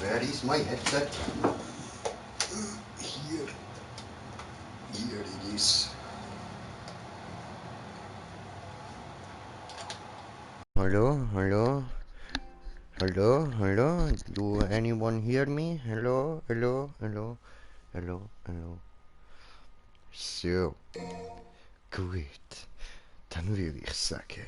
Where is my headset? Here. Here it is. Hello, hello. Hello, hello. Do anyone hear me? Hello, hello, hello, hello, hello. So, gut. Dann würde ich sagen,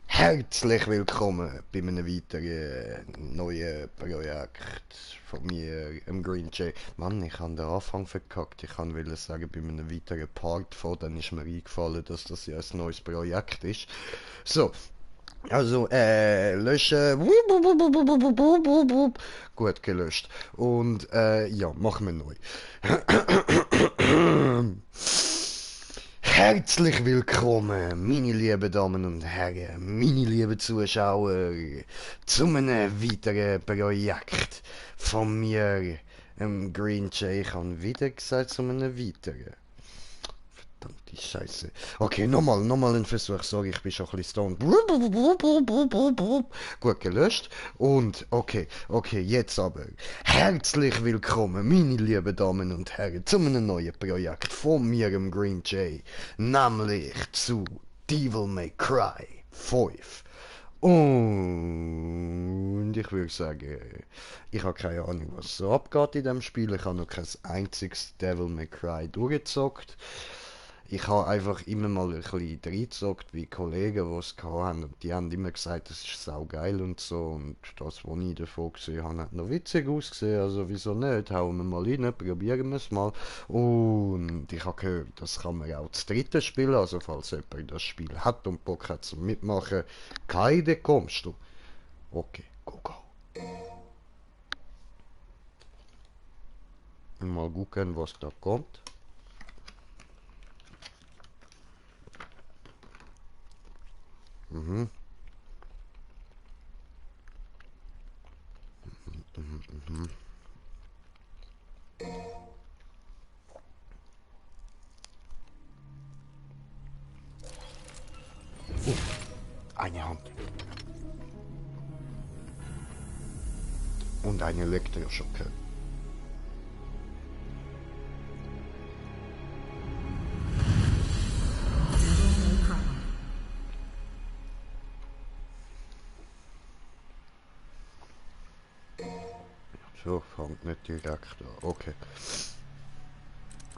herzlich willkommen bei einem weiteren neuen Projekt von mir, im Green Jay. Mann, ich habe den Anfang verkackt. Ich wollte sagen, bei einem weiteren Part von, dann ist mir eingefallen, dass das ja ein neues Projekt ist. So, also, löschen. Gut gelöscht. Und, ja, machen wir neu. Herzlich willkommen, meine lieben Damen und Herren, meine lieben Zuschauer, zu einem weiteren Projekt von mir, Green Jay. Ich habe wieder gesagt, zu einem weiteren. Verdammte Scheiße. Okay, nochmal ein Versuch. Sorry, ich bin schon ein bisschen stoned. Gut gelöscht. Und, okay, jetzt aber. Herzlich willkommen, meine lieben Damen und Herren, zu einem neuen Projekt von mir, im Green Jay. Nämlich zu Devil May Cry 5. Und ich würde sagen, ich habe keine Ahnung, was so abgeht in dem Spiel. Ich habe noch kein einziges Devil May Cry durchgezockt. Ich habe einfach immer mal ein bisschen reingezockt, wie Kollegen, die es hatten. Und die haben immer gesagt, das ist saugeil und so. Und das, was ich davon gesehen habe, hat noch witzig ausgesehen. Also wieso nicht? Hauen wir mal rein, probieren wir es mal. Und ich habe gehört, das kann man auch zu dritten spielen. Also falls jemand das Spiel hat und Bock hat zum Mitmachen, keine kommst du. Okay, go. Mal gucken, was da kommt. Mhm. Eine Hand. Und eine Elektroschocke. So, fängt nicht direkt an. Okay.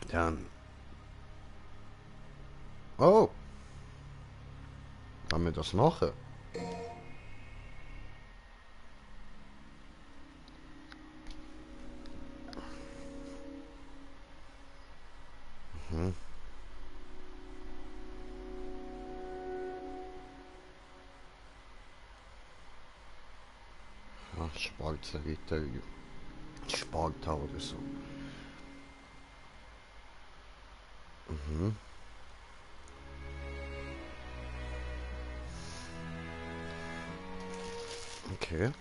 Dann. Oh! Wollen wir das machen? Mhm. Ja, Sparta Sparta oder so. Mhm. Okay. Mhm.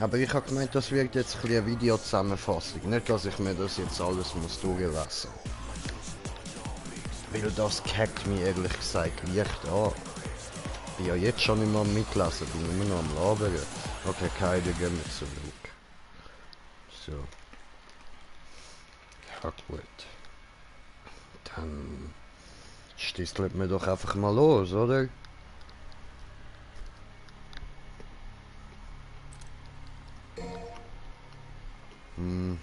Aber ich habe gemeint, das wird jetzt ein bisschen eine Videozusammenfassung. Nicht, dass ich mir das jetzt alles muss durchlesen. Weil das kackt mich ehrlich gesagt leicht an. Ich bin ja jetzt schon immer am Mitlesen, bin immer noch am Labern. Okay, keine, gehen wir zurück. So. Ja gut. Dann stisselt mir doch einfach mal los, oder? Hm.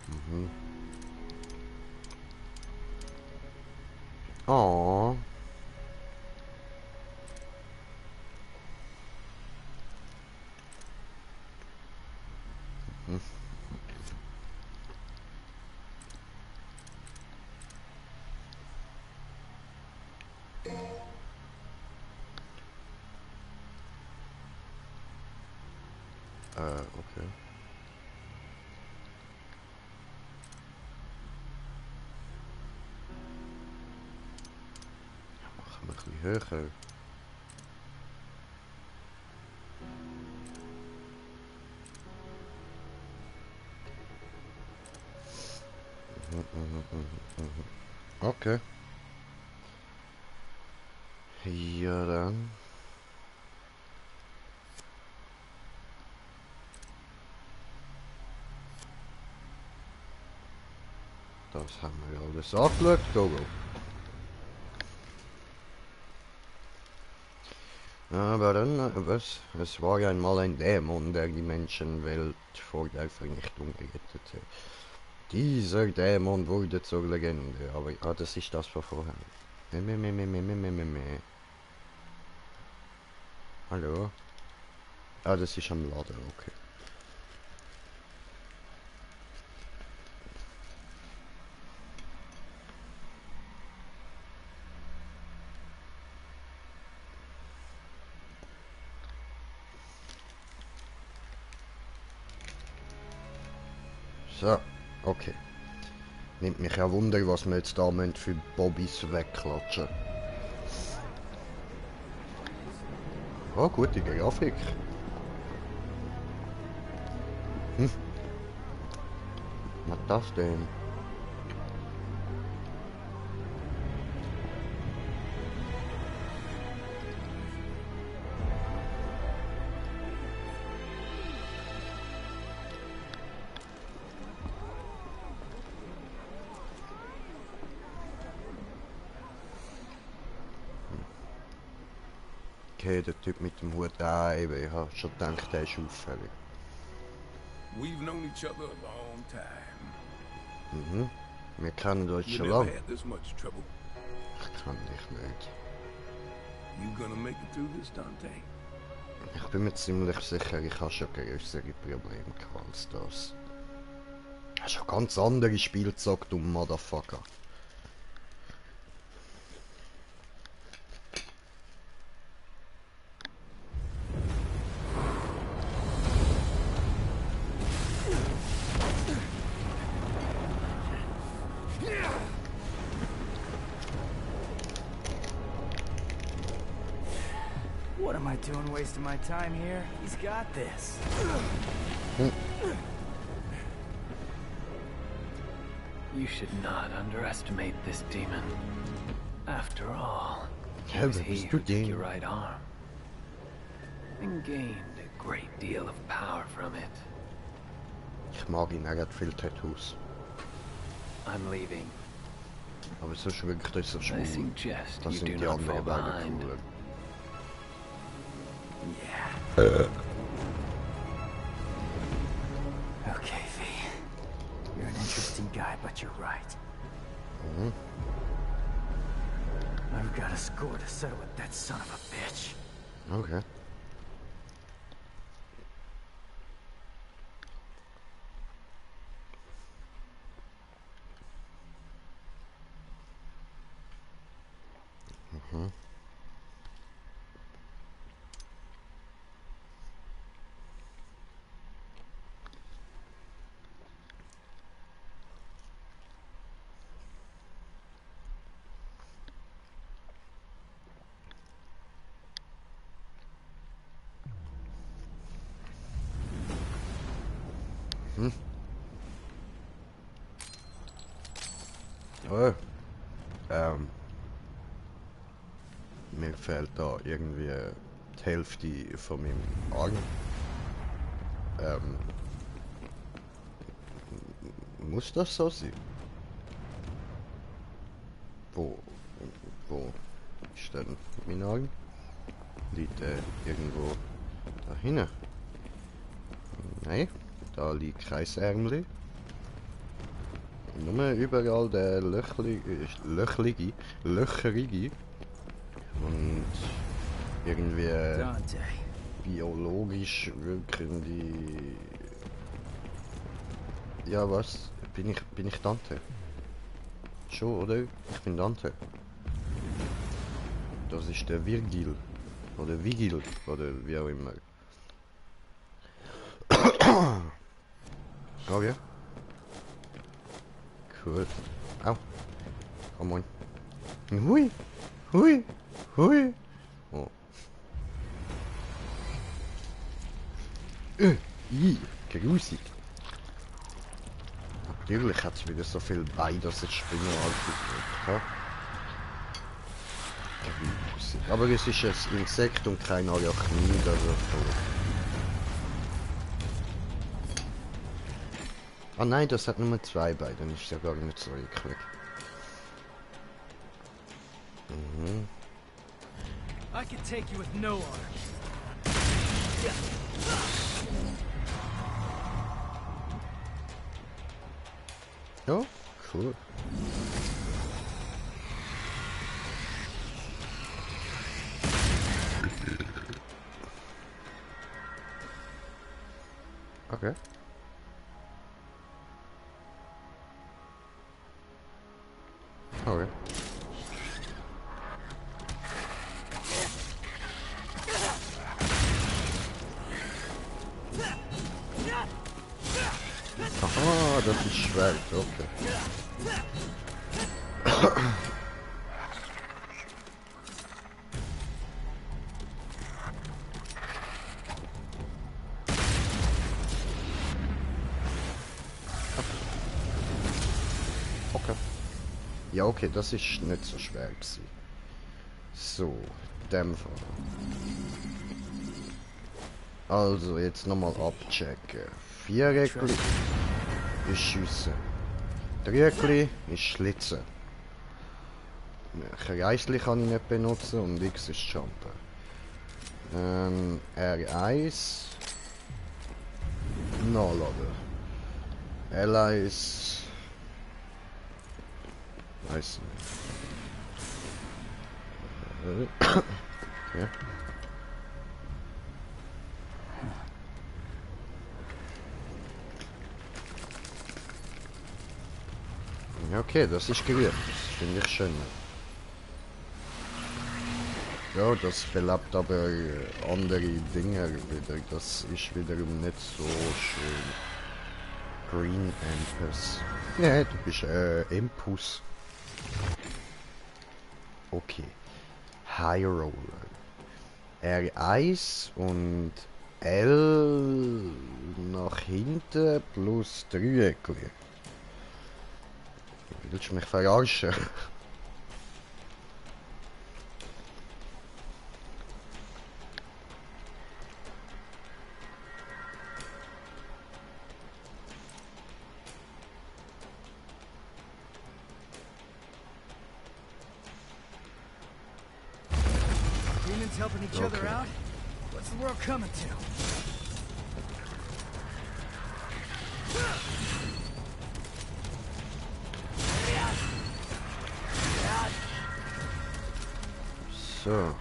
Mhm. Oh. Okay. Machen wir ein bisschen höher. Okay. Ja dann. Das haben wir ja alles angeschaut. Go, go. Aber dann, was? Es war ja einmal ein Dämon, der die Menschenwelt vor der Vernichtung gerettet hat. Dieser Dämon wurde zur Legende, aber das ist das von vorher. Me. Hallo? Das ist am Laden, okay. So, okay. Nimmt mich ja Wunder, was wir jetzt da für Bobbys wegklatschen. Oh, gute Grafik. Was das denn? Okay, der Typ mit dem Hut, eben, ich hab schon gedacht, der ist auffällig. We've known each other a long time. Wir kennen uns You schon never lange. had this much trouble. Ich kann dich nicht. You gonna make it through this, Dante? Ich bin mir ziemlich sicher, ich habe schon größere Probleme gehabt als das. Das ist ein ganz anderes Spielzeug, du Motherfucker. What am I doing wasting my time here? He's got this. You should not underestimate this demon. After all, Ja, it was wer he bist who du took your denn? right arm and gained a great deal of power from it. Ich mag ihn, er hat viel Tattoos. I'm leaving. Aber sonst wirklich ist er I schwul. suggest Das you sind do die not fall anderen beiden behind. cooler. Yeah. Okay, V. You're an interesting guy, but you're right. I've got a score to settle with that son of a bitch. Okay. Oh. Mir fehlt da irgendwie die Hälfte von meinem Arm. Muss das so sein? Wo, wo ist denn mein Arm? Liegt er irgendwo da hinten? Nein, da liegt kein Ärmli. Nur überall der löcherige und irgendwie Dante. biologisch wirkende. Ja, was? Bin ich Dante? Schon, oder? Ich bin Dante. Das ist der Virgil. Oder Vigil. Oder wie auch immer. Okay. Cool. Au. Come on. Hui. Hui. Hui. Oh. Grusig. Natürlich hat es wieder so viel Bein, dass es Spinner wird. Grusig. Aber es ist ein Insekt und kein Arachnid, also... Ah nein, das hat nur 2 Beine, dann ist ja gar nicht so eklig. Mhm. I could take you with no arms. Ja, cool. Okay. Okay. Aha, das ist Schwert, okay. Okay. Ja, okay, das ist nicht so schwer gewesen. So, Dämpfer. Also, jetzt nochmal abchecken. Viereckli ist Schiessen. Dreieckli ist Schlitzen. Kreisli kann ich nicht benutzen und X ist Jumpen. R1 nachladen. L1 weiß nicht. Okay. Okay, das ist grün. Das finde ich schön. Ja, das belebt aber andere Dinge wieder. Das ist wiederum nicht so schön. Green Ampus. Ja, du bist Impus. Okay. High Roller. R1 und L nach hinten plus Dreieckli. Willst du mich verarschen? Humans helping each other Okay. out? What's the world coming to? So.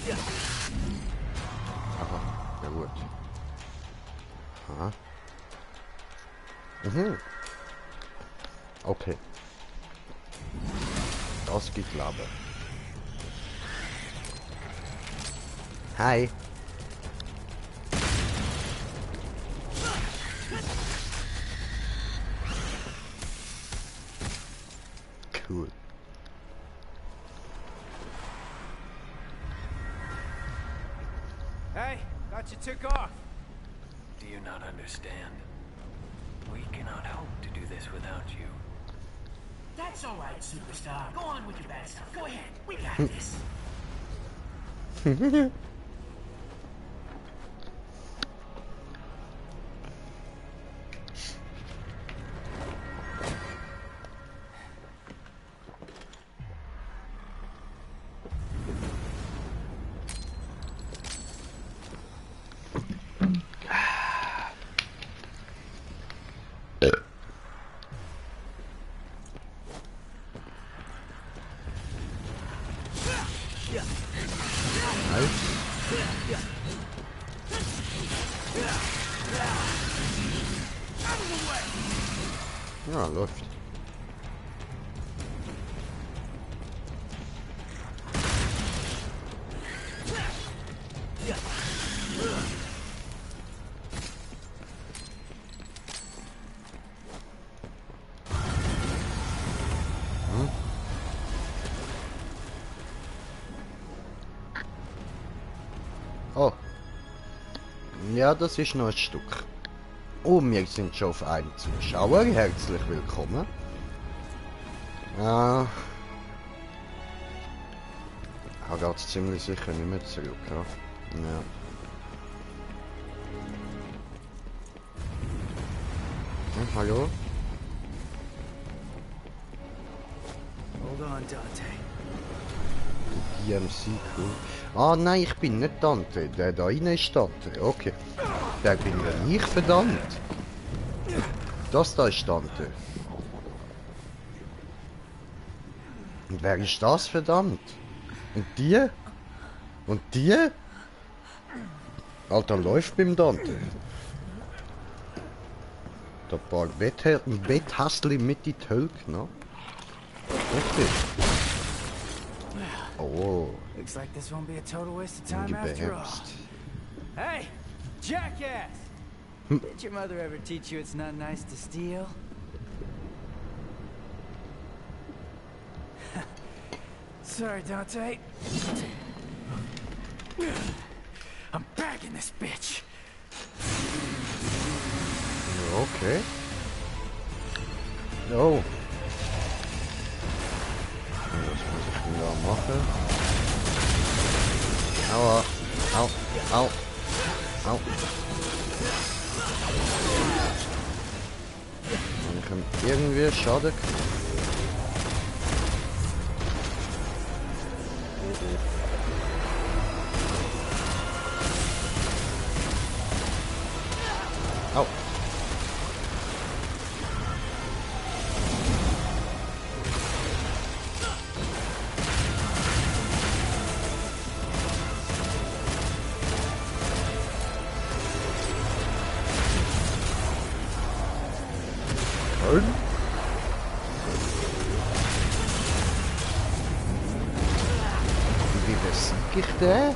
Ja. Aha, ja gut. Aha. Mhm. Okay. Das gibt Labe. Hi. Cool. Hey, thought you took off. Do you not understand? We cannot hope to do this without you. That's all right, superstar. Go on with your bad stuff. Go ahead. We got this. Ja, läuft. Oh. Ja, das ist noch ein Stück. Oh, wir sind schon auf einen Zuschauer. Herzlich willkommen. Ja. Er geht ziemlich sicher nicht mehr zurück, ja. Ja. Hm, hallo? Hold on, Dante. DMC cool. Ah nein, ich bin nicht Dante. Der da rein ist Dante. Okay. Der bin ja ich, verdammt. Das da ist Dante. Und wer ist das, verdammt? Und die? Und die? Alter, läuft beim Dante. Da paar Betthässli mit in die Hölle genommen. Okay. Oh, Looks like this won't be a total waste of time die after all. behämst. Hey, jackass! Did your mother ever teach you it's not nice to steal? Sorry, Dante. I'm back in this bitch. Okay. Oh. Was muss ich denn da machen? Aua. Au. Au. Au. Kann ich ihm irgendwie Schaden? Au. Schön. Wie besiege ich den?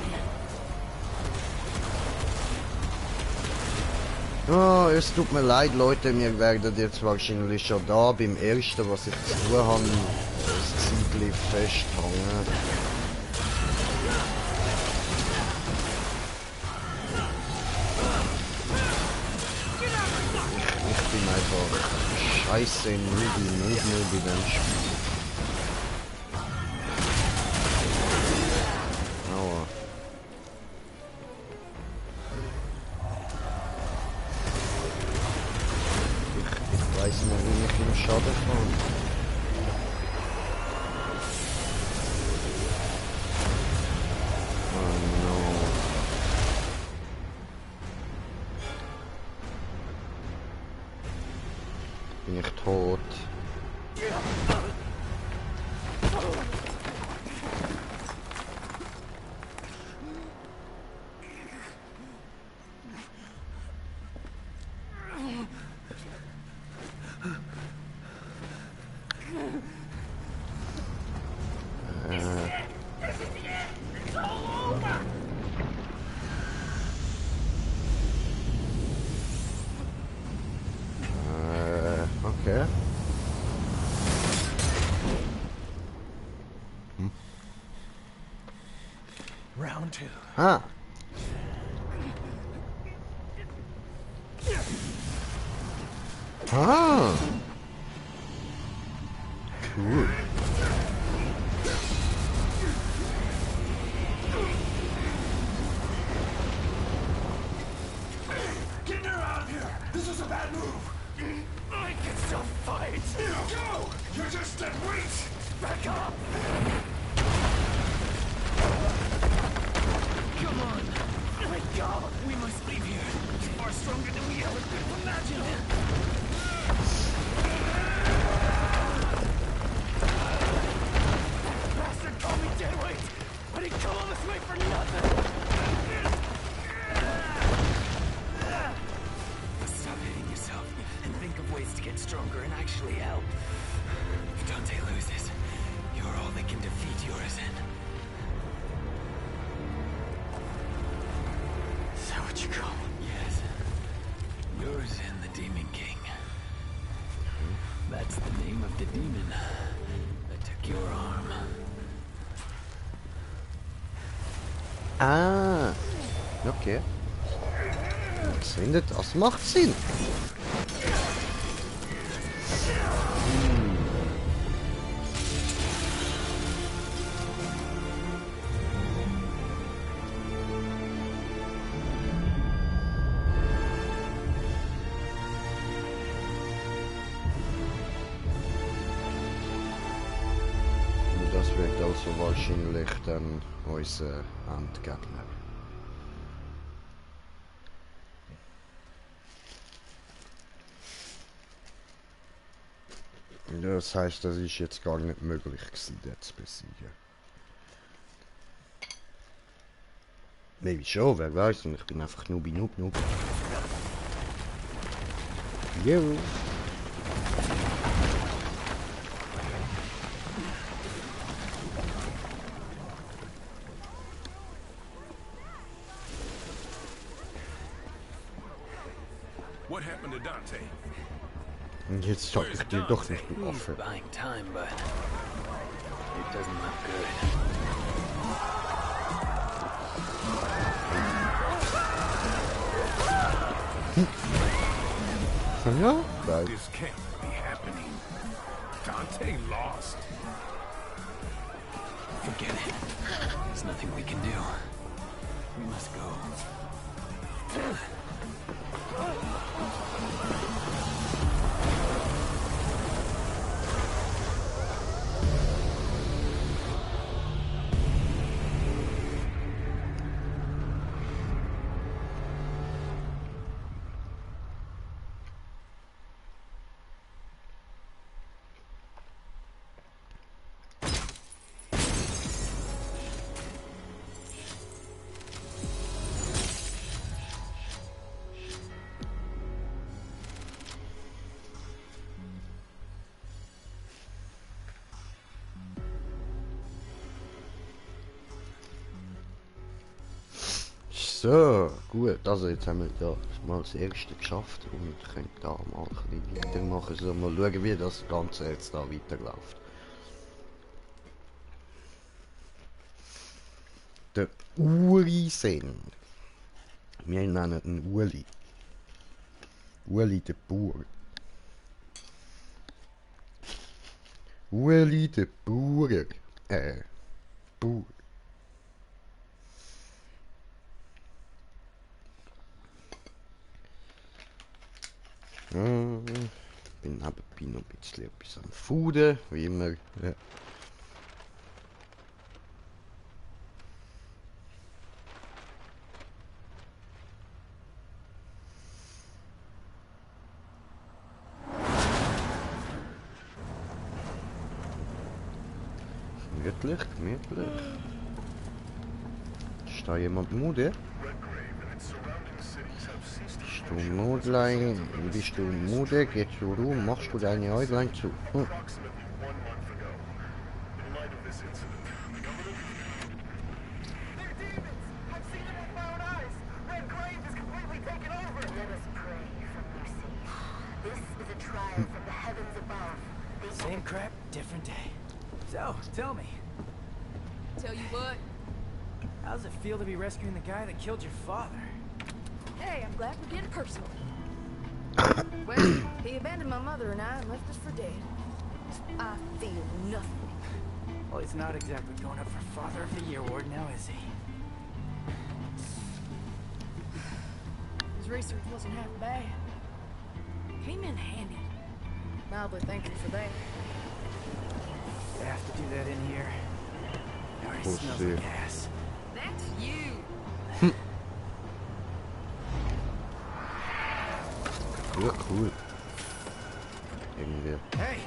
Oh, es tut mir leid, Leute, wir werden jetzt wahrscheinlich schon da beim ersten, was ich zu tun habe, das Ziegli festhangen. Ich bin einfach scheiße Noob bei dem Spiel. Aua. Ich weiß nicht, wie ich ihm schaden kann. Oh no. Bin ich tot? Okay. Round two. Ah. Ah. Cool. Get her out of here! This is a bad move! I can still fight. Go! You're just dead weight! Back up. Come on. Let go. We must leave here. It's far stronger than we ever could have imagined. That bastard called me deadweight, but he come all this way for nothing. Stop hitting yourself and think of ways is to get stronger and actually help. If Dante loses, you're all that can defeat Urizen. Is that what you call him? Yes. Urizen, the Demon King. That's the name of the demon that took your arm. Ah, okay. Das macht Sinn. Und das wird also wahrscheinlich dann unser Endgegner. Das heißt, das ist jetzt gar nicht möglich gewesen, den zu besiegen. Maybe schon, wer weiß, und ich bin einfach Noob. Jo. What happened to Dante? Und jetzt sag ich dir doch nicht, du He's Affe. buying time, but it doesn't look good. Ja? Weil This can't be happening. Dante lost. Forget it. There's nothing we can do. We must go. so, gut, also jetzt haben wir da mal das erste geschafft und können da mal ein bisschen weitermachen. So, mal schauen, wie das Ganze jetzt da weiterläuft. Der Urizen. Wir nennen ihn Uli. Uli der Bauer. Uli der Bauer. Bauer. Bin nebenbei noch ein bisschen etwas am Fuden, wie immer. Ja. Gemütlich. Ist da jemand müde? Bist du Müdlein? Bist du müde? Geh zur Ruhe, machst du deine Äuglein zu. Same crap, different day. So, tell me, Tell you what, how does it feel to be rescuing the guy that killed your father? hey, I'm glad we're getting personal. Well, he abandoned my mother and I and left us for dead. I feel nothing. Well, he's not exactly going up for Father of the Year award now, is he? His research wasn't half bad. Came in handy. Mildly thankful for that. They have to do that in here. It already We'll smells see. like gas. That's you. Ja, cool. Irgendwie. Hey,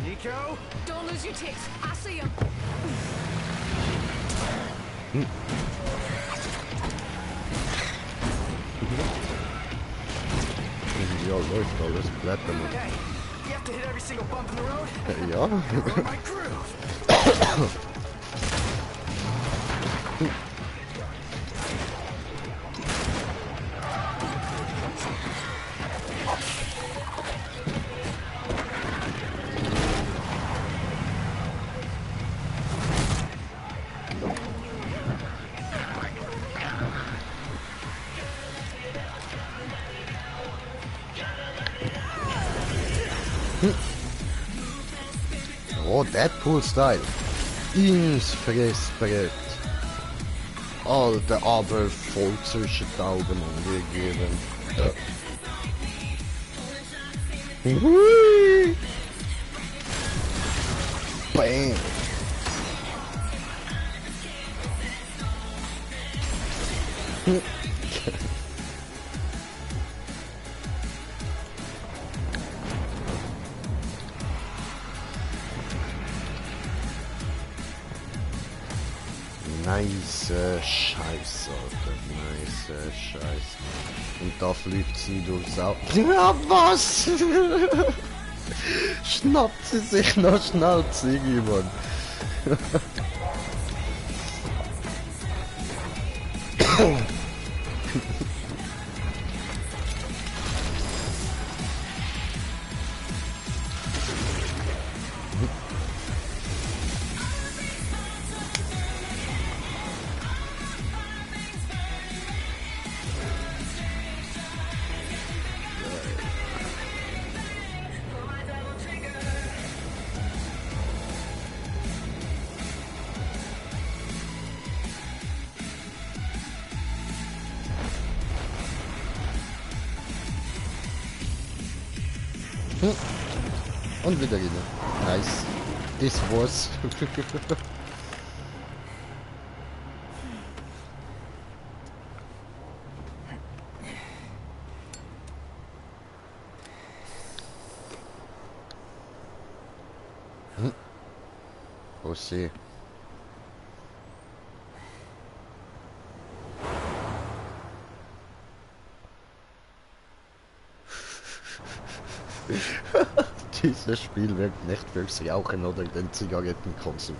Nico? Don't lose your ticks. I see him. Ja, läuft alles. Blätter mal. Hey, you have to hit every single bump in the road? Ja. You're my crew. Oh, Deadpool-Style. Ins Fressbrett. Alter, aber voll zwischen die Augen angegeben. Hui. Bam. Nice Scheiß, Alter. Nice Scheiß. Und da fliegt sie durchs Auto. Ja, was? Schnappt sie sich noch schnell Ziggy, Mann. Und wieder rein. Nice. Das war's. Oh, see. Dieses Spiel wirkt nicht fürs Rauchen oder den Zigarettenkonsum.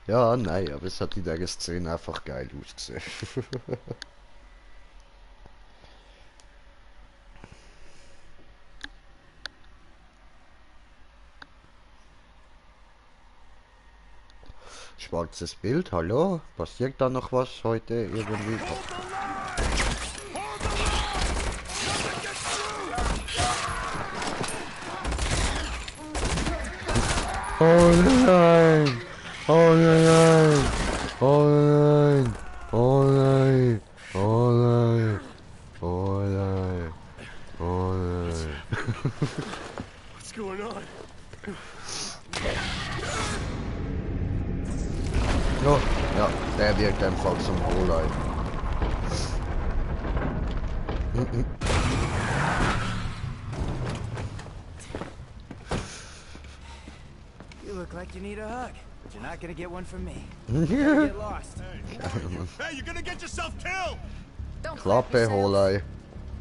Ja, nein, aber es hat in der Szene einfach geil ausgesehen. Schwarzes Bild, hallo? Passiert da noch was heute irgendwie? Oh nein! Oh nein! Oh nein! Oh nein! Oh nein! Oh nein! Oh nein! What's going on? Oh, ja, der wirkt einfach zum Wohlei. You look like you need a hug, but you're not gonna get one from me. Never get lost. Hey, you're gonna get yourself killed! Don't clap Klappe, yourself. Wohlei.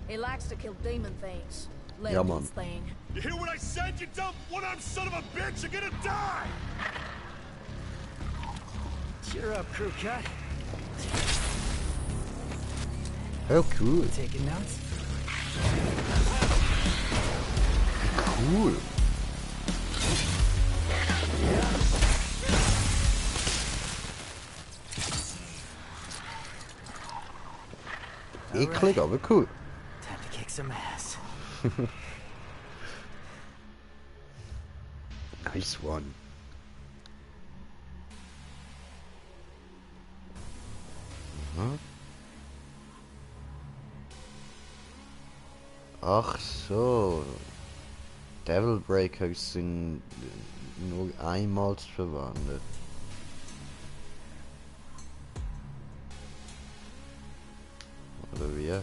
He likes to kill demon things. Let Ja, him do Mann. his thing. You hear what I said, you dumb one-armed son of a bitch? You're gonna die! Cheer up, crew cut. Oh, cool. Taking notes? Cool. Eklig, aber cool. Time to kick some ass. Nice one. Ach so. Devil Breakers sind nur einmal verwandelt. Oder wie?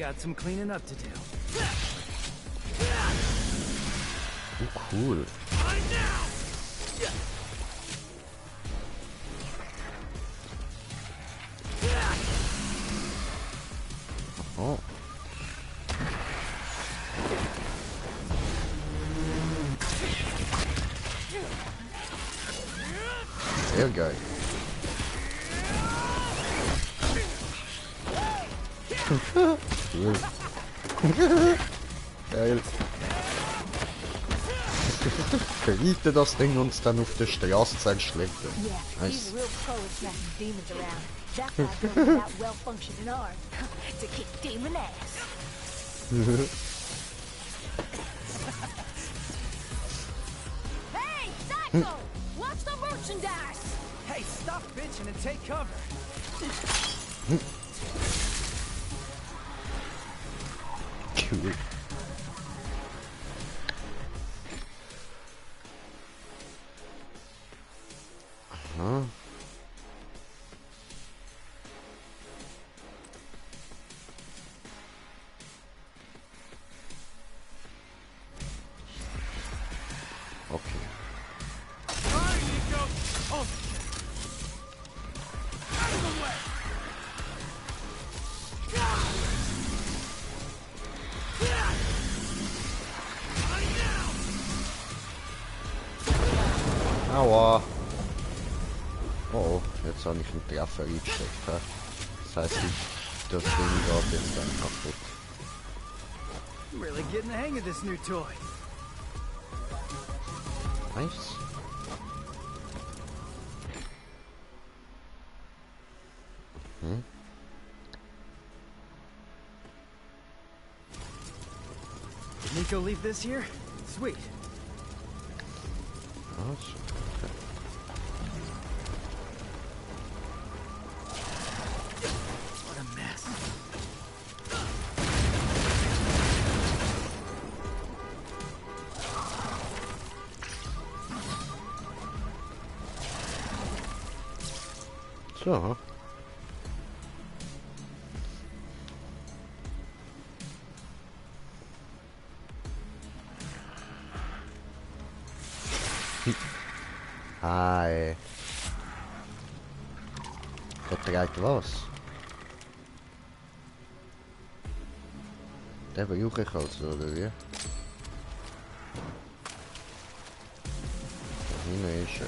got some cleaning up to do. Oh, cool. Oh. Sehr geil. Cool. Geil. Verriete das Ding uns dann auf der Straße zerschlägt. Yeah, Nice. he's a real pro at smacking demons around. That's why I built that well-functioning arm. To kick demon ass. Hey, Psycho! Watch the merchandise! Hey, stop bitching and take cover. Cool. Aha. Okay. Aua. Oh, jetzt habe ich einen Treffer eingesteckt. He? Das heißt, das Ding geht jetzt dann kaputt. I'm really getting the hang of this new toy. Nice. Did Nico leave this here? Sweet. Was? Okay. What a mess. So. Hi. Vertreibt was? Der brauche ich also, oder wie? Hier ist er.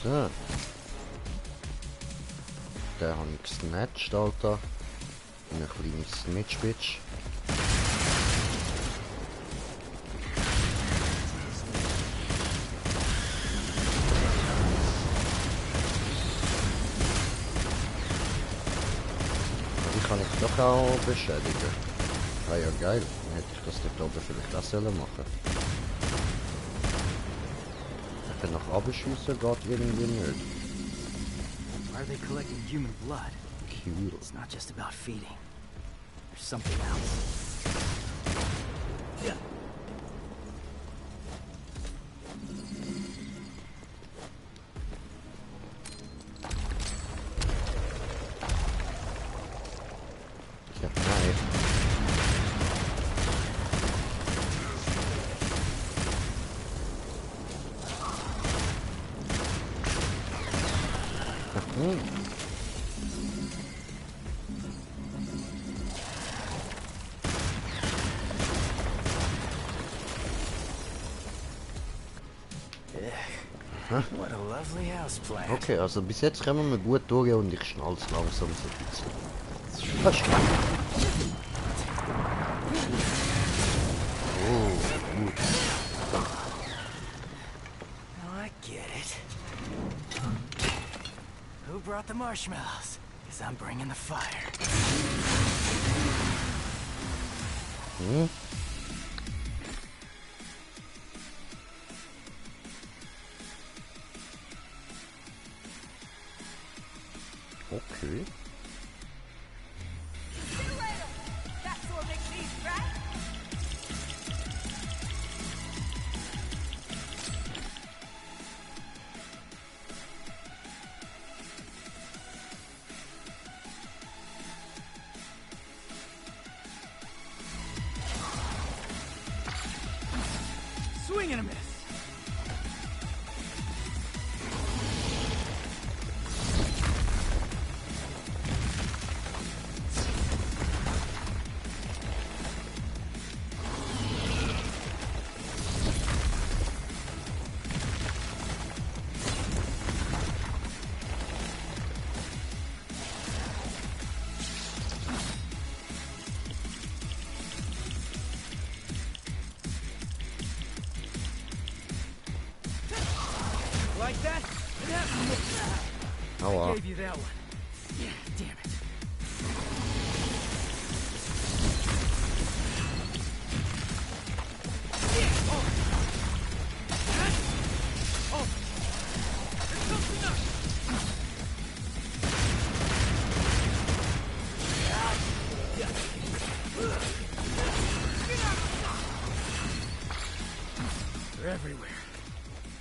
So. Den habe ich gesnatcht, Alter. Ein kleines Snitch-Bitch. Die kann ich doch auch beschädigen. Ah ja, geil. Dann hätte ich das dort oben vielleicht auch sollen machen. Wenn nach oben schiessen geht irgendwie nicht. Why are they collecting human blood? Cool. It's not just about feeding. There's something else. Yeah. Ja, nein. What a lovely house plant. Okay, also bis jetzt kommen wir gut durch und ich schnall's langsam so ein bisschen. Das ist klar. Oh, gut. Oh, I get it. Who brought the marshmallows? Because I'm bringing the fire. Hm? Okay. That's what makes these, right? Aua. I gave you that one. Yeah, damn it. They're everywhere.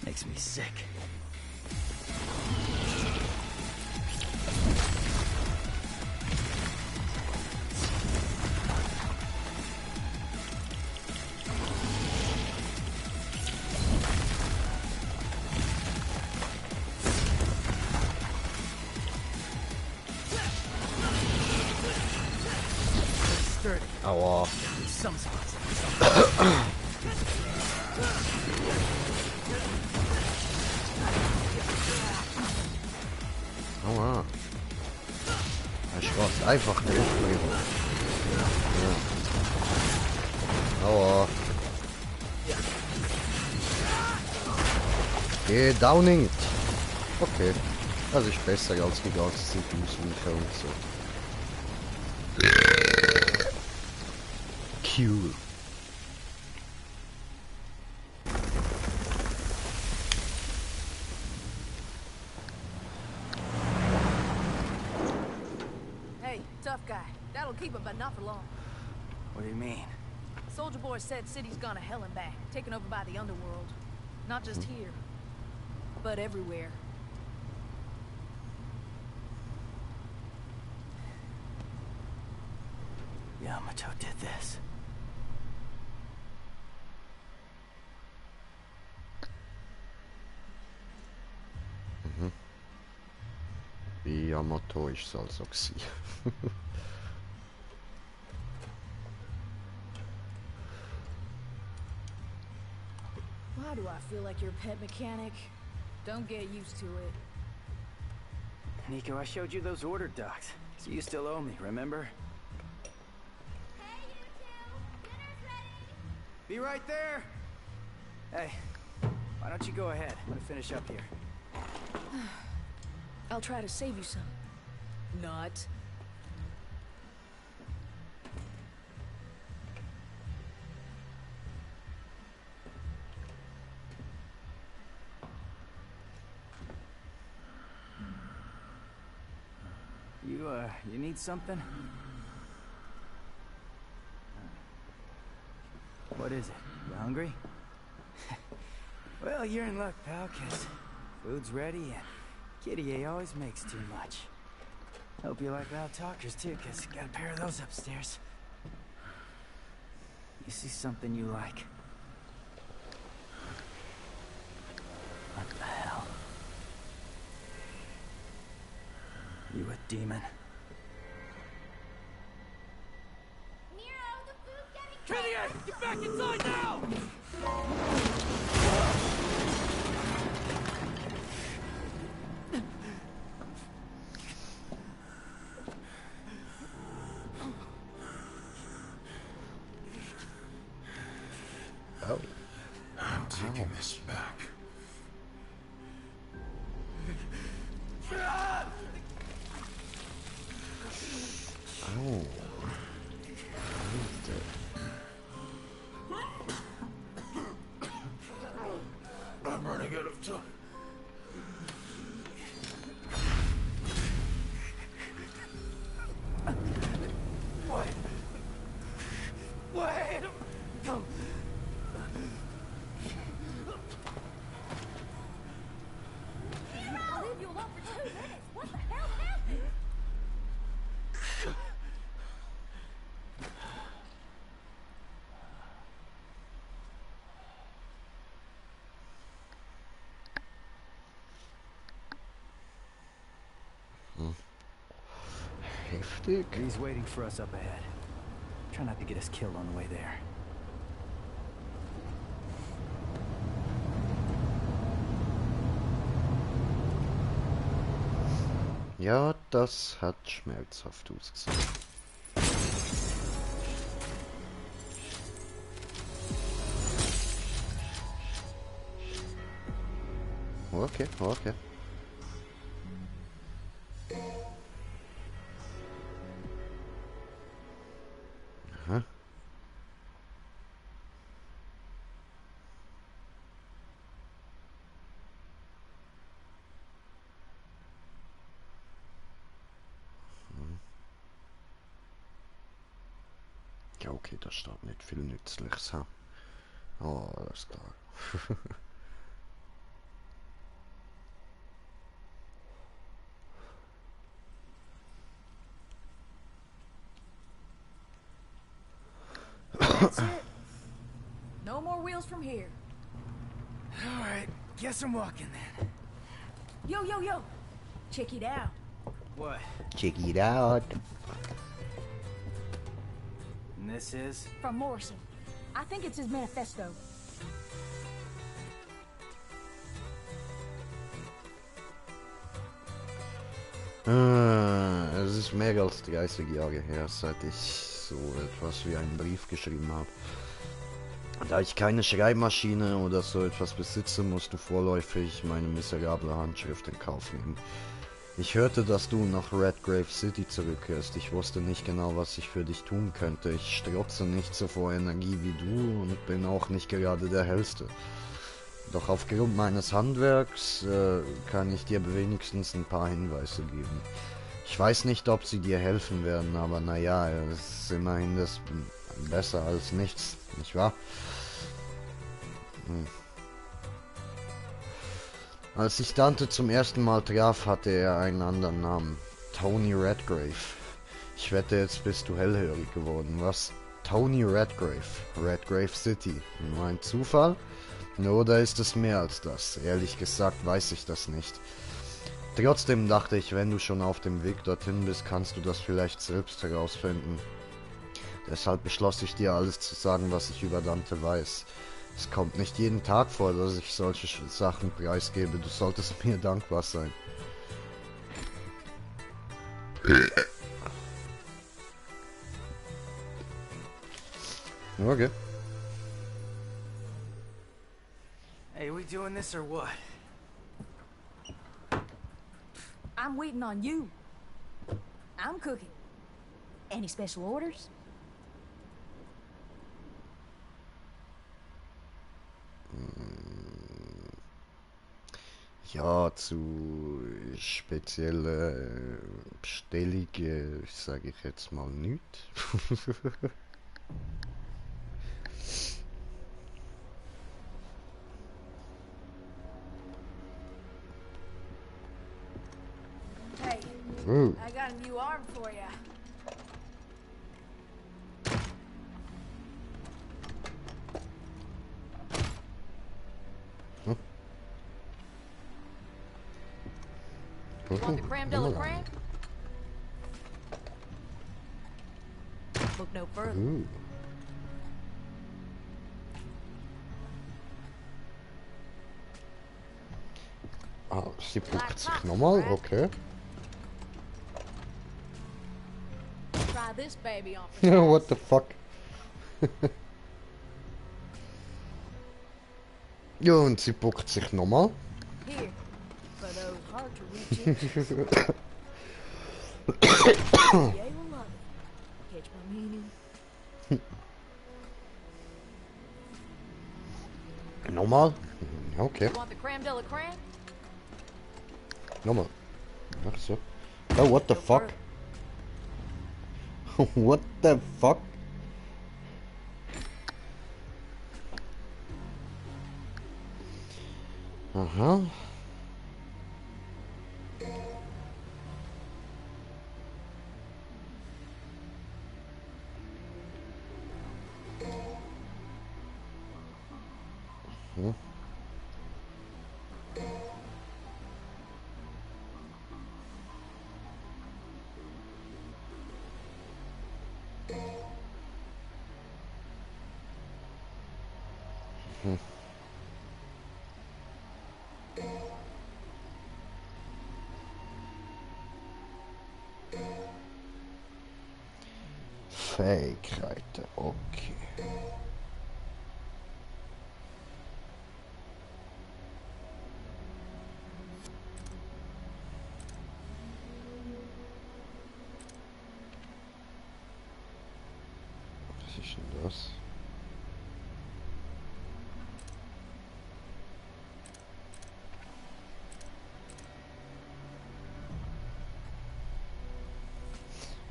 Makes me sick. Sturdy. Aua. Some spots. Aua. Ich brauch's einfach nicht mehr. Ja. Aua. Geh Downing. Okay. Das ist besser als die ganze Zeit ausweichen und so. Cool. Hey, tough guy. That'll keep him, but not for long. What do you mean? Soldier Boy said city's gone to hell and back, taken over by the underworld. Not just here, but everywhere. Yamato did this. Wie Yamato ist es also gewesen. Why do I feel like your pet mechanic? Don't get used to it. Nico, I showed you those order docs. So you still owe me, remember? Hey, you two! Dinner's ready! Be right there! Hey, why don't you go ahead? I'm gonna finish up here. I'll try to save you some. Not. You need something? What is it? You hungry? Well, you're in luck, pal, 'cause food's ready and Kitty A always makes too much. Hope you like loud talkers too, 'cause got a pair of those upstairs. You see something you like? What the hell? You a demon? Nero, the food's getting Trinity, get back inside now! Oh. I'm taking this back. Oh. I'm running out of time. Wait! I'll leave you alone for 2 minutes. What the hell happened? Heftig. He's waiting for us up ahead. Try not to get us killed on the way there. Ja, das hat schmerzhaft ausgesehen. Okay, okay. okay, da steht nicht viel Nützliches. Ha? Oh, alles klar. That's it. No more wheels from here. Alright, guess I'm walking then. Yo, yo, yo. Check it out. What? Check it out. And this is? From Morrison. I think it's his manifesto. Es ist mehr als 30 Jahre her, seit ich so etwas wie einen Brief geschrieben habe. Da ich keine Schreibmaschine oder so etwas besitze, musst du vorläufig meine miserable Handschrift in Kauf nehmen. Ich hörte, dass du nach Redgrave City zurückkehrst. Ich wusste nicht genau, was ich für dich tun könnte. Ich strotze nicht so vor Energie wie du und bin auch nicht gerade der Hellste. Doch aufgrund meines Handwerks kann ich dir wenigstens ein paar Hinweise geben. Ich weiß nicht, ob sie dir helfen werden, aber naja, es ist immerhin das besser als nichts, nicht wahr? Als ich Dante zum ersten Mal traf, hatte er einen anderen Namen. Tony Redgrave. Ich wette, jetzt bist du hellhörig geworden. Was? Tony Redgrave. Redgrave City. Nur ein Zufall? Oder ist es mehr als das? Ehrlich gesagt weiß ich das nicht. Trotzdem dachte ich, wenn du schon auf dem Weg dorthin bist, kannst du das vielleicht selbst herausfinden. Deshalb beschloss ich dir alles zu sagen, was ich über Dante weiß. Es kommt nicht jeden Tag vor, dass ich solche Sachen preisgebe. Du solltest mir dankbar sein. Okay. Hey, we doing this or what? I'm waiting on you. I'm cooking. Any special orders? Ja, zu spezielle Bestellungen sage ich jetzt mal nichts. Hey, Ooh. I got a new arm for ya. Want the creme de la creme? Look no further. Ooh. Ah, sie bucht sich nochmal, okay. Try this baby on for What the fuck? Ja, und sie bucht sich nochmal. Here, for those hard to reach itches. Yeah, will love it. Catch my meaning? Nochmal? Okay, Want the creme de la creme? nochmal. Ach so. Oh, what the fuck? What the fuck? Aha. Hm. Fähigkeiten, okay. Was ist denn das?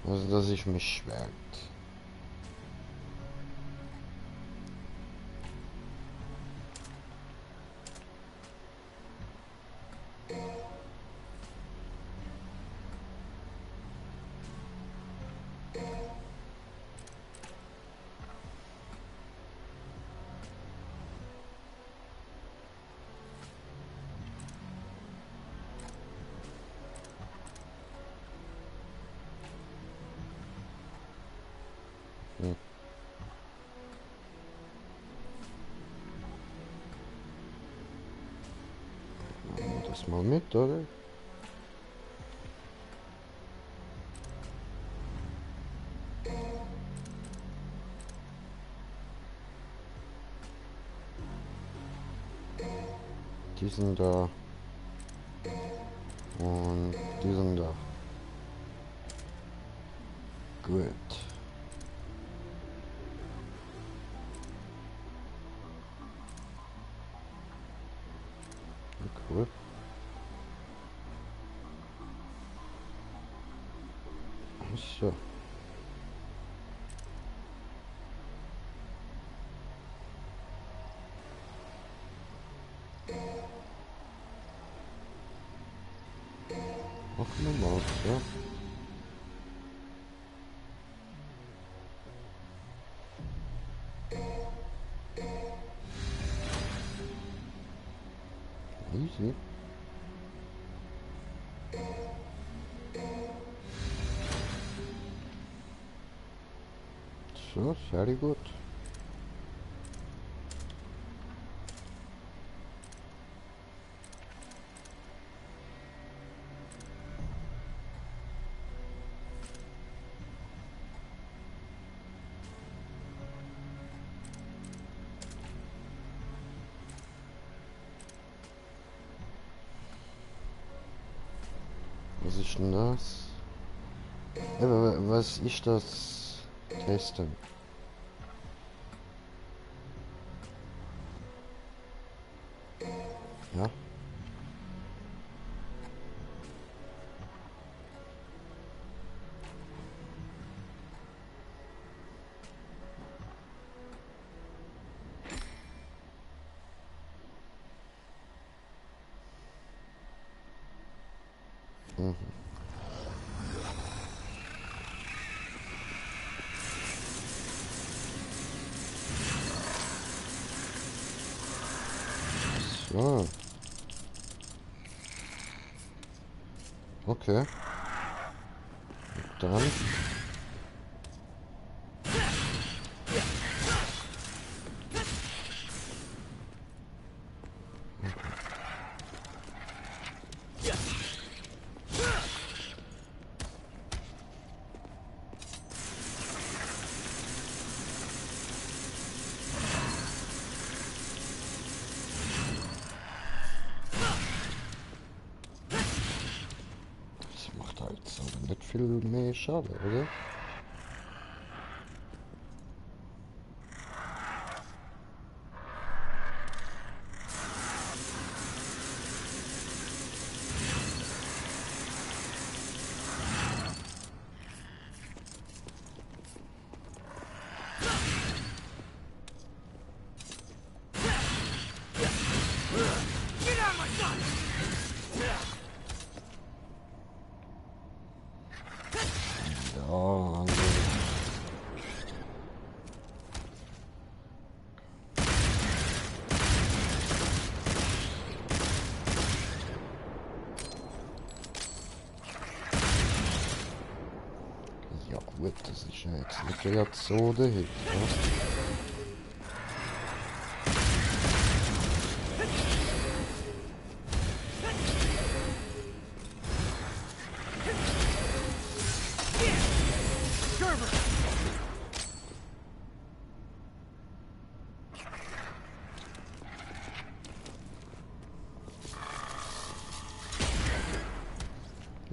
Also, das ist mein Schwert. das mal mit, oder? Die sind da. Und die sind da. Gut. Cool. So. Machen wir mal, ja. Easy. So, sehr gut. Was ist denn das? Was ist das? Testen. Ja. Mhm. So. Okay. Dann. Das macht halt so nicht viel mehr Schaden, oder? Ja, also. Ja gut, das ist ja jetzt nicht gerade so der Hit, ne?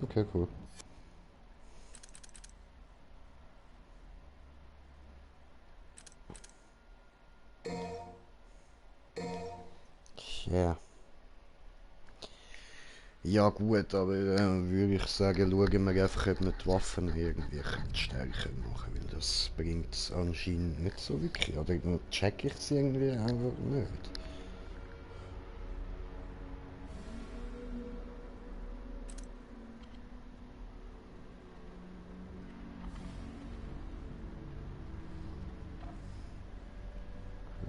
Okay, cool. Ja. Ja gut, aber würde ich sagen, schauen wir einfach, ob wir die Waffen irgendwie stärker machen, weil das bringt es anscheinend nicht so wirklich. Oder check ich es irgendwie einfach nicht.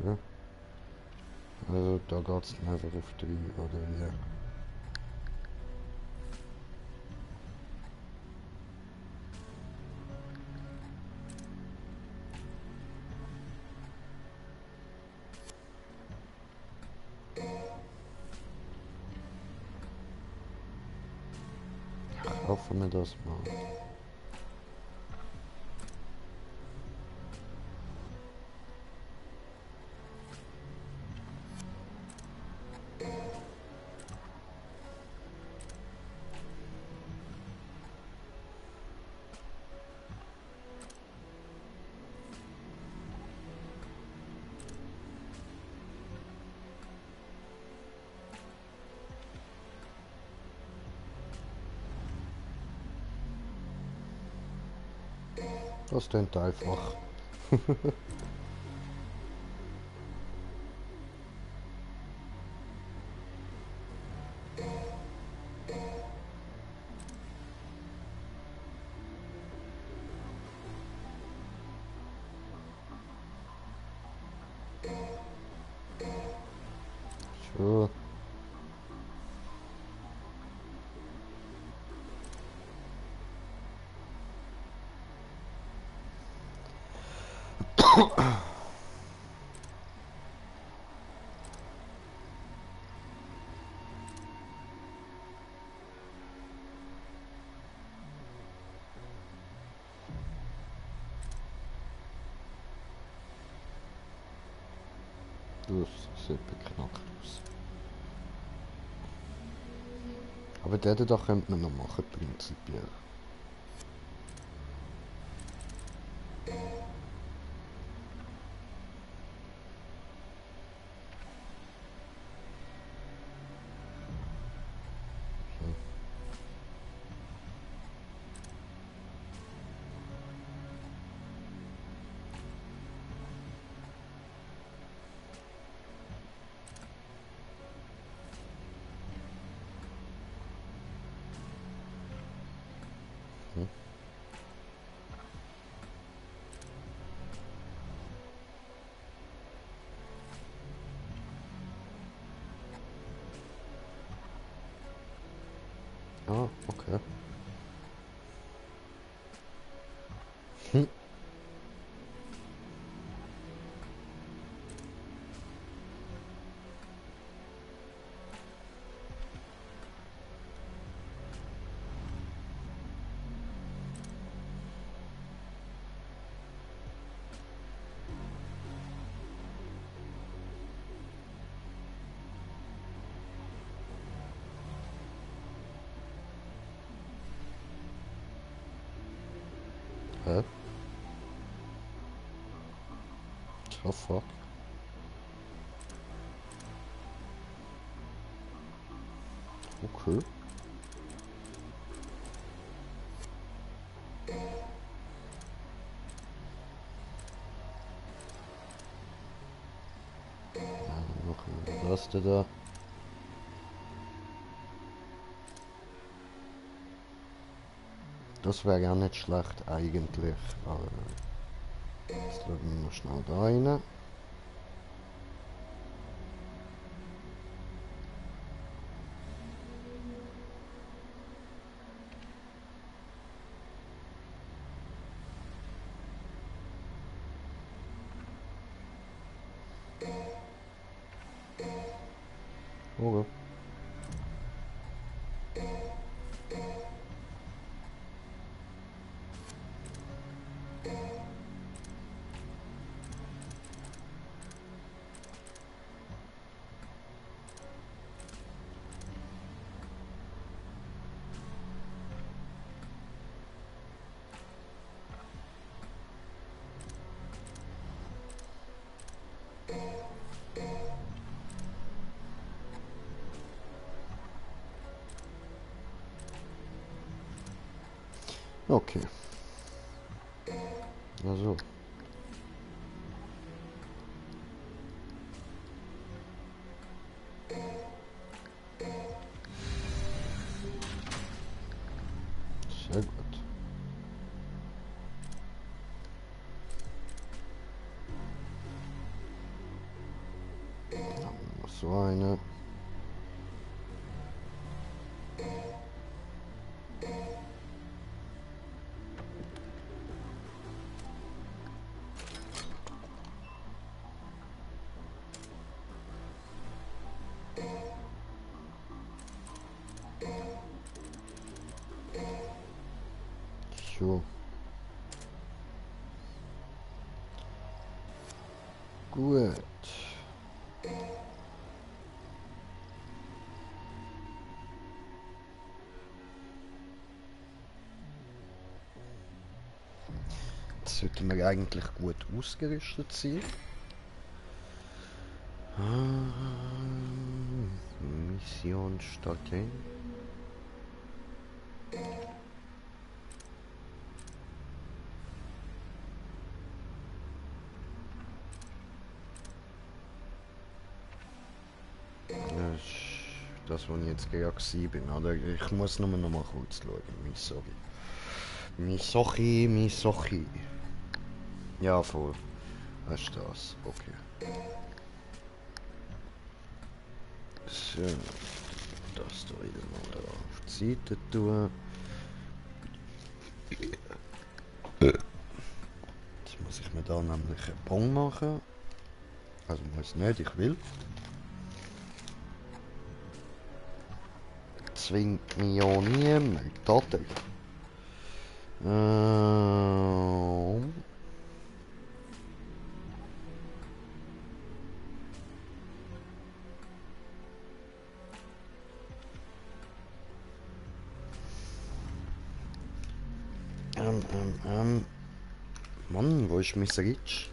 Ja. Also da geht es einfach auf 3 oder wie. schaffen wir das mal. Das klingt einfach. So. Das sieht beknackt aus. Aber den da könnte man noch machen, prinzipiell. Ah, okay. Hm. Hä? The fuck? Okay. Dann machen wir das da. Das wäre ja nicht schlecht eigentlich. Aber jetzt schauen wir noch schnell da rein. Okay. Okay. Also. Sehr gut. Dann noch so eine. So. Gut. Jetzt sollten wir eigentlich gut ausgerüstet sein. Mission starten. Das, wo ich jetzt gerade bin, oder? Ich muss nur noch mal kurz schauen. Misochi. Ja, voll. Was ist das? Okay. So. Das hier wieder mal auf die Seite tun. Jetzt muss ich mir da nämlich einen Bon machen. Also muss nicht, ich will. Zwingt mich ja niemand, oder? Mann, wo ist mein Switch?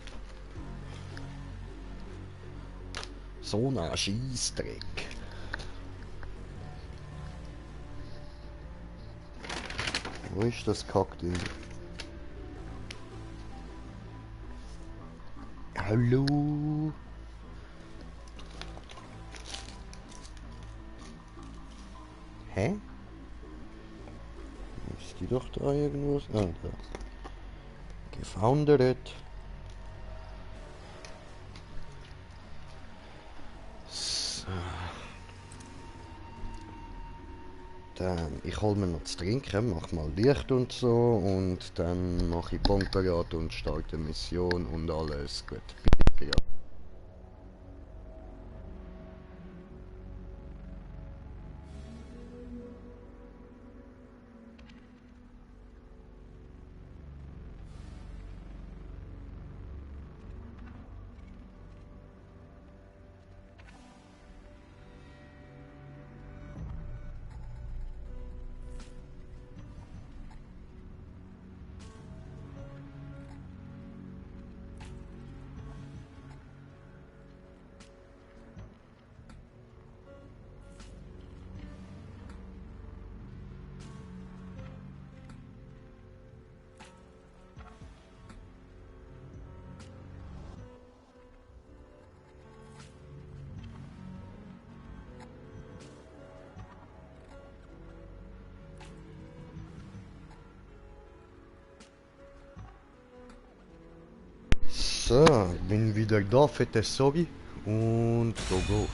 So ein Scheissdreck. Wo ist das Kackding? Hallo? Hä? Ist die doch da irgendwo? Ah, da. Gefoundert. So. Dann, ich hol mir noch zu trinken, mach mal Licht und so und dann mache ich Bonparat und starte Mission und alles gut. Ja. So, bin wieder da, fette Sorry und go.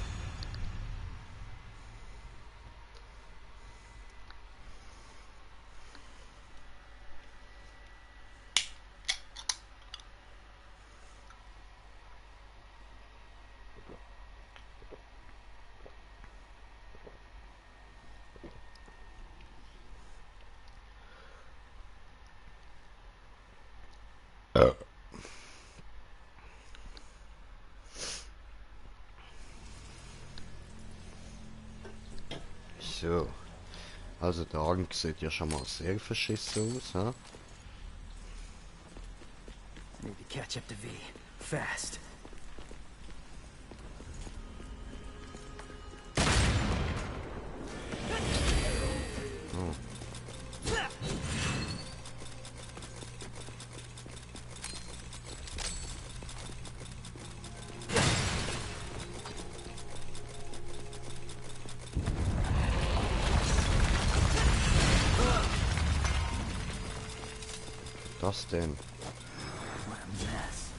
So, also der Arm sieht ja schon mal sehr verschissen aus, ha? Need to catch up to V. Fast. Was denn? What a mess.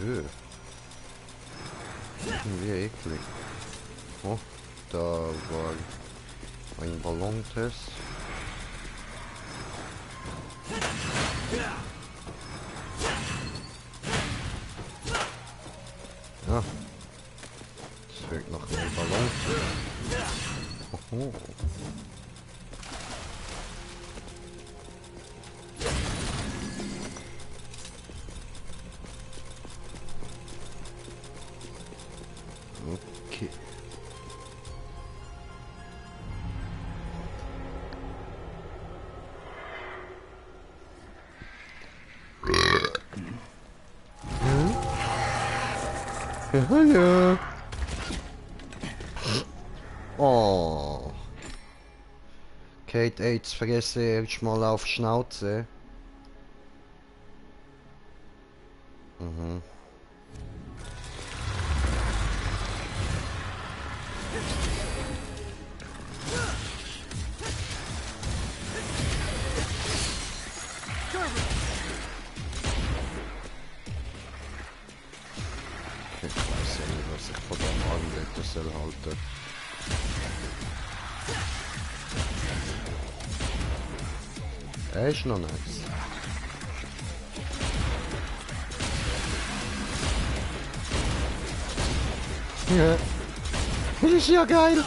So. Irgendwie eklig. Oh, da war ein Ballontest. Ja. fehlt noch ein Ballon. Oho. Okay. Ja, hallo. Oh. Kate AIDS vergesse erst mal auf Schnauze. Mhm. Ich weiß ja nicht, was ich von dem Armleiter soll halten. Er ist noch nice. Ja. Das ist ja geil.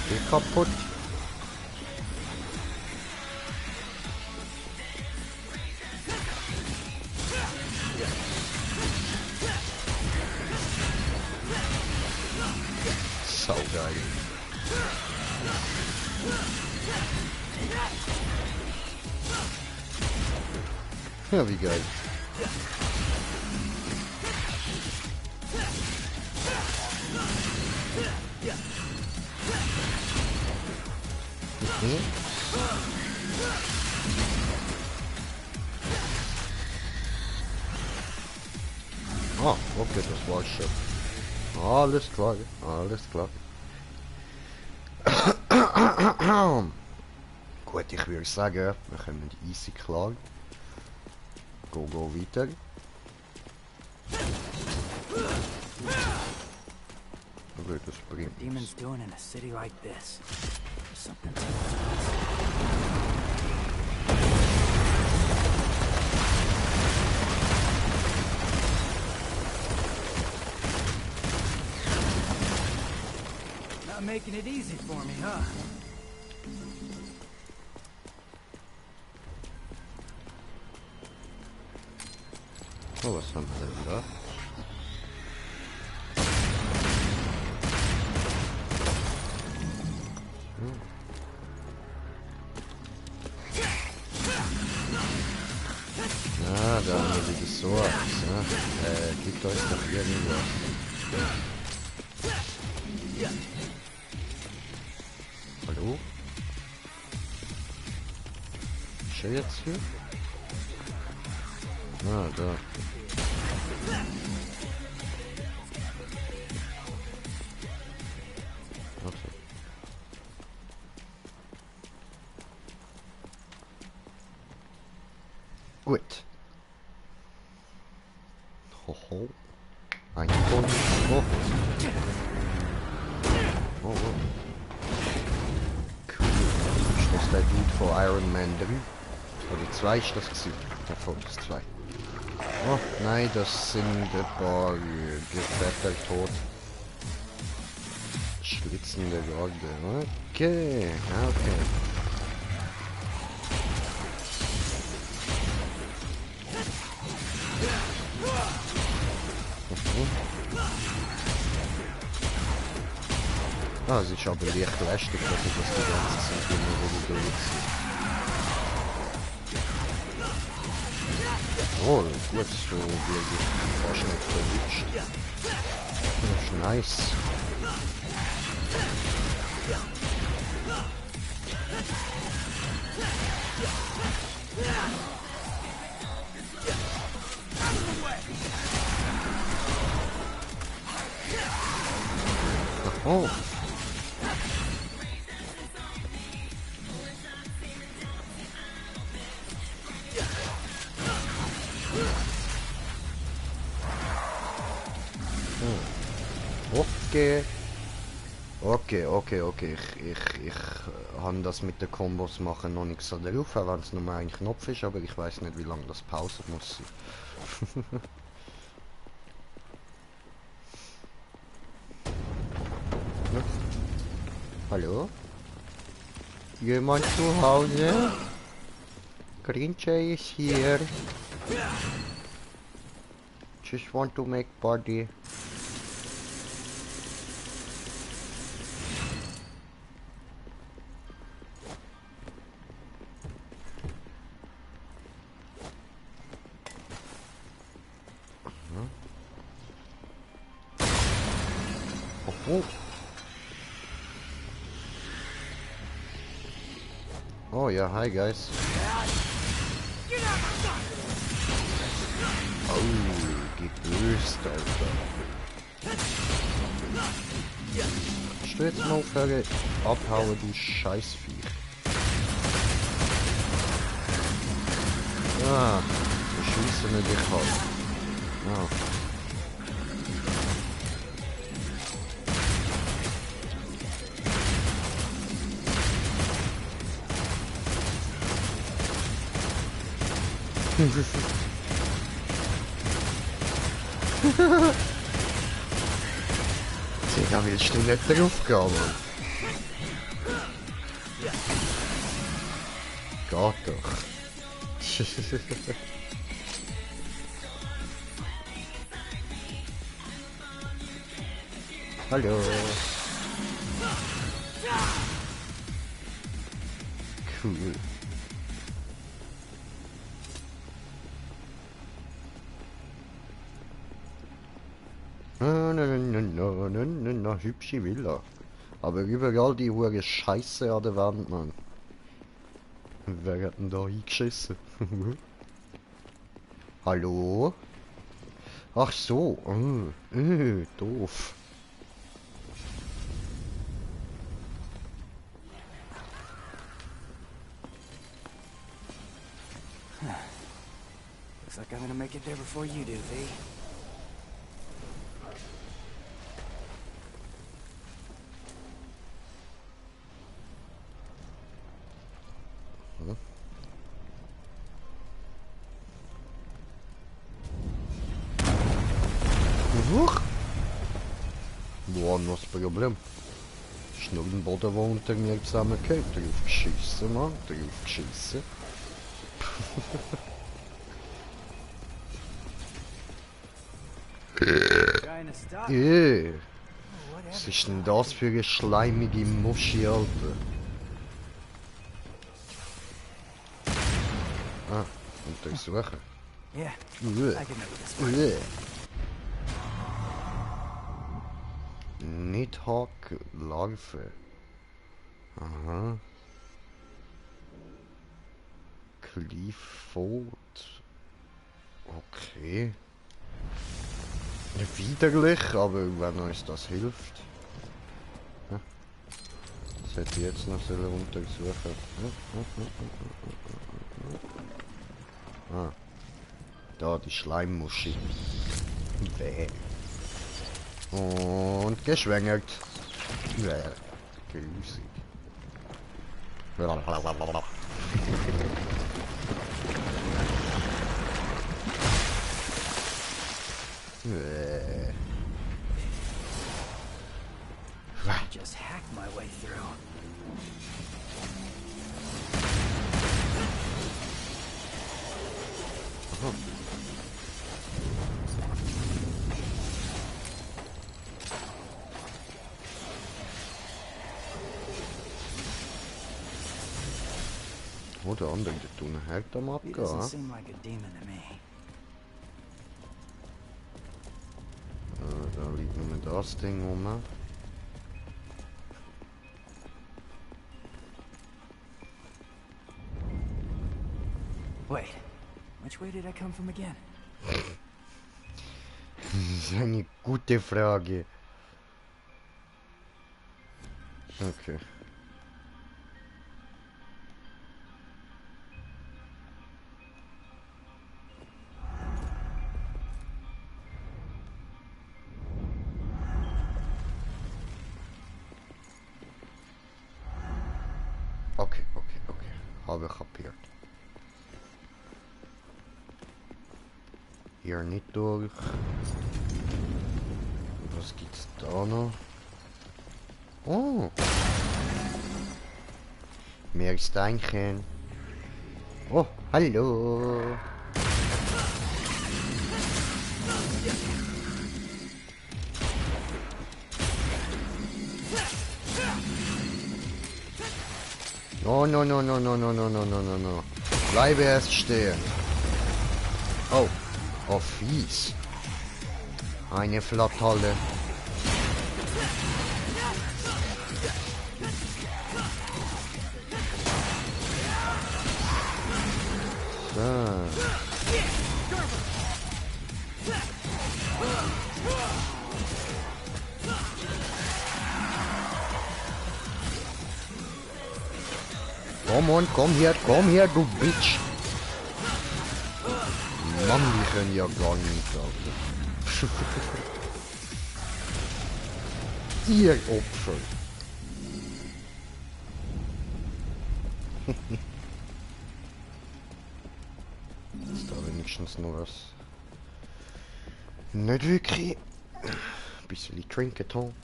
Geh kaputt. Saugeil. Ja, wie geil. Mhm. Ah, okay, das war's schon. Alles klar, alles klar. Gut, ich würde sagen, wir kommen easy klar. Go weiter. Okay, das bringt Demons nichts. doing in a city like this? Something. Not making it easy for me, huh? Oh, was haben wir denn da? Ah, da haben wir die Sorts, ne? Gibt euch doch irgendwas. Hallo? Ist er jetzt hier? Ah, da. Okay. Gut. Hoho. Ein Ton. Oh. Oh, oh. Cool. Ist das der Dude von Iron Man 3? Oder 2 ist das gewesen? Davon ist 2. Oh, nein, das sind ein paar Gefährte tot. Schlitzende Garde. Okay, okay. Ah, es ist aber leicht lästig, dass ich das die ganze Zeit immer wieder durchziehe. Oh, gut, so wird ich fast nicht verwünscht. Das ist nice. Oh. Okay. Okay, okay, okay. Ich habe das mit den Kombos machen noch nicht so drauf, auch wenn es nur ein Knopf ist, aber ich weiß nicht, wie lange das Pause muss sein. Ja. Hallo? Jemand zu Hause? Grinche is here. Just want to make party. Oh. Oh yeah, hi guys. Oh, gegrüßt, Alter. Kannst du jetzt mal aufhören abhauen, du Scheißviech? Ah, wir schießen wir dich halt. Ah. Da willst du nicht drauf gehen, Mann. Geht doch. Hallo. Cool. Na, hübsche Villa. Aber überall die hure Scheiße an der Wand, Mann. Wer hat denn da eingeschissen? Hallo? Ach so. Doof. Looks like I'm gonna make it there before you do, V. Huch! Wo noch das Problem? Ist nur ein Boden, der unter mir zusammengeht. Drauf geschissen, Mann. Drauf geschissen. Trying to stop. Was ist denn das für eine schleimige Muschi, Alter? Ah, untersuchen. Yeah, Uah. I can make this work. Nidhogg Larve. Aha. Clifford. Okay. Widerlich, aber wenn uns das hilft. Ja. Das hätte ich jetzt noch untersuchen. Ah. Da die Schleimmuschi. Bäh. Und geschwängert. Bäh. Grusig. Bäh. Just hack my way through. Oh, der andere, der tut einen Herd am He doesn't Abgehen. seem like a demon to me. Da liegt nur das Ding rum. Wait, which way did I come from again? Das ist eine gute Frage. Okay. Okay. Habe kapiert. Hier nicht durch. Was gibt's da noch? Oh! Meersteinchen. Oh, hallo! No. Bleibe erst stehen. Oh. Oh, fies. Eine Flattalle. So. Komm her, du Bitch. Mann, die können ja gar nicht, Alter. Ihr Opfer. Ist da wenigstens noch was? Nicht wirklich. Ein bisschen trinken, Tom.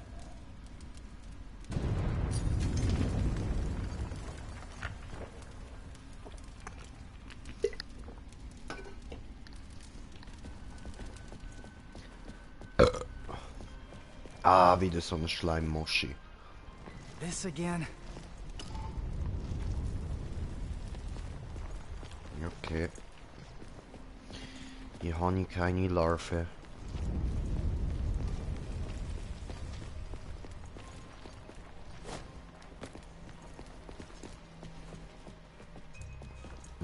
Ah, wieder so eine Schleimmoschi. This again? Okay. Hier habe ich keine Larve.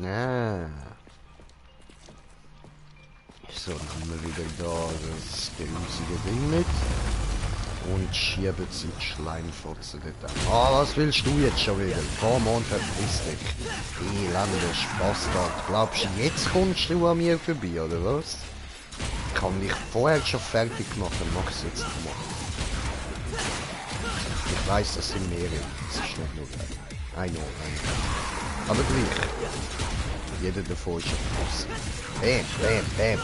Ah. So, dann haben wir wieder da das grusige Ding mit. Und schieben sie die Schleimfotzen dort an. Ah, was willst du jetzt schon wieder? Komm on, verpiss dich. Elender Bastard. Glaubst du, jetzt kommst du an mir vorbei, oder was? Ich habe dich vorher schon fertig gemacht, dann mach es jetzt mal. Ich weiss, das sind mehrere. Das ist nicht nur ein. I know. Aber gleich. Jeder davon ist ein Boss. Bam.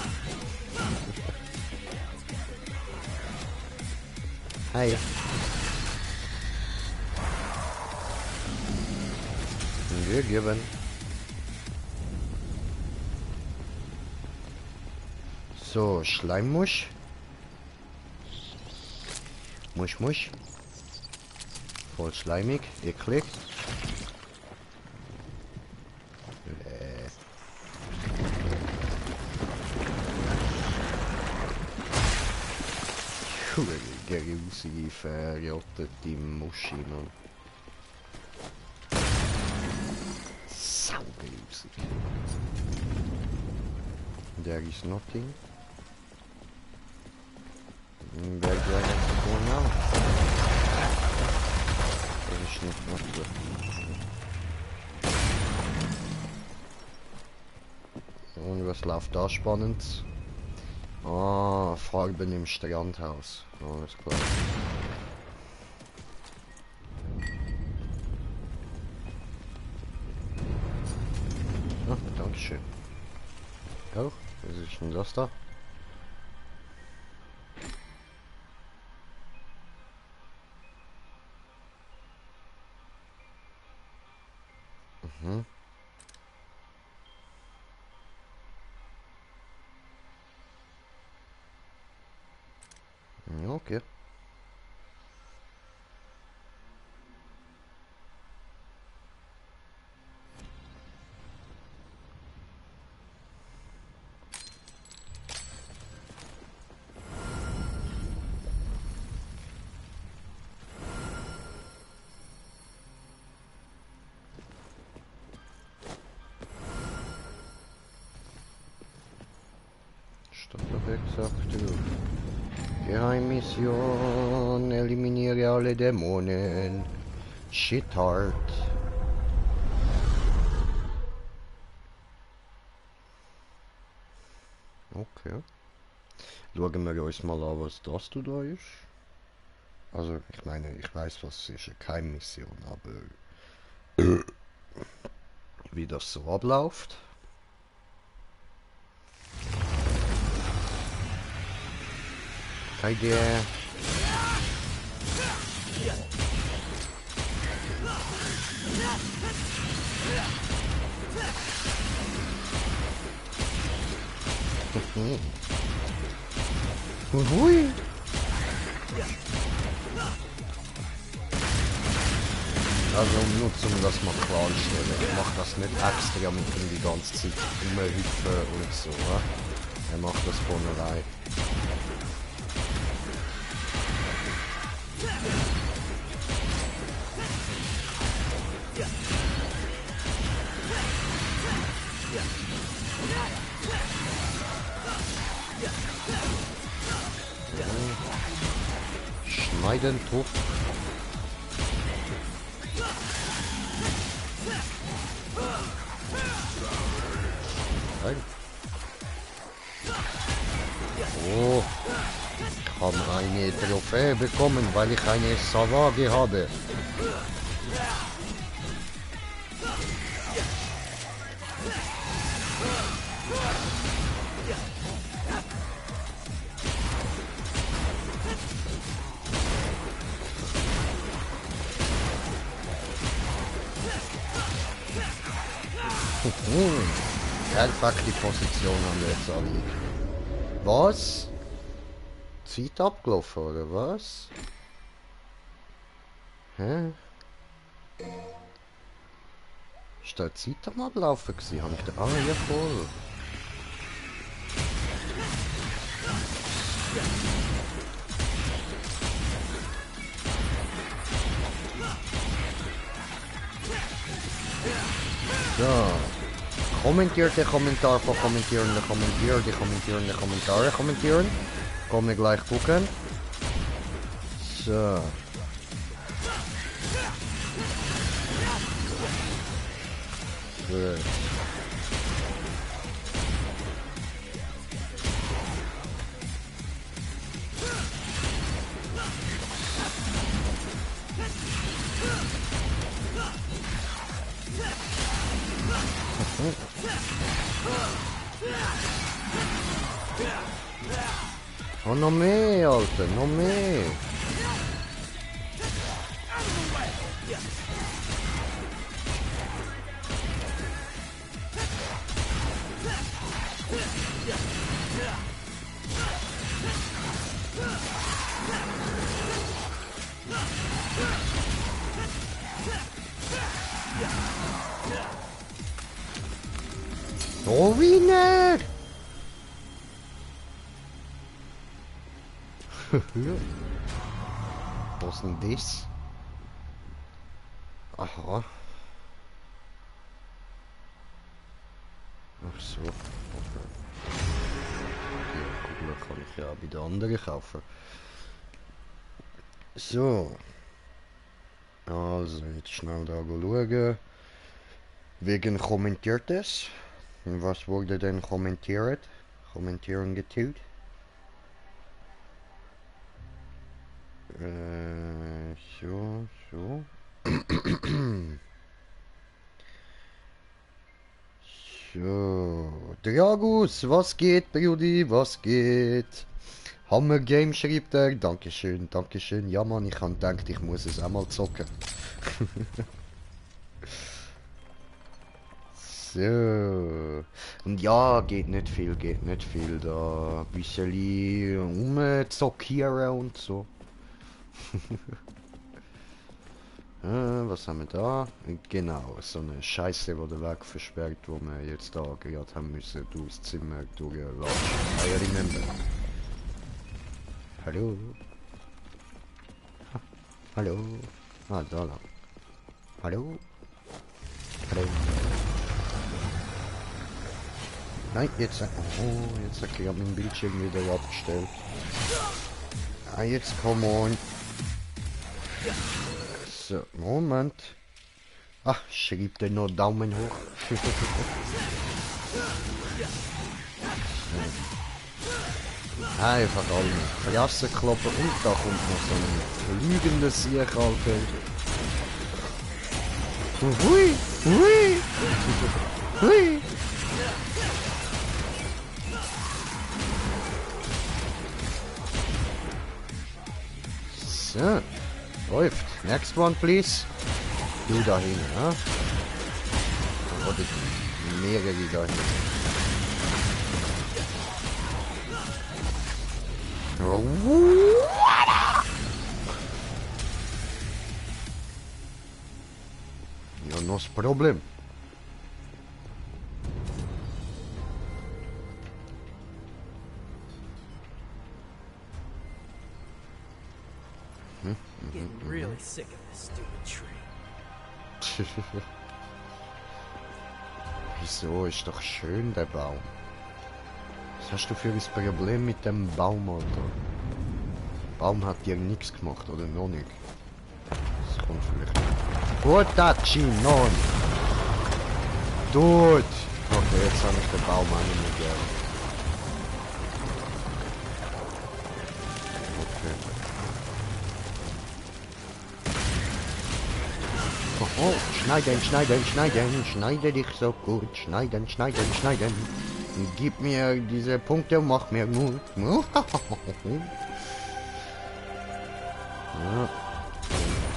Hi. Wir geben. So, Schleimmusch. Musch. Voll schleimig, eklig. Grusige, verrottete Muschi, Mann. Saugrusig. There is nothing. Where do I have to go now? Das ist nicht noch so. Und was läuft da spannend? Ah, Farben im Strandhaus. Alles klar. Ah, dankeschön. Oh, was ist denn das da? Mhm. Ja, okay. Statt doch exakt. Geheimmission, eliminiere alle Dämonen. Shit hard. Okay. Schauen wir uns mal an, was das da ist. Also, ich meine, ich weiß, was es ist, eine Geheimmission, aber... wie das so abläuft. Keine Idee. Hui. Also nur zum das mal klarstellen. Ich mache das nicht extra mit ihm die ganze Zeit rumhüpfen und so. Er macht das von allein. Schneiden, Tuch. Oh, ich habe eine Trophäe bekommen, weil ich eine Savage habe. Perfekt die Position haben wir jetzt alle. Was? Zeit abgelaufen, oder was? Hä? Ist da Zeit am Ablaufen gewesen? Hab ich da... Ah, ja voll. So. Kommentiert den Kommentar von Kommentierende, kommentiert die kommentierende Kommentare kommentieren. Kommen wir gleich gucken. So. Gut. Oh, noch mehr, Alter, noch mehr. Oh, wie nicht? Was ist denn das? Aha. Ach so. Okay. Die Kugel kann ich ja bei den anderen kaufen. So. Also, jetzt schnell da schauen. Wegen Kommentiertes. Was wurde denn kommentiert? Kommentieren getut? So. So. Dragus, was geht, Brudi? Was geht? Hammer Game schreibt er. Dankeschön, Dankeschön. Ja, Mann, ich habe gedacht, ich muss es einmal zocken. So. Und ja, geht nicht viel da. Ein bisschen umzockieren und so. Was haben wir da? Genau, so eine Scheiße, wo der Weg versperrt, wo wir jetzt da gerade haben müssen, durchs Zimmer durchlatschen. I remember. Hallo? Hallo? Ah, da lang. Hallo? Hallo? Nein, jetzt... Oh, jetzt hat ich mein Bildschirm wieder abgestellt. Ah, jetzt come on. So, Moment. Ach, schreibt er noch Daumen hoch. Einfach alle Fresse kloppen und da kommt noch so ein flügendes Sieg, Alter. Hui, hui, hui. So, läuft. Next one, please. Du da hin, ja? Oder mehrere da hin. Ja, no problem. Getting really sick of this stupid tree. Wieso? Ist doch schön, der Baum. Was hast du für ein Problem mit dem Baum, Alter? Der Baum hat dir nichts gemacht, oder noch nicht? Das kommt vielleicht. Gutachi, non! Tut! Okay, jetzt habe ich den Baum auch nicht mehr gern. Okay. Oh, schneiden, schneiden, schneiden, schneide dich so gut, schneiden, schneiden, schneiden. Gib mir diese Punkte und mach mir Mut. Ja.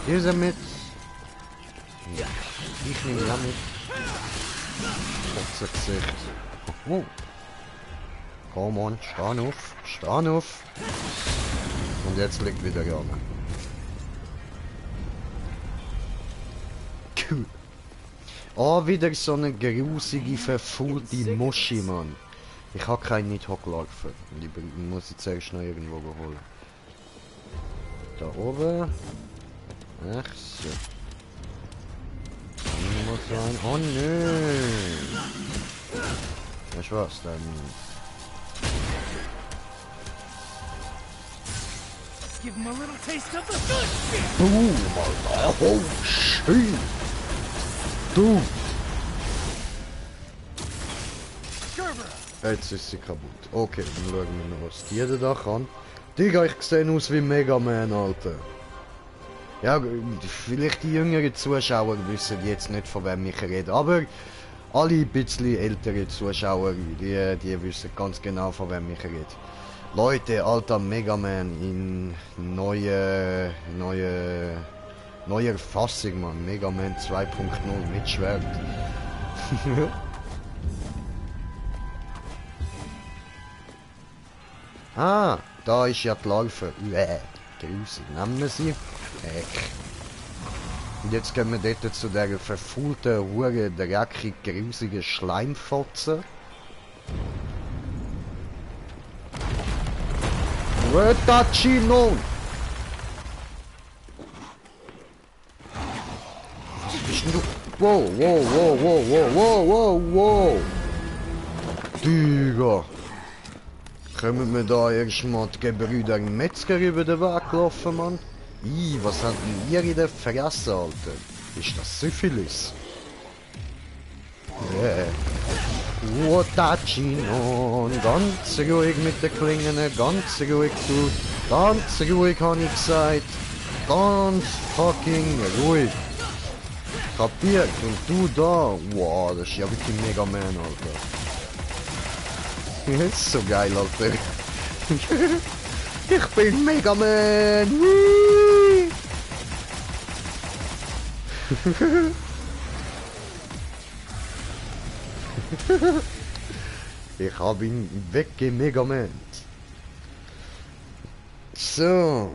Diese mit. Ja. Ich nehme ja mit. Kurze Gesicht. Oh. Komm on, stehen auf, stehen auf. Und jetzt liegt wieder an. Cool. Oh, wieder so eine grusige, verfaulte Muschi, Mann. Ich habe keinen nicht hochgelaufen. Die muss ich zuerst noch irgendwo holen. Da oben. Ach so. Kann muss sein. Oh nö. Weißt du was, dann... Give him a little taste of the good shit. Boom, Alter. Oh, schön. Du! Jetzt ist sie kaputt. Okay, dann schauen wir noch, was die da kann. Digga, ich sehe aus wie Mega Man, Alter. Ja, vielleicht die jüngeren Zuschauer wissen jetzt nicht, von wem ich rede, aber alle ein bisschen ältere Zuschauer, die wissen ganz genau, von wem ich rede. Leute, alter Mega Man in neuer Fassung, Mann. Mega Man 2.0 mit Schwert. Ah, da ist ja die Larve. Grusig. Nehmen wir sie. Und jetzt gehen wir dort zu der verfaulten, hure, dreckig, grusigen Schleimfotze. Retachino! Was bist denn du? Wow, wow, wow, wow, wow, wow, wow, wow! Digga! Kommen wir da erstmal die Gebrüder Metzger über den Weg gelaufen, Mann? Was habt denn ihr in der Fresse, Alter? Ist das Syphilis? Tachino, ganz ruhig mit den Klingen, ganz ruhig, du. Ganz ruhig, habe ich gesagt. Ganz fucking ruhig. Kapiert? Und du da? Wow, das ist ja wirklich Mega Man, Alter. Das ist so geil, Alter. Ich bin Mega Man! Whee! Ich habe ihn weggemegament. So.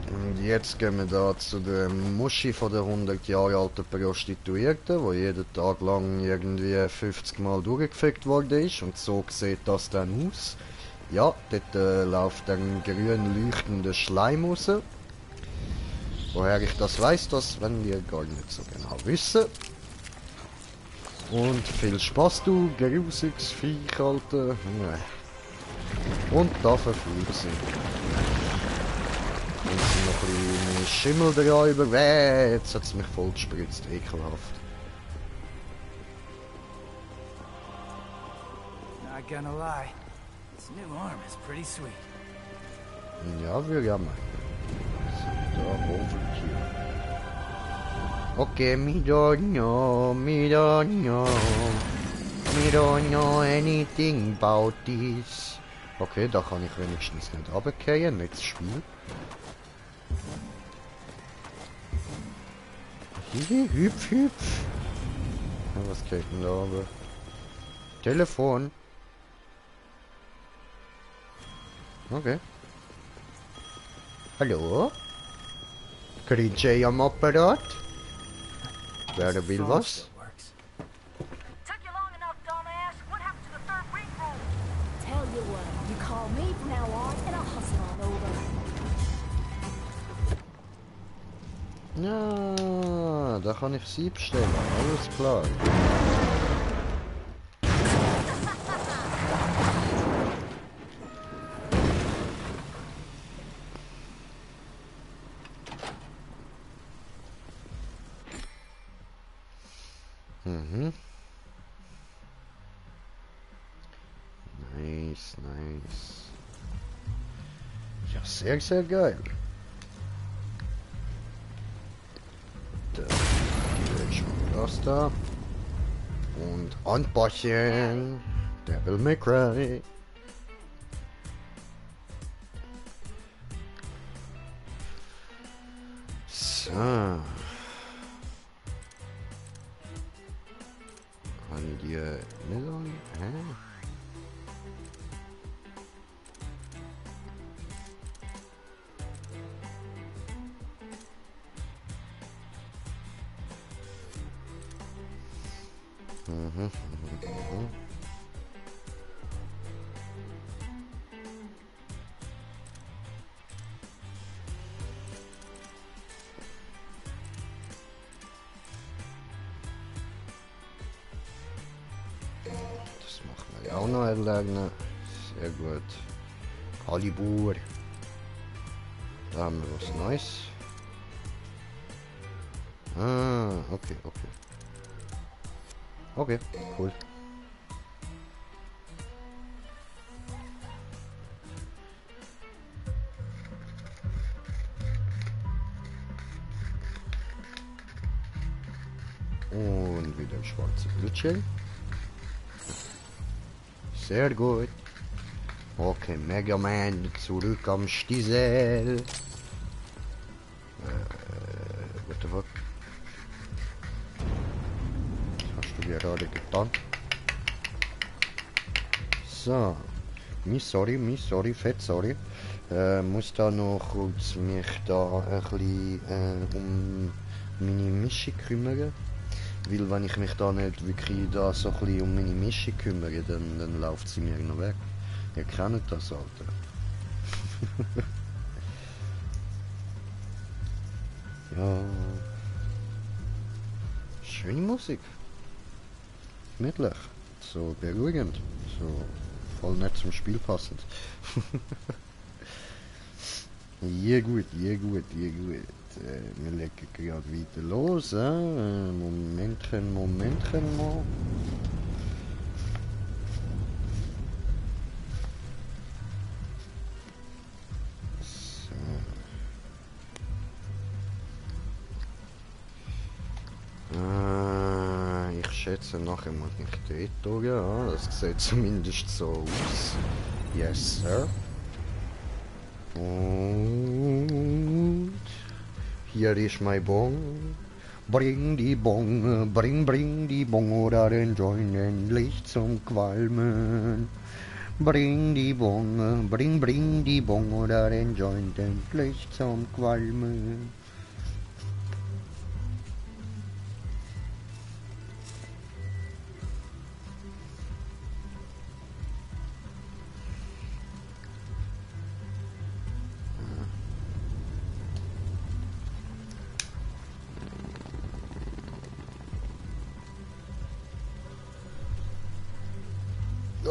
Und jetzt gehen wir da zu der Muschi von der 100 Jahre alten Prostituierten, wo jeden Tag lang irgendwie 50 Mal durchgefickt worden ist. Und so sieht das dann aus. Ja, dort läuft ein grün leuchtender Schleim raus. Woher ich das weiss, das werden wir gar nicht so genau wissen. Und viel Spaß, du grusiges Viech, Alter. Und da verflucht sie. Und sind noch ein bisschen Schimmel drüber. Jetzt hat es mich voll gespritzt, ekelhaft. Not gonna lie, this new arm is pretty sweet. Ja, wir ja meinen. So, da Overkill. Okay, me don't know anything about this. Okay, da kann ich wenigstens nicht runterfallen, nicht das Spiel. Hüpf, hüpf. Ja, was geht denn da aber? Telefon. Okay. Hallo? Grinche am Apparat? Wer will was? Took you long enough, dumbass. What happened to the third ring room? Tell you what, you call me from now on, and I'll hustle on over. Ja, da kann ich sie bestellen. Alles klar. Mhm. Nice, nice. Ja, sehr, sehr geil. Da, die schon das da. Und anpassen. Devil May Cry. So. Haben die nicht alle? Hä? Das machen wir auch noch erlernen. Sehr gut. Kalibur. Da haben wir was Neues. Ah, okay, okay. Okay, cool. Und wieder schwarze Bildschirm. Sehr gut. Okay, Mega Man zurück am Stiesel. What the fuck? Hast du gerade getan? So. Sorry, fett sorry. Muss da noch kurz mich da ein bisschen um meine Mischung kümmern. Weil wenn ich mich da nicht wirklich da so ein bisschen um meine Mischung kümmere, dann läuft sie mir noch weg. Ihr kennt das, Alter. Ja. Schöne Musik. Gemütlich. So beruhigend. So voll nett zum Spiel passend. Ja gut. Wir legen gerade weiter los. Momentchen mal. Ich schätze, nachher muss ich dort gehen. Ja, das sieht zumindest so aus. Yes, sir. Und hier ist mein Bon. Bring die Bon, bring die Bon oder den Joint endlich zum Qualmen. Bring die Bon, bring die Bon oder den Joint endlich zum Qualmen.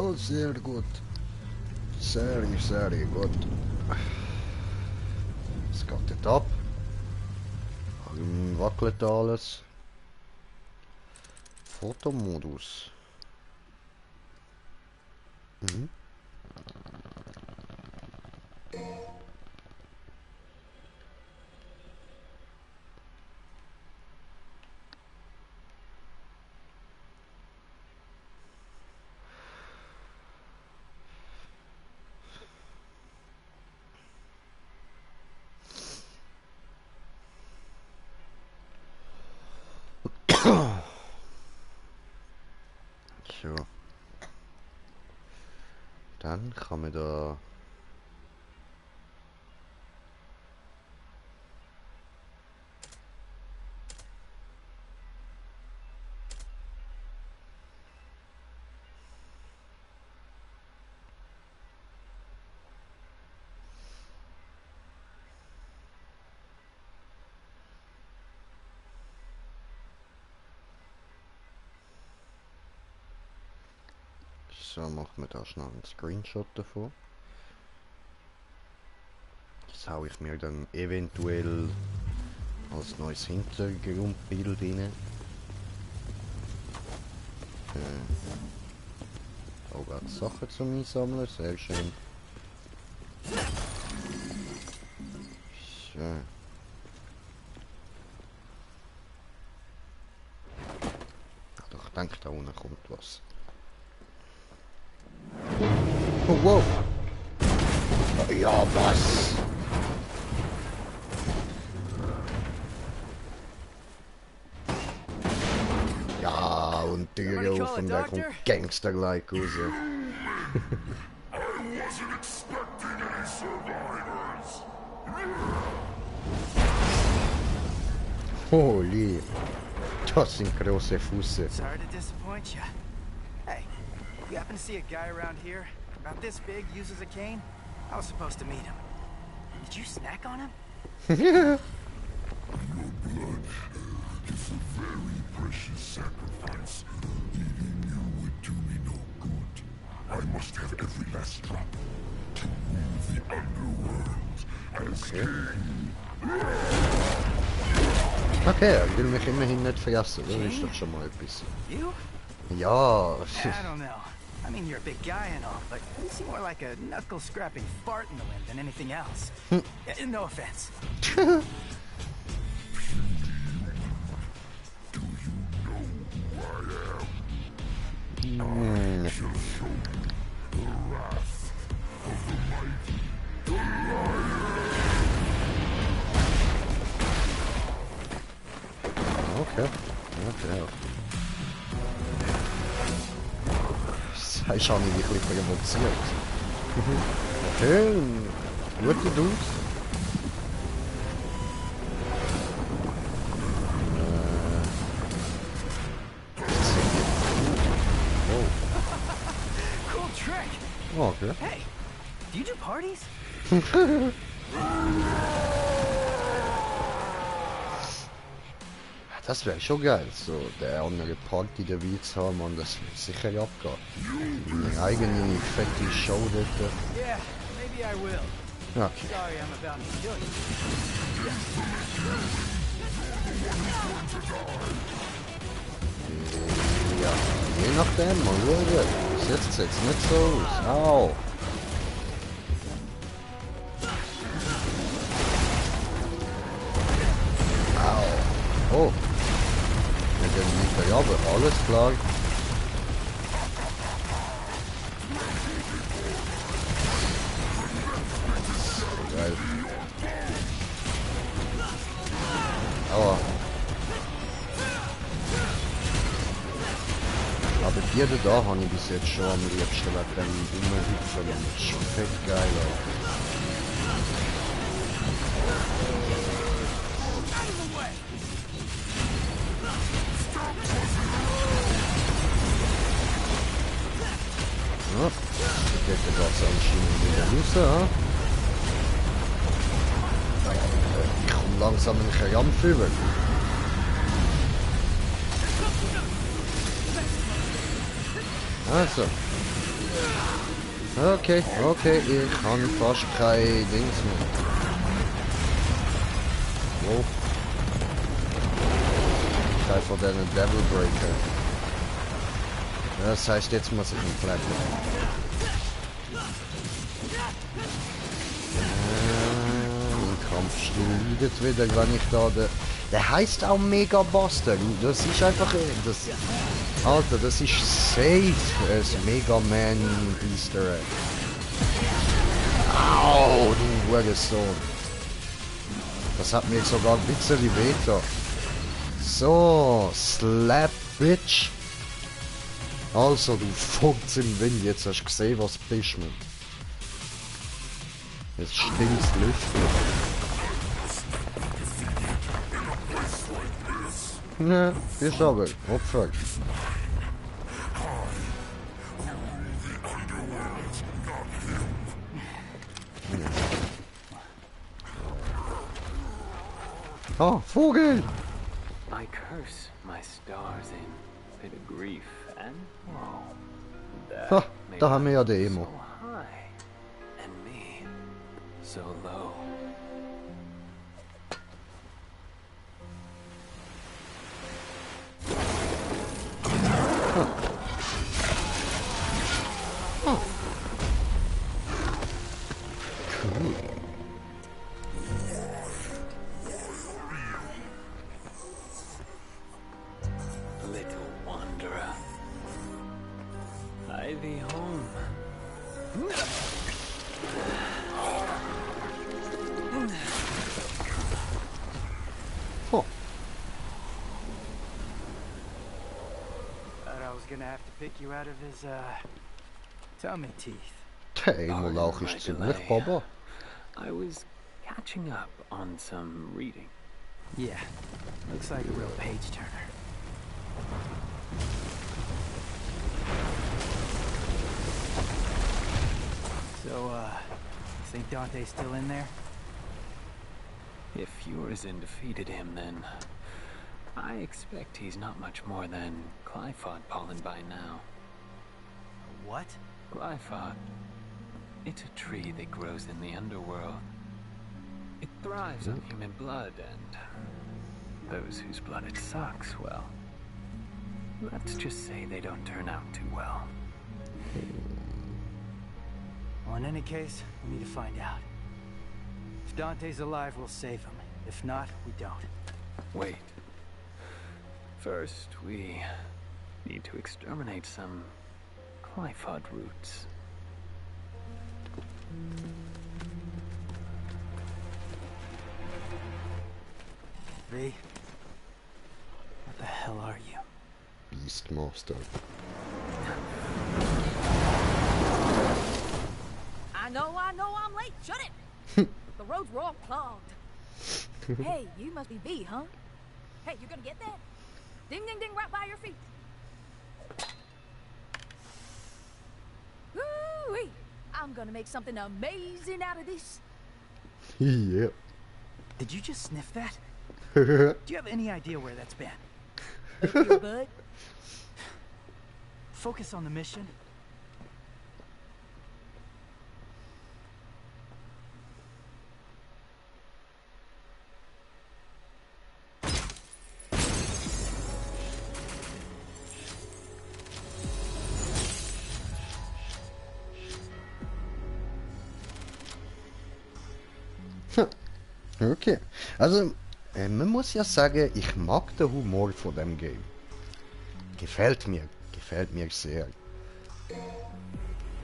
Oh, sehr gut. Sehr gut. Es geht nicht ab. Wackelt alles. Fotomodus. Mhm. So. Dann kann man da... So, machen wir da schnell einen Screenshot davon. Das haue ich mir dann eventuell als neues Hintergrundbild rein. Da gibt es Sachen zum Einsammeln, sehr schön. So. Doch, ich denke, da unten kommt was. Oh, wow! Ja, was? Ja, und Tür auf und da kommt Gangster-like raus. Holy, das sind große Füße. Sorry to disappoint you. Hey, you happen to see a guy around here? About this big, uses a cane? I was supposed to meet him. Did you snack on him? Your blood is a very precious sacrifice. Eating you would do me no good. I must have every last drop to rule the underworld as king. Okay, er will mich immerhin nicht vergessen, das ist doch schon mal etwas. You? Ja, I don't know. I mean, you're a big guy and all, but you seem more like a knuckle-scrapping fart in the wind than anything else. No offense. Do you know who I am? I shall show the wrath of the mighty. okay. Okay. Das ist auch nicht wirklich provoziert. Okay, gute Dudes. Cool trick. Oh, okay. Hey, do you do parties? Das wäre schon geil, so der andere Party dabei zu haben und das wird sicher abgehen. Eine eigene fette Show dort. Yeah, maybe I will. Okay. Sorry, I'm about to kill you. Ja, je nachdem, mal schauen. Bis jetzt sieht es nicht so aus. Au! Au! Oh! Wir gehen nicht aber alles klar. Geil. Aua. Aber die da habe ich bis jetzt schon am liebsten wegen dem Rumhüpfen. Das ist schon fett geil, Alter. Ja, da geht der Gas anscheinend wieder raus, ha? Ich komme langsam in den Krampf über. Also. Okay, okay, ich habe fast kein Dings mehr. Wow. Kein von diesen Devil Breaker. Das heißt, jetzt muss ich ihn platten. Mein Kampfstil leidet wieder, wenn ich da der heißt auch Mega Buster. Das ist einfach... Das, Alter, das ist safe ein Mega Man Easter Egg. Au, du Hurensohn. Das hat mir sogar ein bisschen wehgetan. So, Slap Bitch. Also, du Furz im Wind, jetzt hast du gesehen, was du bist, Mann. Jetzt stinkt's Lüften. Ne, bist aber Opfer. Oh, Vogel! I curse my stars in bit of grief and woe. That Ha, made da haben wir ja us die Emo. So high and me so low. Cool. Little wanderer, hie thee home. Oh, Thought I was gonna have to pick you out of his, tummy teeth. der Emo-Lauch ist ziemlich Baba. I was catching up on some reading. Yeah, looks like a real page turner. So, think Dante's still in there? If Urizen defeated him, then I expect he's not much more than Glyphod pollen by now. What? Glyphod. It's a tree that grows in the underworld. It thrives on human blood, and those whose blood it sucks, well, let's just say they don't turn out too well. Well, in any case, we need to find out. If Dante's alive, we'll save him. If not, we don't. Wait. First, we need to exterminate some Glyphod roots. V, what the hell are you? Beastmaster. I know I'm late. Shut it! The roads were all clogged. Hey, you must be V, huh? Hey, you gonna get that? Ding, ding, ding, right by your feet. Woo-wee! I'm gonna make something amazing out of this. Yep. Did you just sniff that? Do you have any idea where that's been? Up your butt. Focus on the mission. Okay. Also, man muss ja sagen, ich mag den Humor von dem Game. Gefällt mir sehr.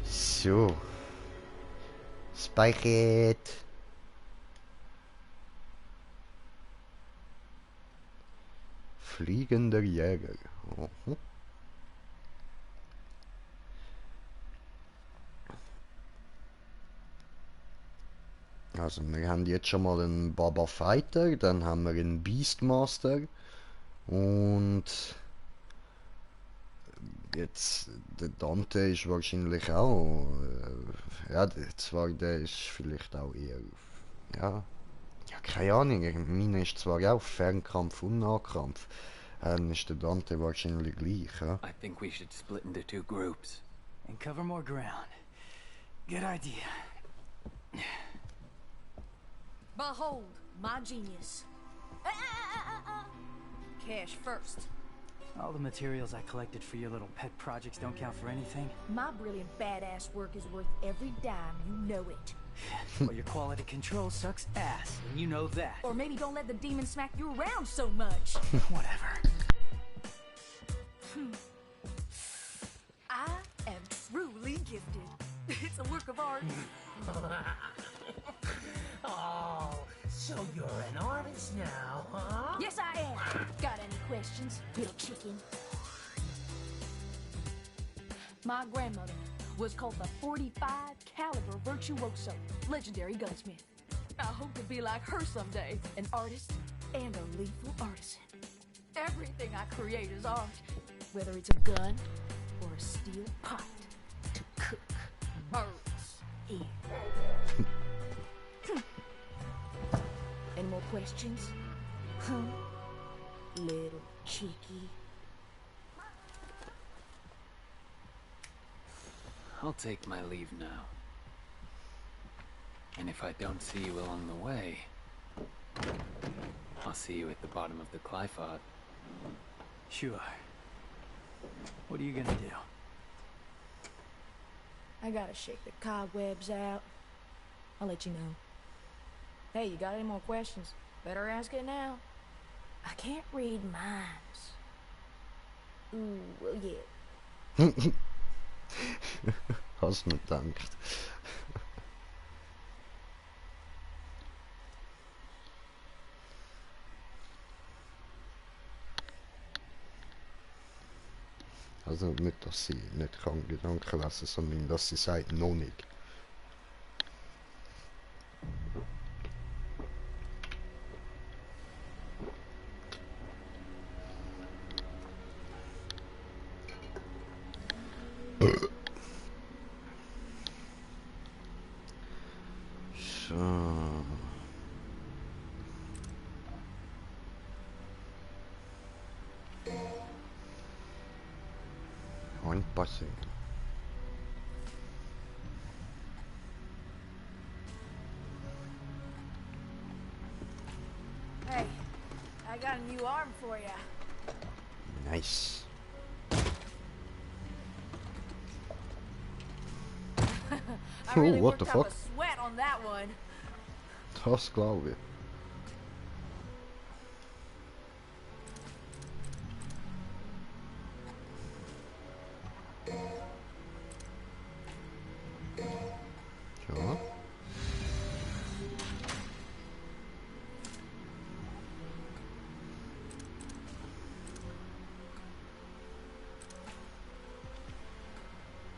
So. Speichert. Fliegender Jäger. Mhm. Also wir haben jetzt schon mal einen Baba Fighter, dann haben wir einen Beastmaster und jetzt der Dante ist wahrscheinlich auch, ja, zwar der ist vielleicht auch eher, ja, keine Ahnung, meine ist zwar auch Fernkampf und Nahkampf, dann ist der Dante wahrscheinlich gleich, ja. I think we should split into two groups. And cover more ground. Good idea. Behold, my genius. Cash first. All the materials I collected for your little pet projects don't count for anything. My brilliant badass work is worth every dime, you know it. Well, your quality control sucks ass, and you know that. Or maybe don't let the demon smack you around so much. Whatever. I am truly gifted. It's a work of art. Oh, so you're an artist now, huh? Yes, I am. Got any questions, little chicken. My grandmother was called the 45 caliber virtuoso, legendary gunsmith. I hope to be like her someday, an artist and a lethal artisan. Everything I create is art, whether it's a gun or a steel pot to cook birds in. Any more questions? Huh? Little chickie. I'll take my leave now. And if I don't see you along the way, I'll see you at the bottom of the Clyphod. Sure. What are you gonna do? I gotta shake the cobwebs out. I'll let you know. Hey, you got any more questions? Better ask it now. I can't read minds. Ooh, well, yeah. Hast mir gedankt. Also nicht, dass sie nicht kann Gedanken lesen, sondern dass sie sagt, noch nicht. So. One passing. Hey, I got a new arm for ya. Nice. I really what worked the up fuck? a sweat on that one. Das glaube ich. Ja.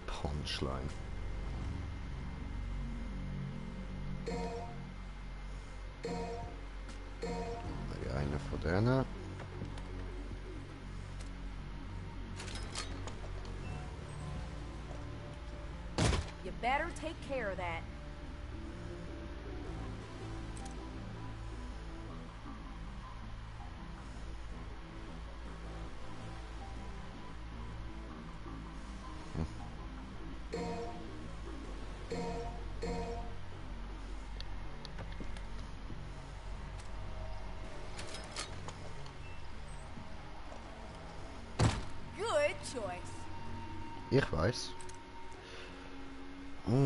Punchline. Eine von denen. You better take care of that. Good choice. Ich weiß. Und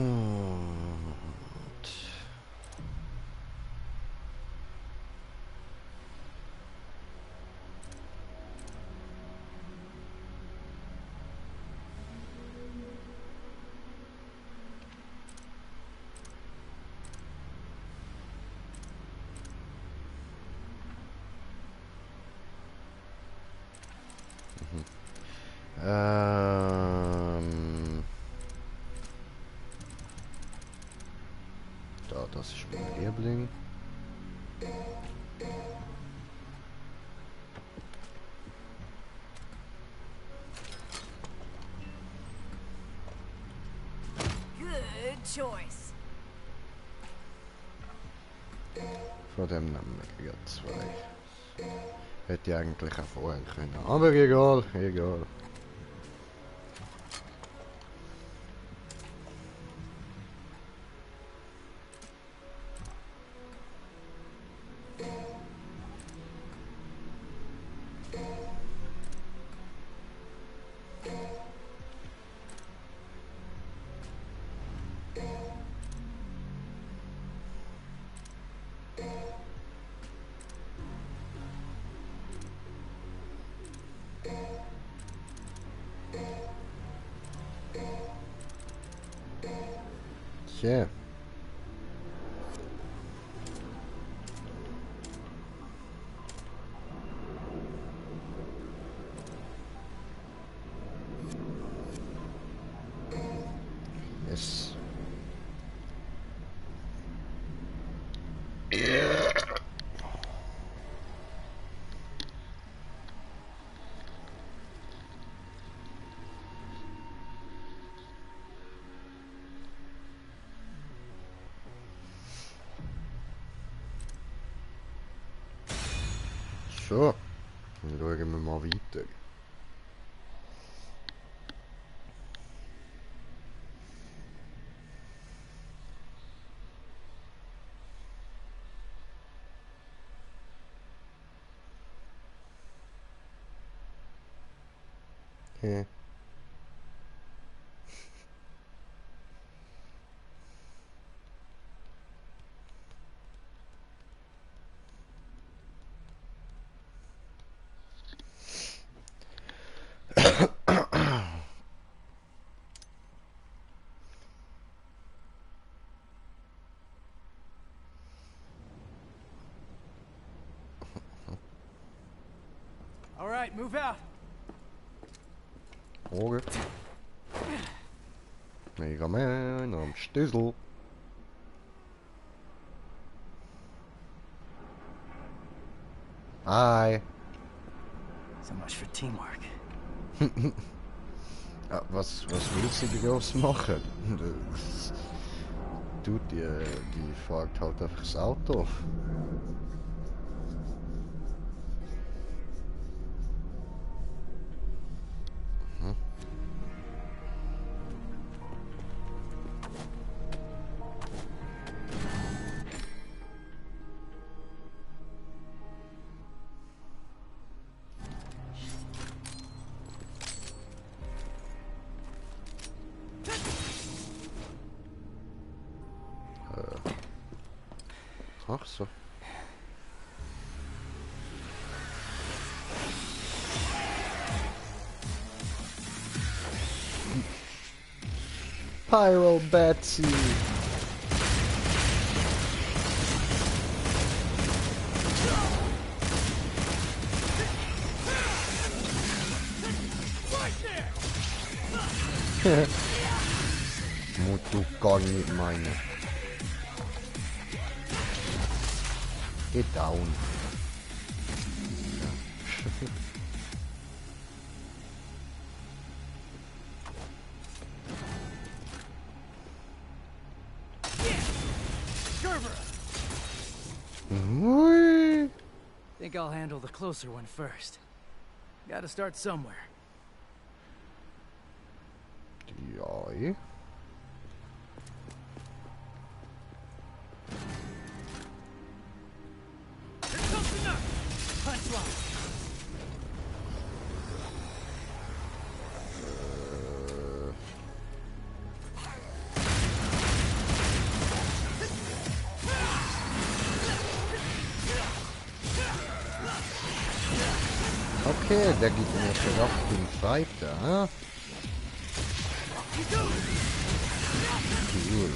da, das ist mein Liebling. Good choice. Von dem nehmen wir ja zwei. Hätte ich eigentlich auch vorher können. Aber egal, egal. Tja. So, dann schauen wir mal weiter. Ja. All right, move out. Morgen. Mega Man am Stüssel. Hi. So much for teamwork. Ja, was willst du groß machen? Du, die fährt halt einfach das Auto. Ach so. Pyro Betsy. Musst du gar nicht meinen. Get down. Ui. Think I'll handle the closer one first. Gotta start somewhere. Ja. Punchline. Okay, der gibt mir verdacht den Fighter, hä? Cool.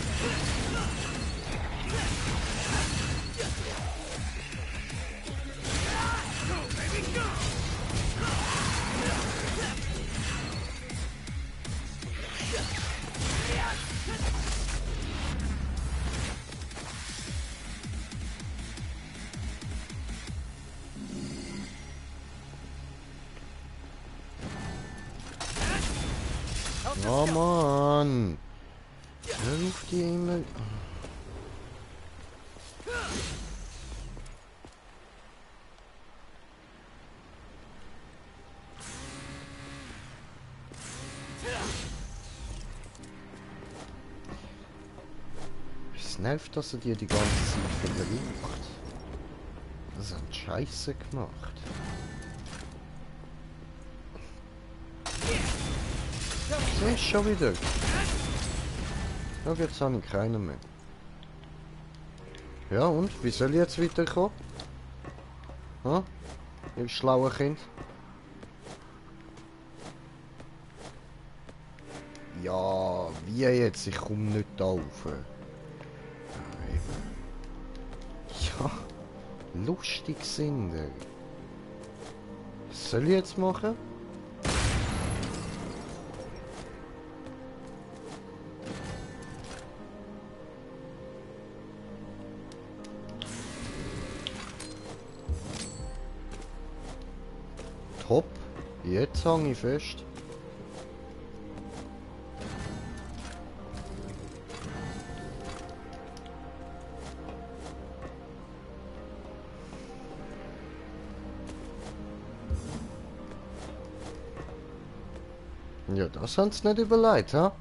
Oh Mann! Hör auf die immer. Es nervt, dass er dir die ganze Zeit verliert. Das hat Scheiße gemacht. Siehst schon wieder. Ja, jetzt habe ich keinen mehr. Ja und? Wie soll ich jetzt weiterkommen? Hm? Ihr schlaue Kind? Ja, wie jetzt? Ich komme nicht da rauf. Ja, lustig sind ihr. Was soll ich jetzt machen? Top, jetzt hang ich fest. Ja, das haben sie nicht überlegt, ha?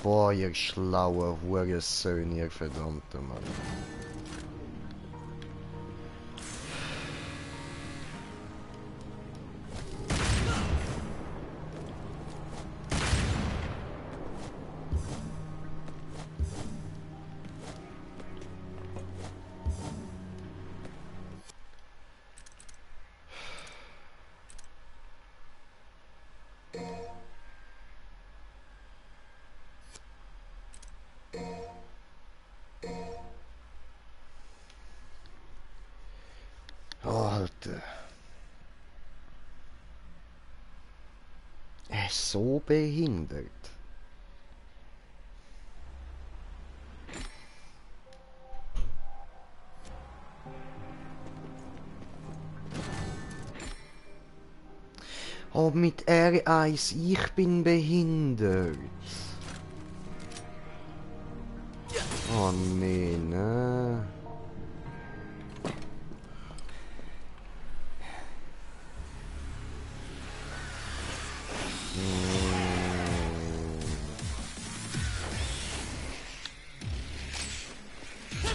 Boah, ihr schlauen Hurensöhne, ihr verdammten Mann. Oh, Alter. Er ist so behindert. Oh, mit R1, ich bin behindert. Oh nee, ne?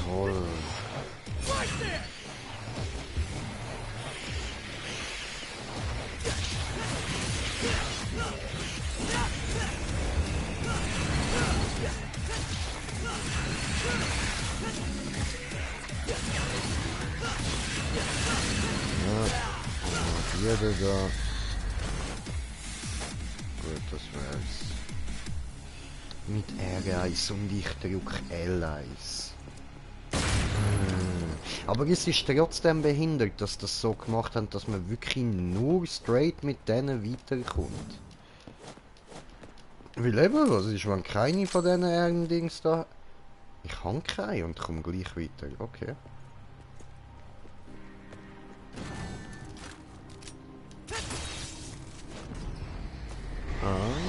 Toll. Hier, Digga. Gut, das wär's. Mit R1 und ich drück L1. Aber es ist trotzdem behindert, dass das so gemacht haben, dass man wirklich nur straight mit denen weiterkommt. Weil eben, was ist, wenn keine von diesen Ehrendings da... Ich habe keine und komme gleich weiter, okay.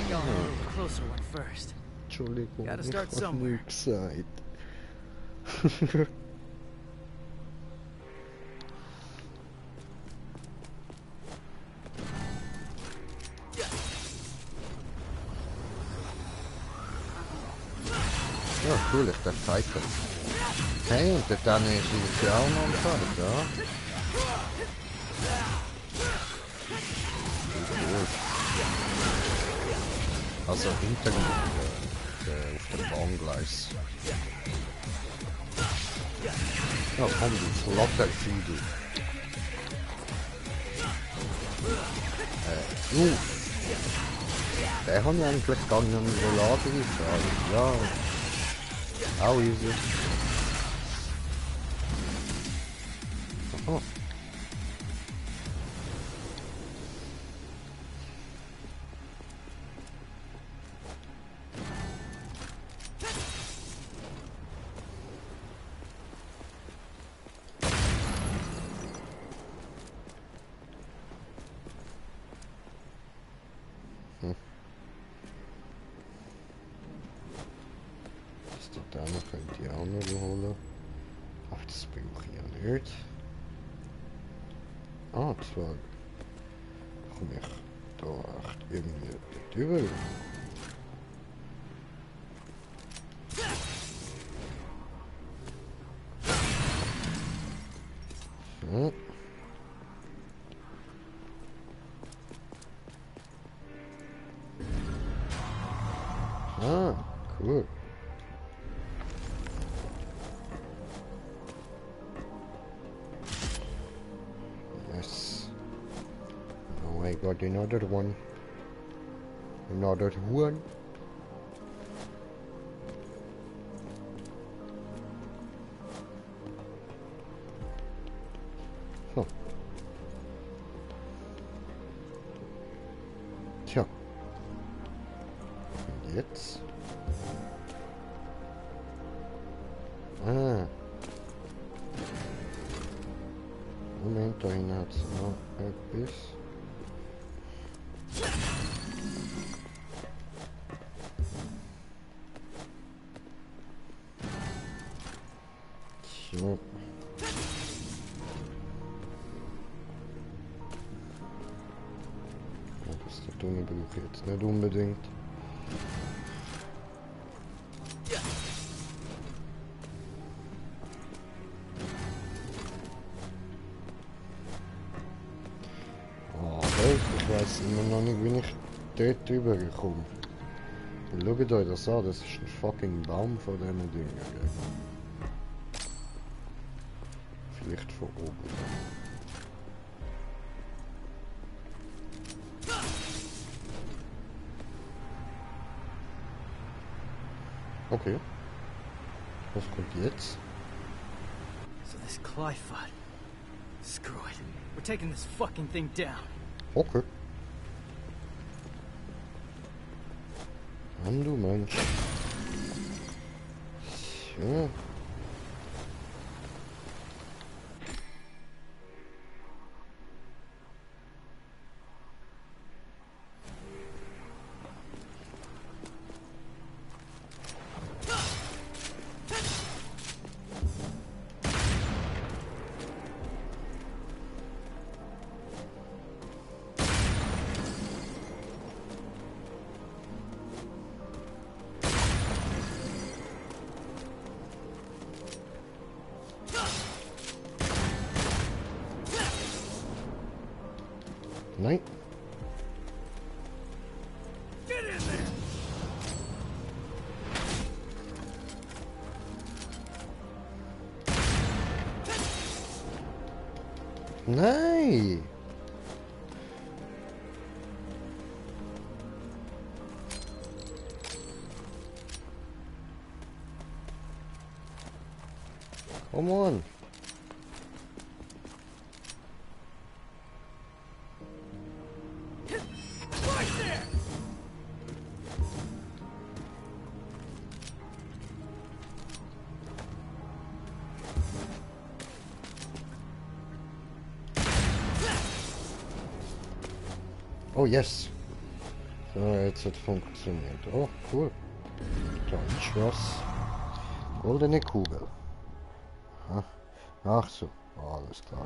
Y'all a little closer one first. Entschuldigung, Gotta ich start habe somewhere. nichts gesagt. Ja, cool, ich darf fighten. Hey, und dann ist sie auch noch am Fight, ja? Gut. Also hinter mir, auf dem Bahngleis. Ja, komm, du Flotterfiedel. Den habe ich eigentlich gar nicht in der Lage gefragt. Ja, auch easy. Oh. Da noch könnte ich auch noch holen. Aber das brauche ich ja nicht. Ah, zwar komme ich da echt irgendwie drüber. So. Ah, cool. Yes. Oh, I got another one. Another one. Huh. Tja. Und jetzt? Ah. Moment, da hinten hat es noch etwas. So. brauche ich jetzt nicht unbedingt. Ich weiß immer noch nicht, wie ich dort drüber komme. Schaut euch das an, das ist ein fucking Baum von diesen Dingen. Gell? Vielleicht von oben. Okay. Was kommt jetzt? So this Clyphod. Screw it. We're taking this fucking thing down. Okay. Wenn du meinst. So. Nein. Nein. Come on. Oh yes. So, jetzt hat funktioniert. Oh, cool. Da ist was. Goldene Kugel. Aha. Ach so, alles klar.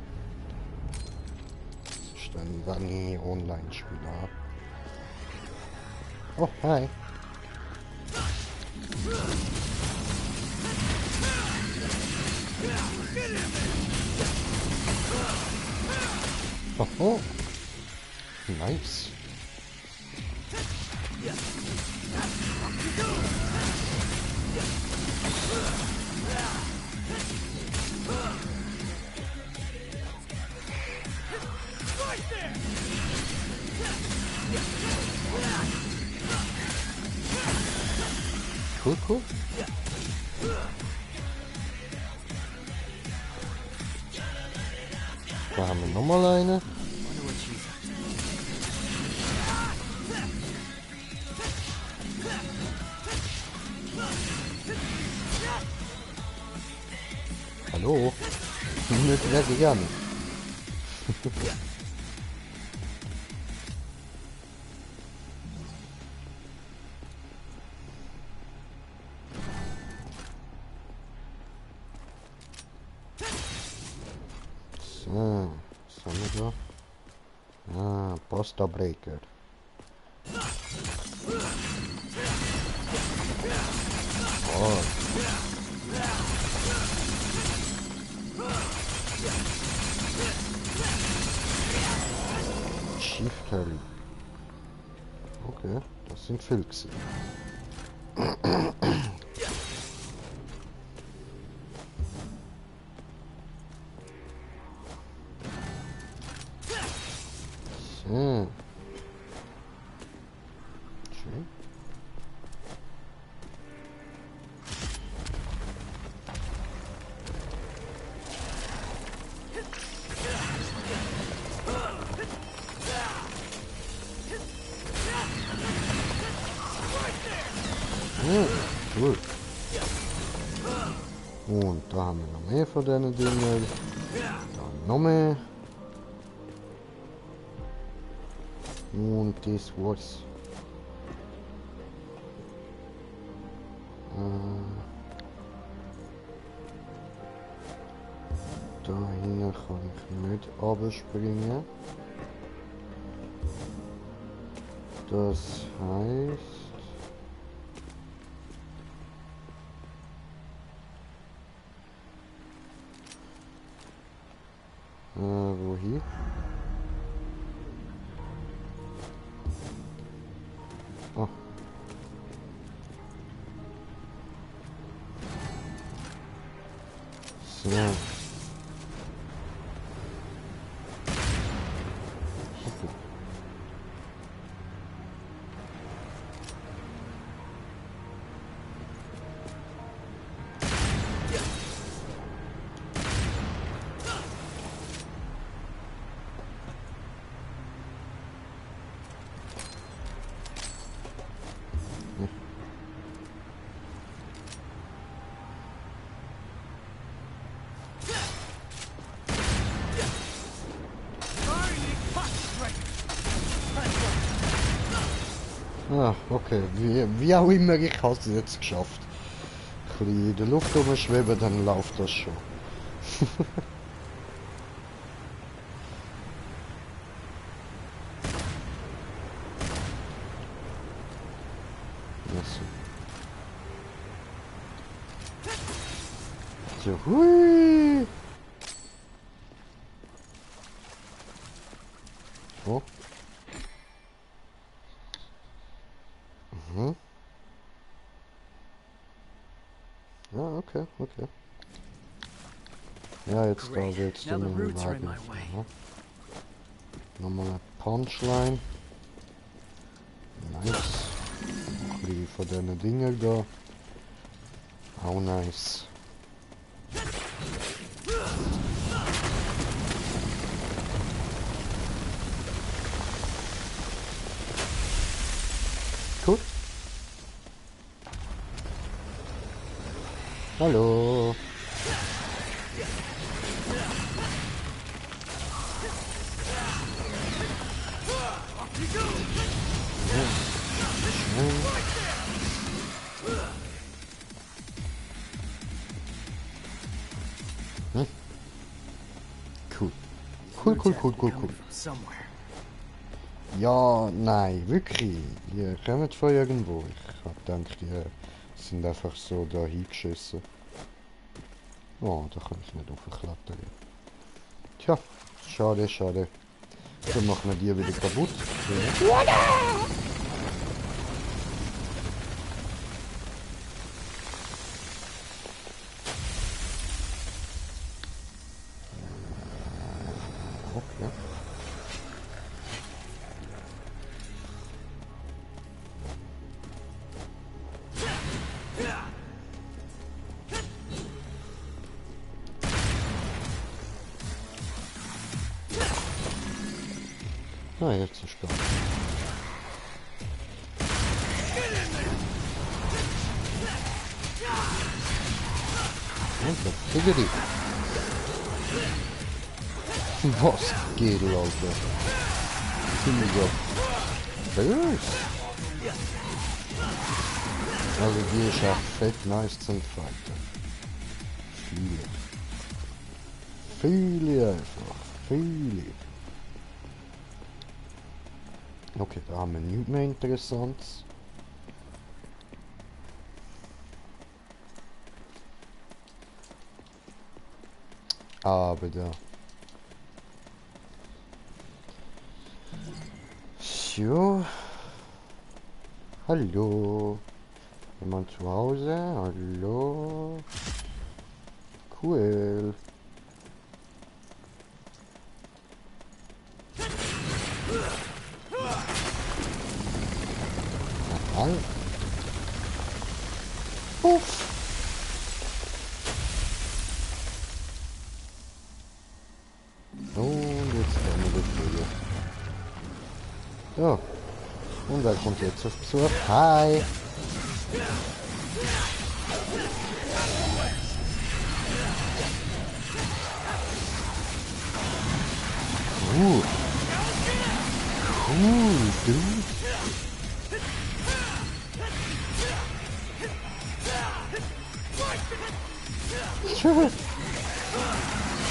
Das ist dann, wenn ich online spiele. Oh, hi. Oh, nice. Cool, cool. Da haben wir nochmal eine. Hallo? Nicht mehr gegangen. So, was haben wir da? Ah, Poster Breaker. Oh. Chief Carry. Okay, das sind Filze. So. Schön. Ja, cool. Und da haben wir noch mehr von diesen Dingen. Dann noch mehr. Und das war's. Dahin kann ich nicht abspringen. Das heißt... wohin? Oh. So. Ah, okay. Wie auch immer, ich habe es jetzt geschafft. Ein bisschen in der Luft rumschweben, dann läuft das schon. So, hui! Oh. Mhm. Ja, okay, okay. Ja, jetzt da willst du mir nicht wagen. Ja. Nochmal eine Punchline. Nice. Ein bisschen von diesen Dingen da. Auch nice. Gut. Hallo. Hm. Cool. Cool. Ja, nein, wirklich. Ihr kommt von irgendwo. Ich hab gedacht, ihr sind einfach so da hingeschissen. Oh, da kann ich nicht aufklettern. Tja, schade, schade. Dann machen wir die wieder kaputt. Okay. Ah, jetzt ist klar. Alter, Figgeri. Was geht, Alter? Ziemlich böse. Also die ist auch fett nice zum Fighten. Viele einfach. Viele. Okay, da haben wir nichts mehr Interessantes. Aber da. So. Hallo. Jemand zu Hause? Hallo. Cool. Aha. Uff. Und jetzt haben wir das hier. So. Und wer kommt jetzt auf Besuch? Hi! Cool, dude.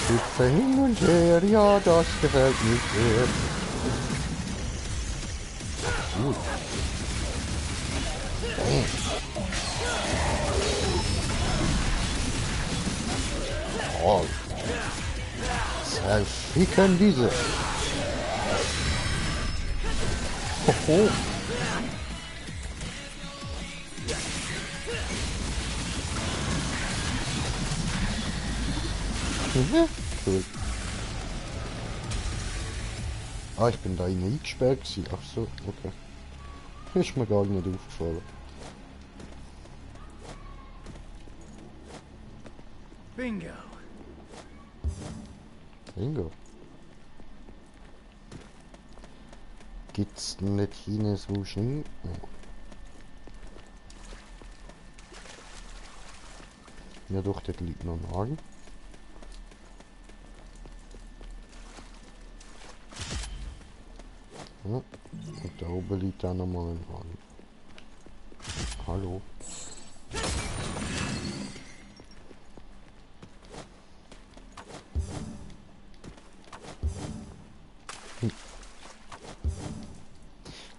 Hüpfe hin und her, ja, das gefällt mir sehr. Cool. Damn. Oh. Zerficken diese. Hoho. Cool. Ah, ich bin da eingesperrt gewesen. Ach so, okay. Ist mir gar nicht aufgefallen. Bingo. Bingo. Gibt's denn nicht hin so schnell? Ja doch, dort liegt noch ein Arm. Ja, und da oben liegt auch nochmal ein Arm. Hallo.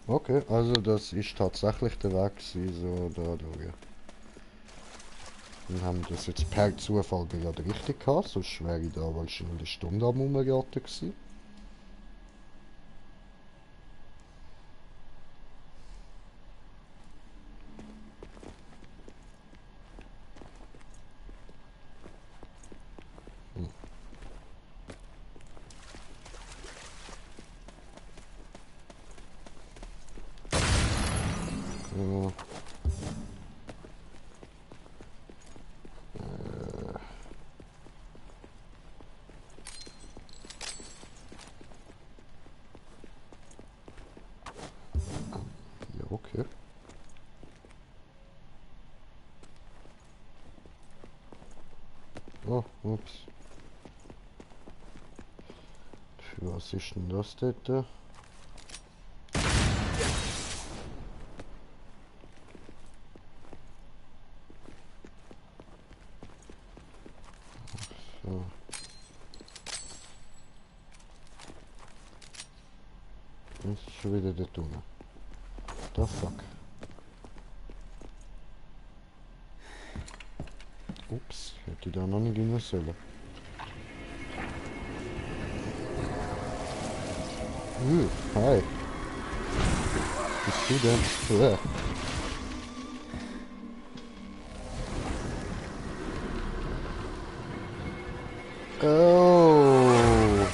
Okay, also das ist tatsächlich der Weg gewesen, so da schauen. Dann haben wir das jetzt per Zufall gerade richtig gehabt, sonst wäre ich da wahrscheinlich eine Stunde am Rumgeraten gewesen. Ja. Ja, okay. Oh, ups. Für was ist denn das dort? So. Jetzt ist schon wieder dort unten. The fuck? Ups, hätte ich da noch nicht gehen sollen. Hi. Was bist du denn? Oh.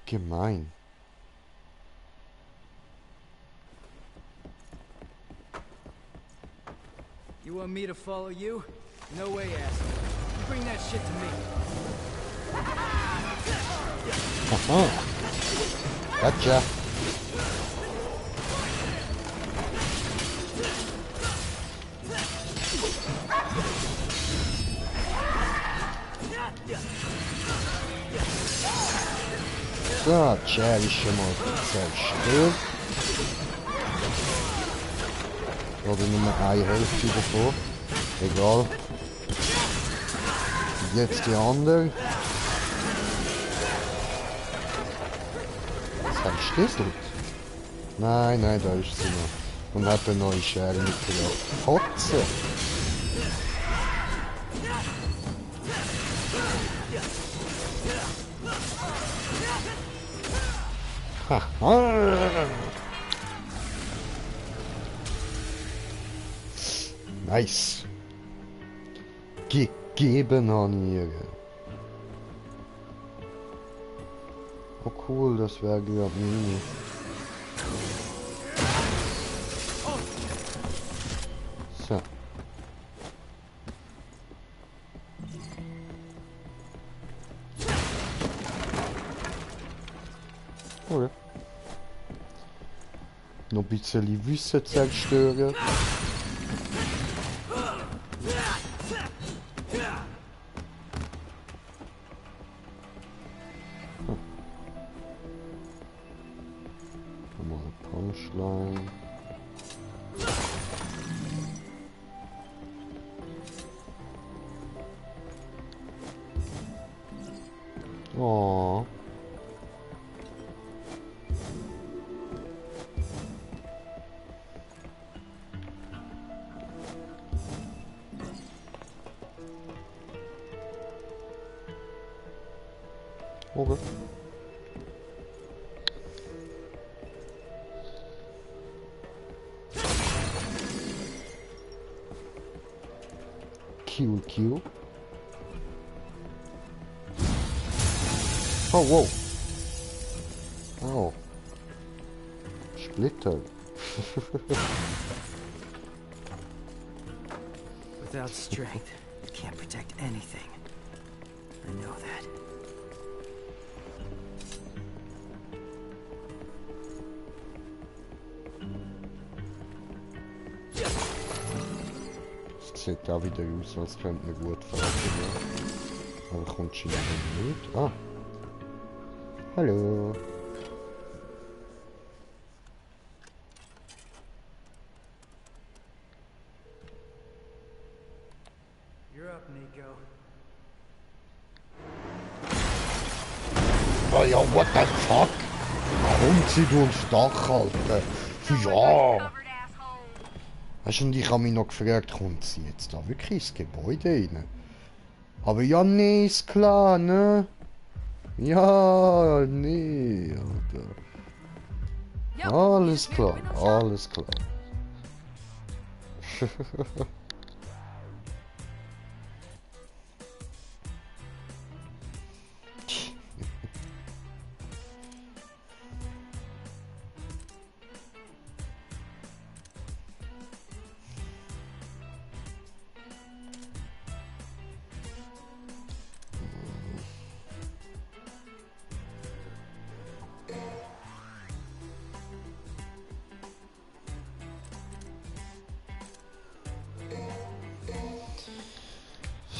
Gemein. You want me to follow you? No way, asshole. You bring that shit to me. Aha. Gotcha. So, Chair ist schon mal zerstört. Oder nur eine Hälfte davon. Egal. Jetzt die andere. Was heißt das dort? Nein, nein, da ist sie noch. Und hat eine neue Schere mitgebracht. Fotze! Haha! Nice! Gegeben an ihr. Oh cool, das wäre gerade Mini. So. Okay. Noch ein bisschen Wissen zerstören. Nochmal Punchline. Okay. Q, Q. Oh, wow. Oh. Splitter. Without strength, you can't protect anything. I know that. Es sieht auch wieder aus, als könnte man gut fahren. Ja. Aber kommt scheinbar nicht. Ah. Hallo. You're up, Nico. Oh ja, what the fuck? Kommt sie durchs Dach, Alter? Ja! Covered asshole. Weißt du, und ich habe mich noch gefragt, kommt sie jetzt da wirklich ins Gebäude rein? Aber ja, nee, ist klar, ne? Ja, nee, Alter. Alles klar, alles klar.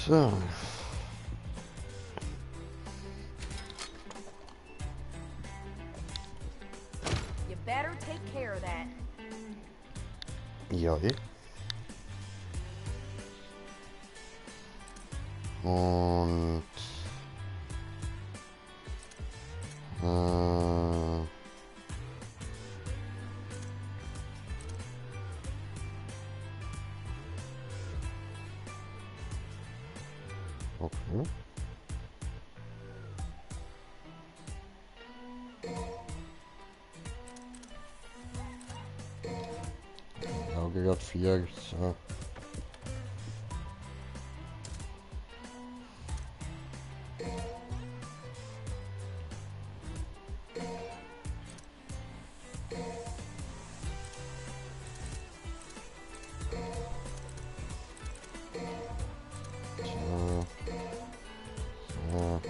So. You better take care of that. Ja, Und... Okay. Auge hat 4, so. So. So.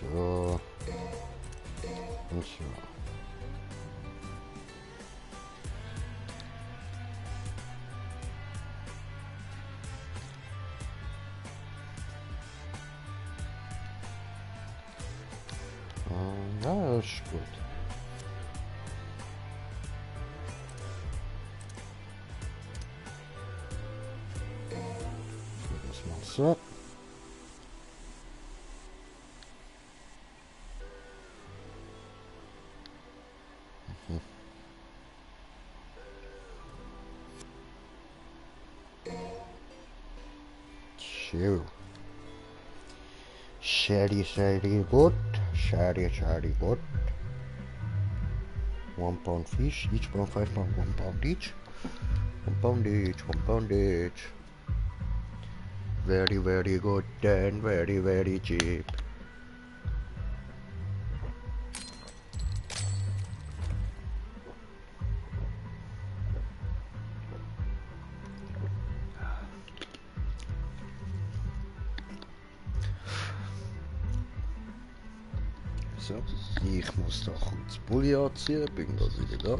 So. Und so. Ja, ist gut. Das mal so. So. Shady good. Shady good. 1 pound fish, each pound 5 pound, 1 pound each. 1 pound each, 1 pound each. Very good and very cheap. So, ich muss da kurz Pulli anziehen, bin gerade wieder da.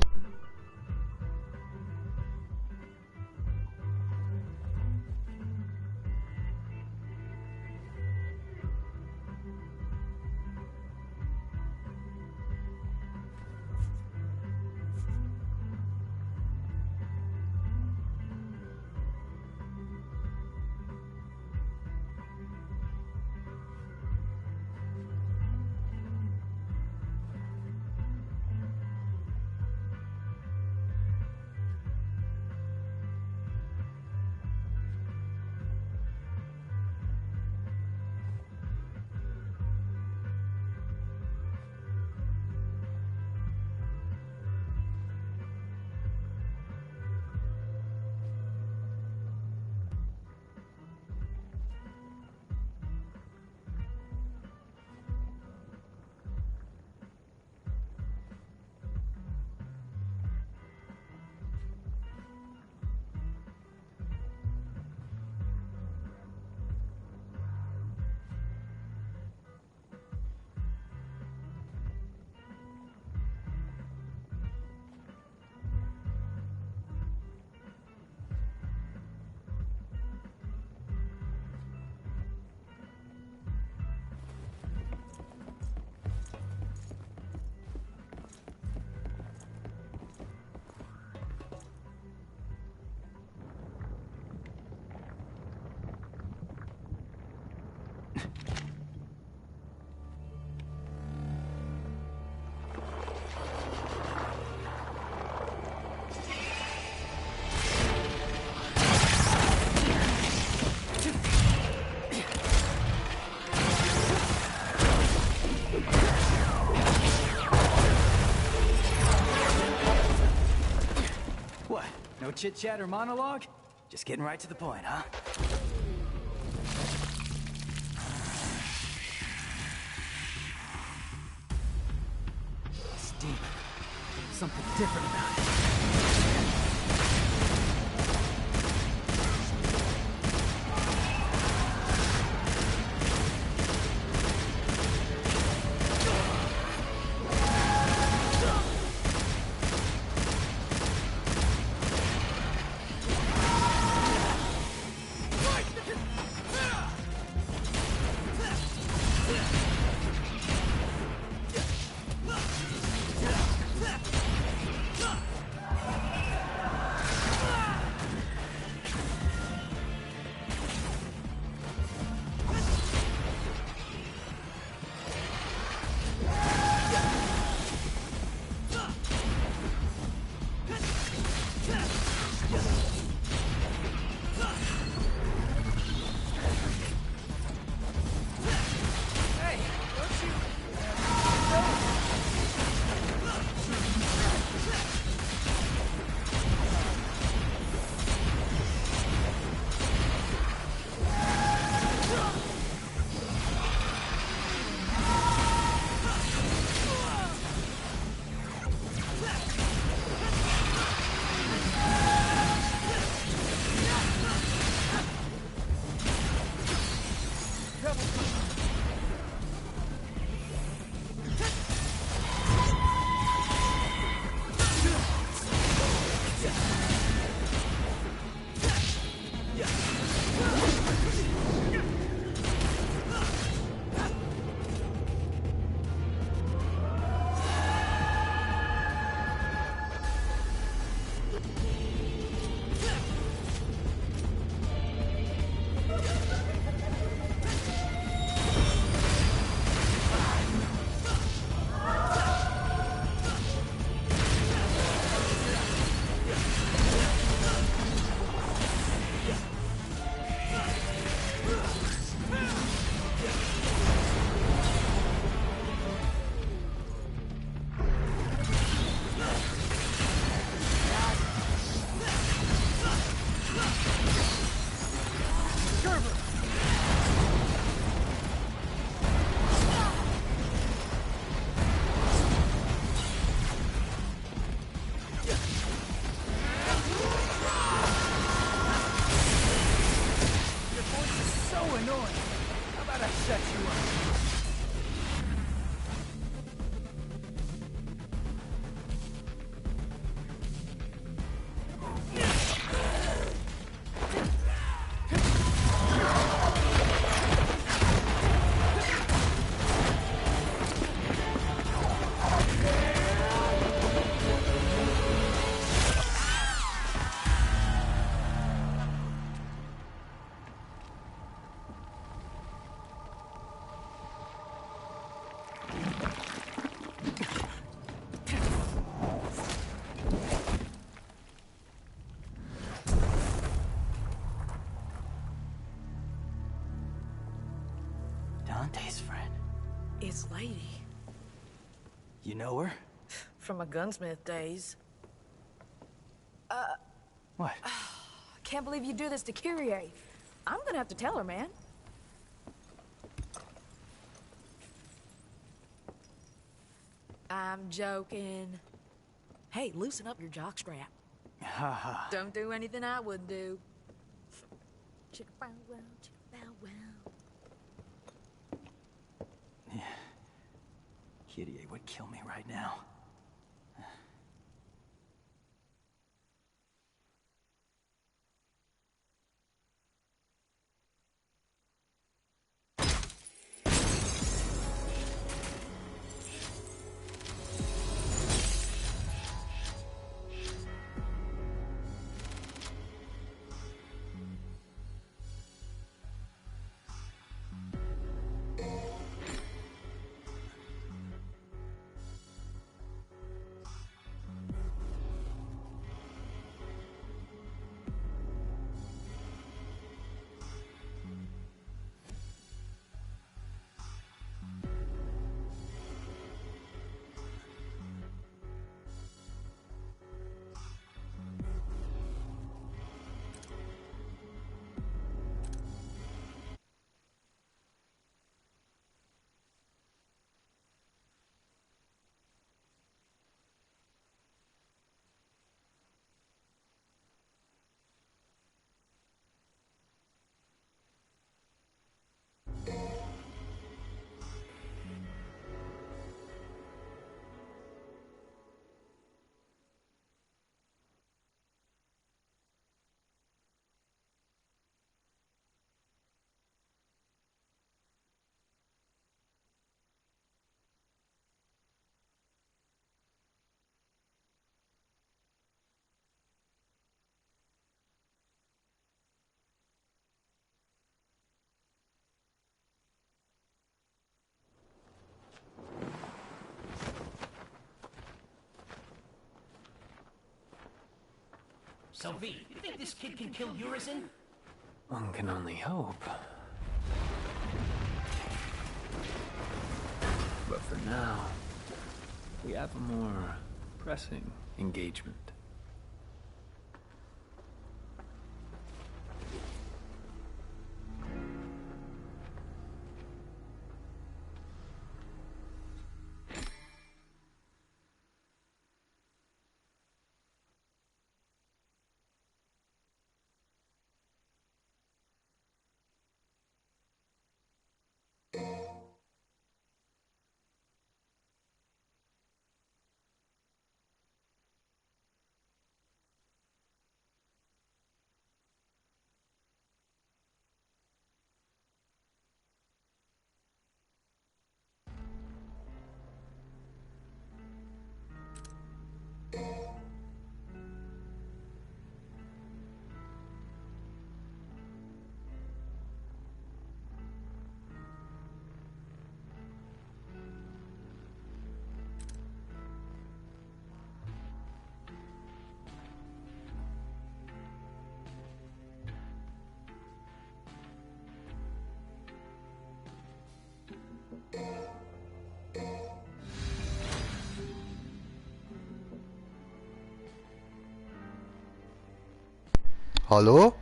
No chit-chat or monologue? Just getting right to the point, huh? It's deep. Something different about it. Dante's friend. It's Lady. You know her? From my gunsmith days. What? Can't believe you do this to Kyrie. I'm gonna have to tell her, man. I'm joking. Hey, loosen up your jockstrap. Ha ha. Don't do anything I would do. Chicka bow wow, chicka bow wow. Kyrie would kill me right now. So, V, you think this kid can kill Urizen? One can only hope. But for now, we have a more pressing engagement. Hallo?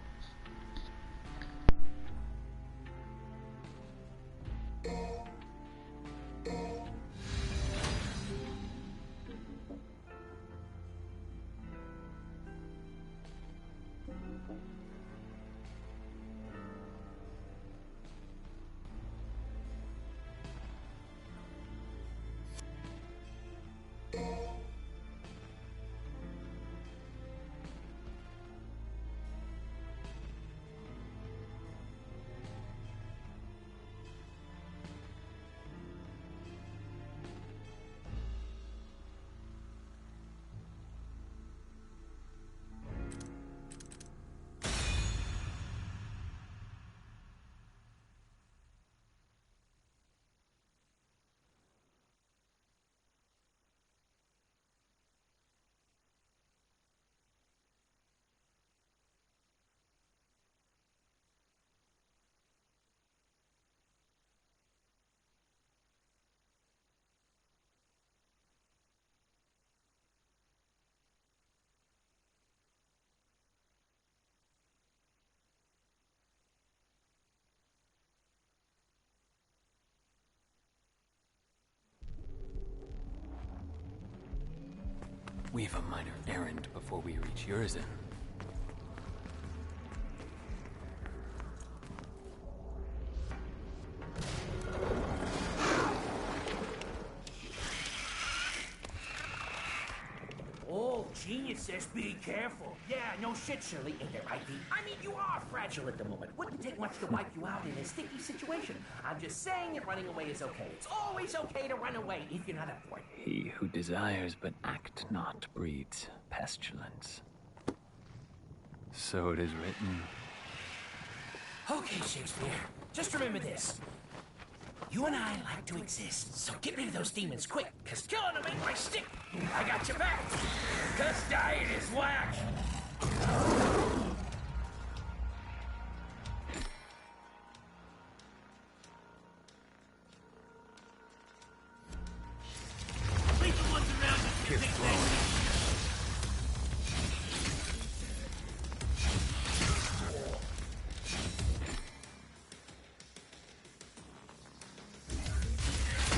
We've a minor errand before we reach Urizen. Oh, genius says be careful. Yeah, no shit, Shirley. Ain't that right, V? I mean, you are fragile at the moment. Wouldn't take much to wipe you out in a sticky situation. I'm just saying that running away is okay. It's always okay to run away if you're not up for it. He who desires but act not breeds pestilence. So it is written. Okay, Shakespeare. Just remember this. You and I like to exist, so get rid of those demons quick, because killing them ain't my stick. I got your back. Because dying is whack. Leave the ones around us. Here's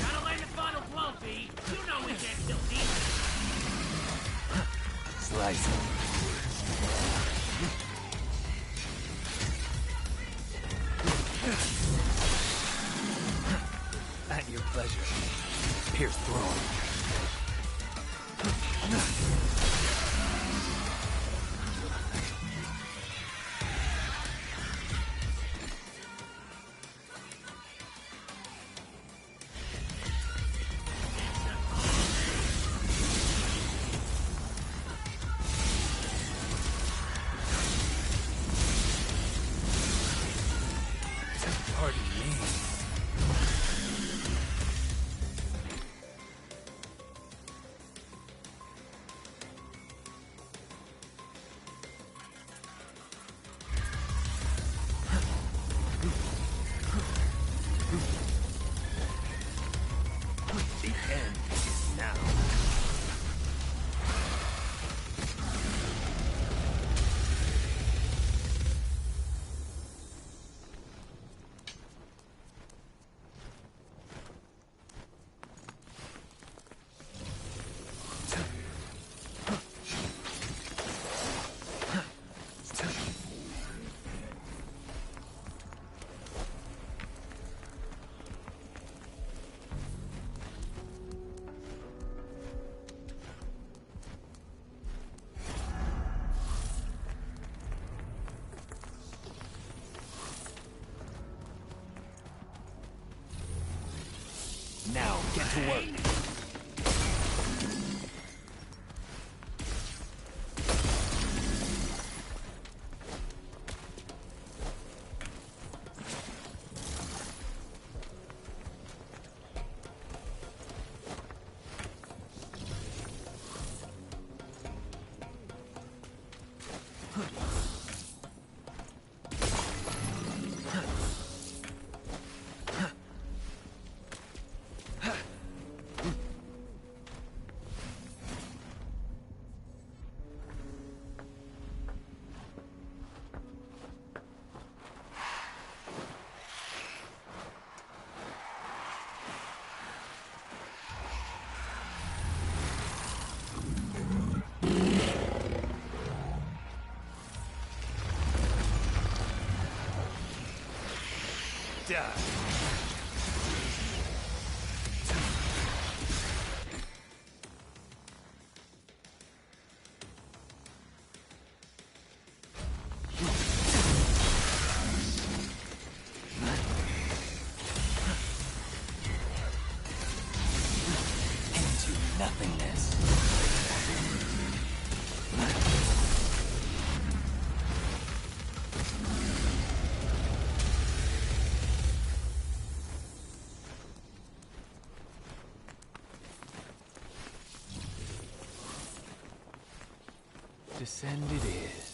gotta land the final blow, B. You know we can't kill demons. Slice him. At your pleasure. Pierce through. to work. Into nothingness. Descend it is.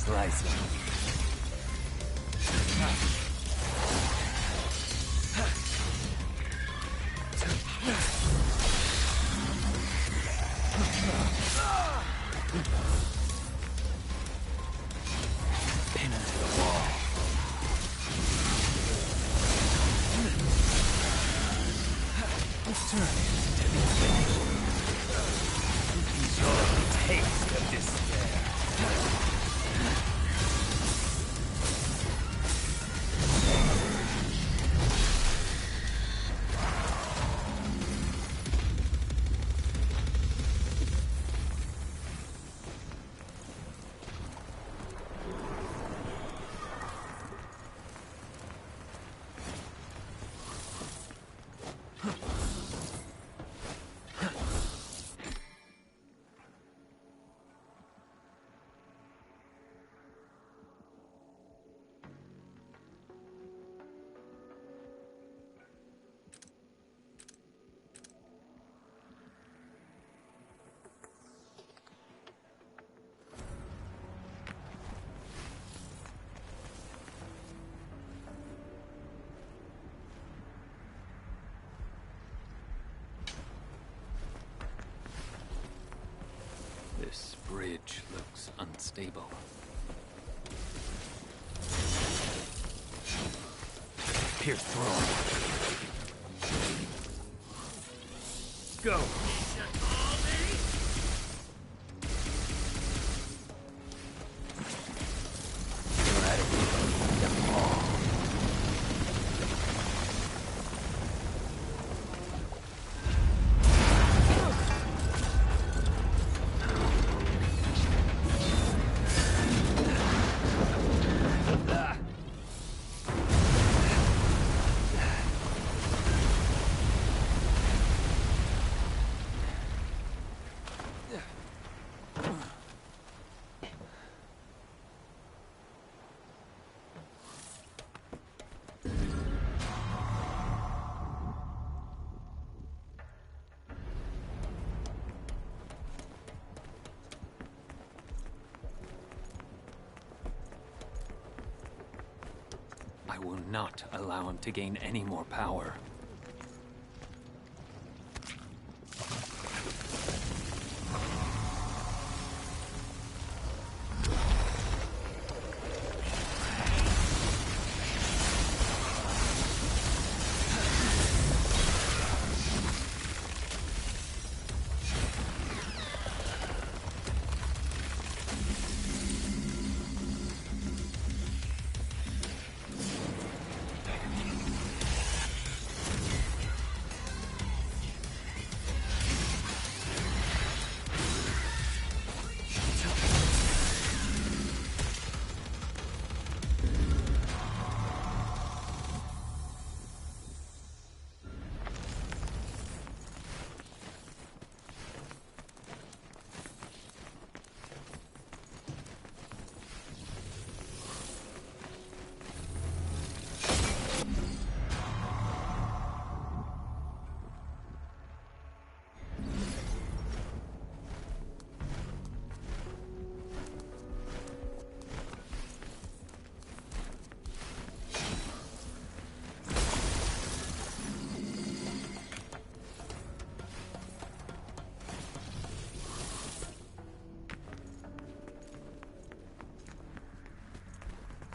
Slice it. Pin him to the wall. Let's turn it to the finish. Enjoy the taste of despair. This bridge looks unstable. Pierce through. Go. You're out of here. not allow him to gain any more power.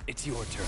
It's your turn.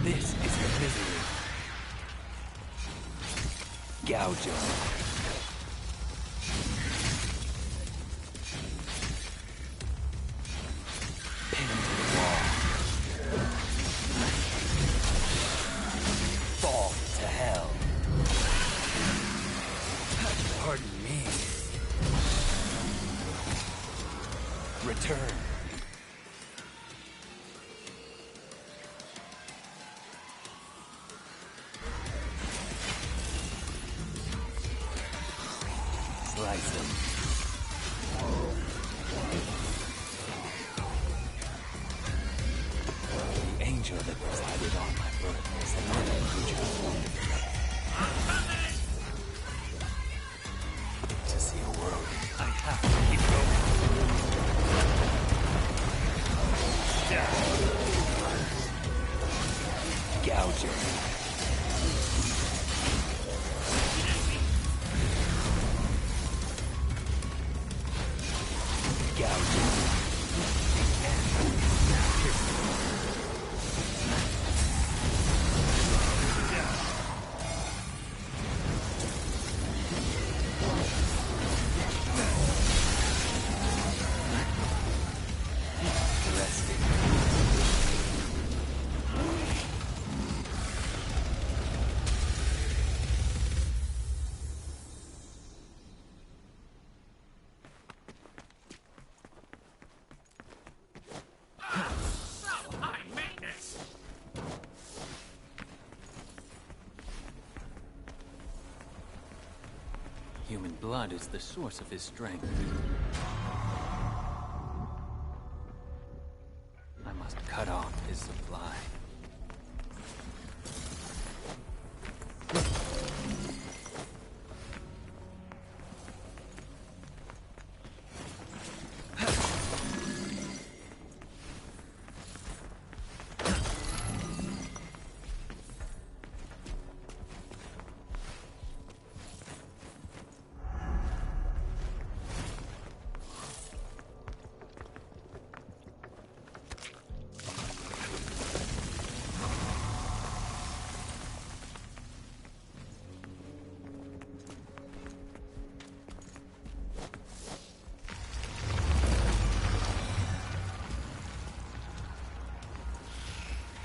This is the misery. Gouge him. Pin him to the wall. Fall to hell. Pardon me. Return. Slice him. The angel that presided on my birth is the man who just wonderful. To see a world, I have to keep going. Gouge him. Human blood is the source of his strength. I must cut off his supply.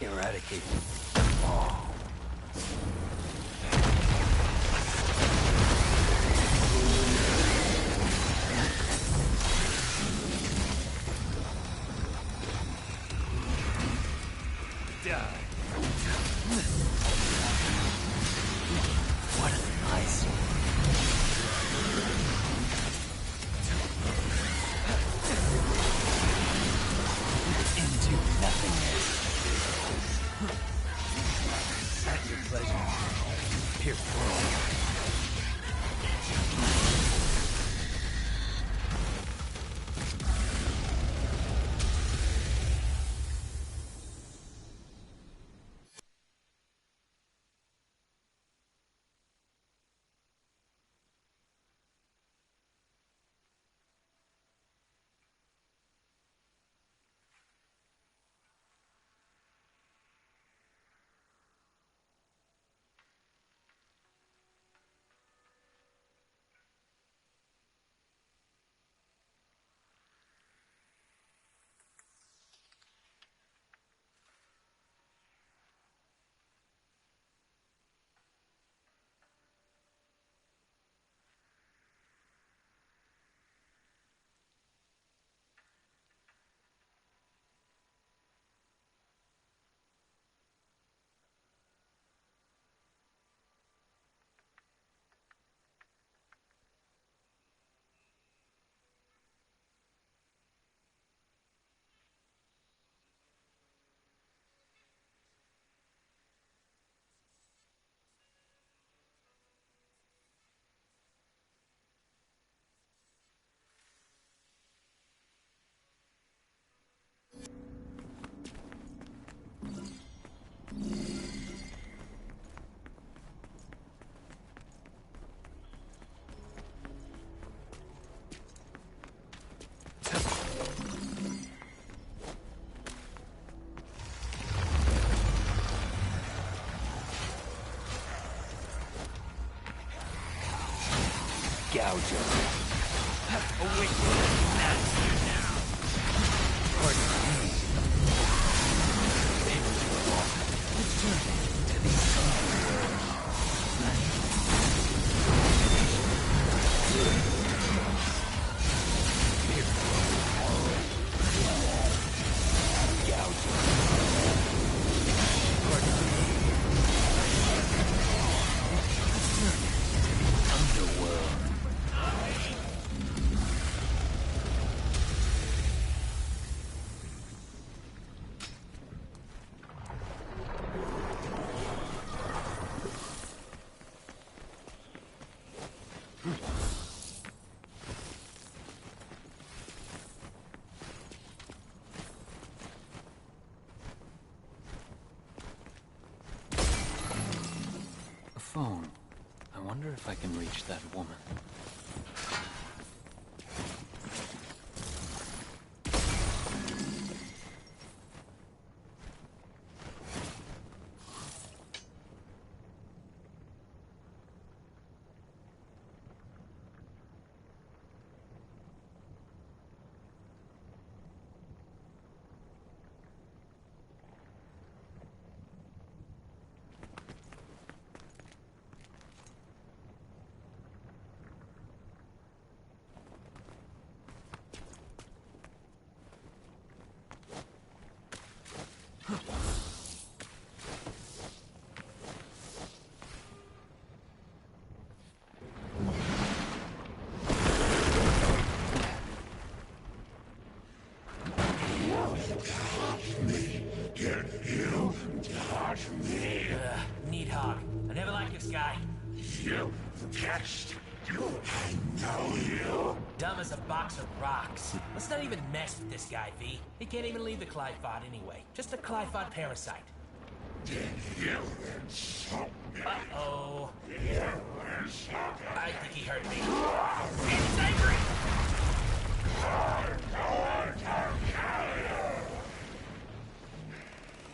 Eradicate them all. pleasure. Period. Gouger. Phone. I wonder if I can reach that woman. Needhog. I never liked this guy. You catched you. I know you. Dumb as a box of rocks. Let's not even mess with this guy, V. He can't even leave the Clifod anyway. Just a Clifod parasite. Did you insult me? Uh-oh. You insult me. I think he hurt me. He's angry!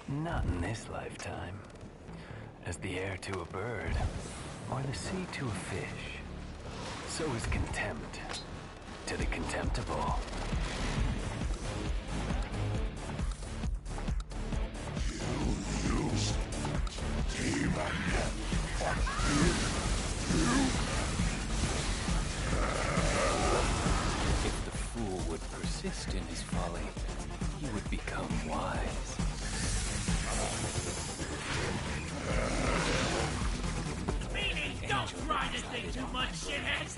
Not in this lifetime. As the air to a bird, or the sea to a fish, so is contempt to the contemptible. You used demon. If the fool would persist in his folly, he would become wise. Meanie, don't try this thing too much, shithead!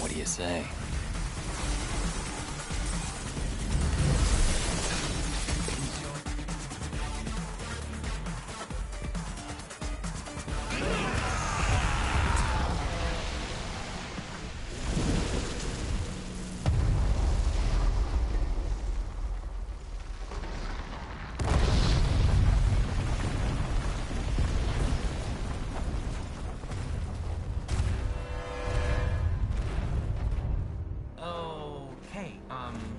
What do you say?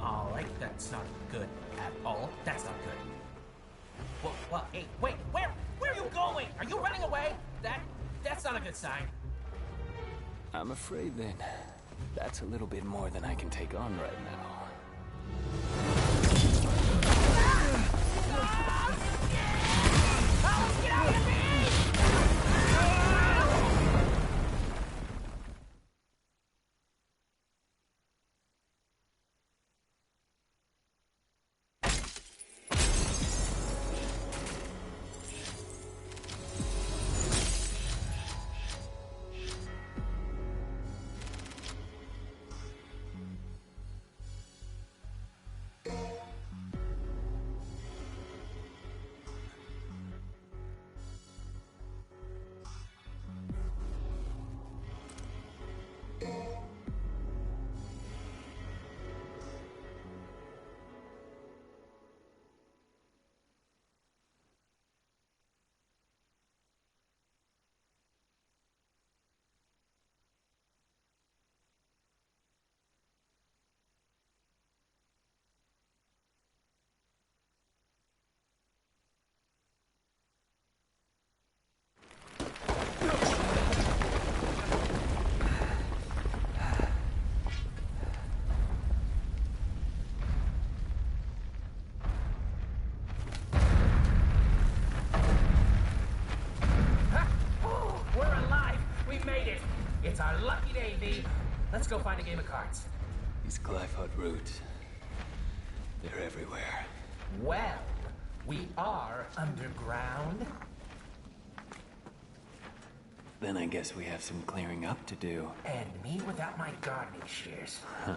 Alright, that's not good at all. That's not good. Well, hey, wait, where are you going? Are you running away? That's not a good sign. I'm afraid then that's a little bit more than I can take on right now. Get out of me! It's our lucky day, V. Let's go find a game of cards. These Glyphot roots, they're everywhere. Well, we are underground. Then I guess we have some clearing up to do. And me without my gardening shears. Huh.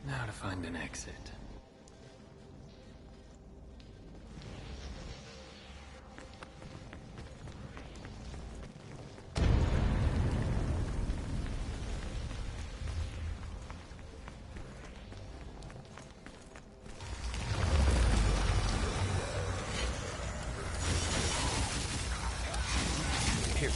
Now to find an exit. Here,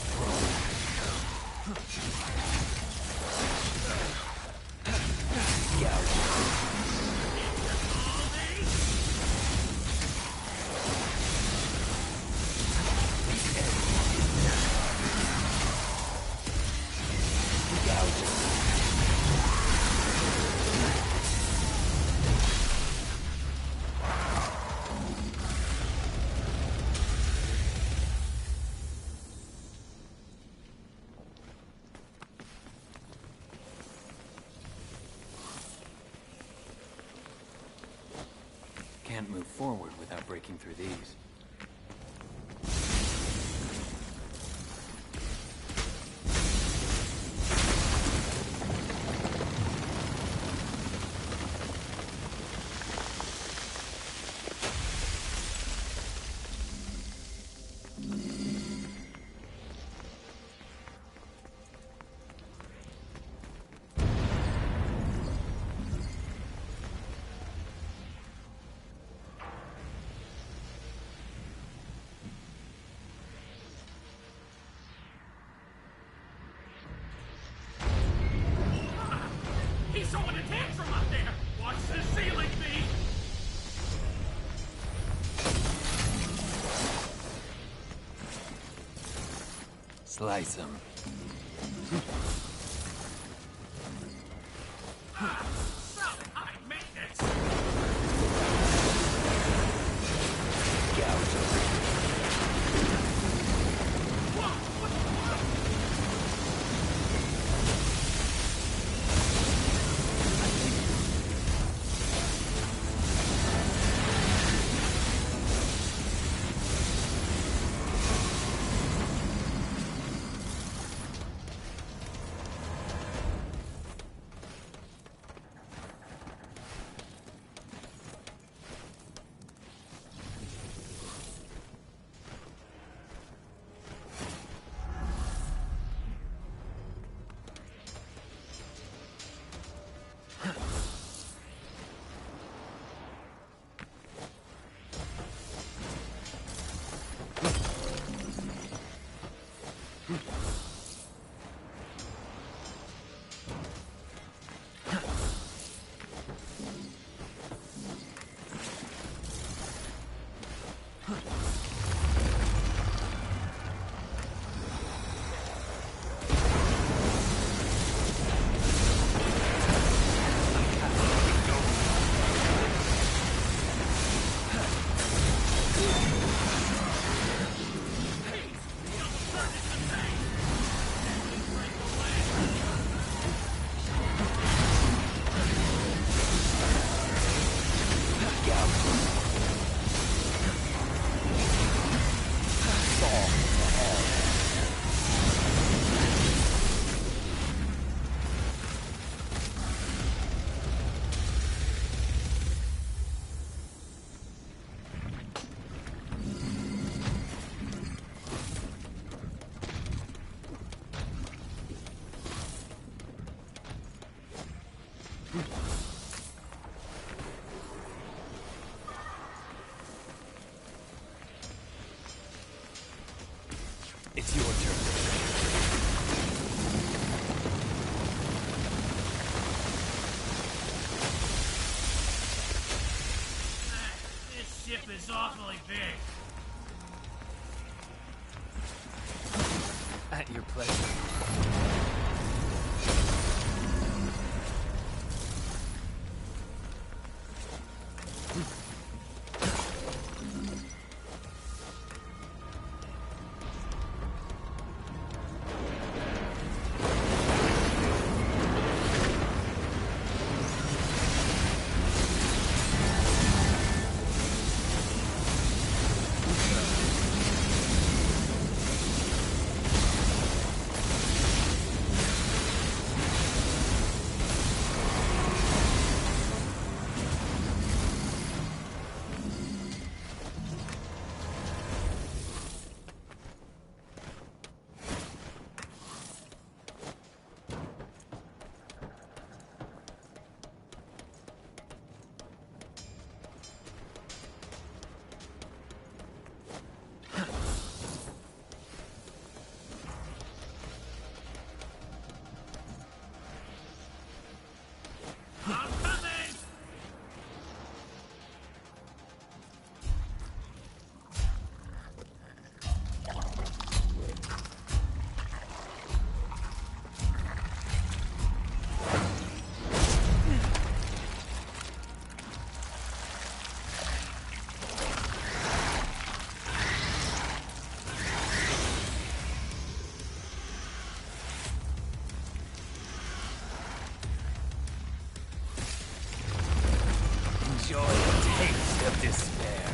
can't move forward without breaking through these. tantrum up there! Watch the ceiling, B! Slice him. Solid high maintenance! Gouge him. It's your turn. This ship is awfully big. At your pleasure. I'm coming! Enjoy the taste of despair.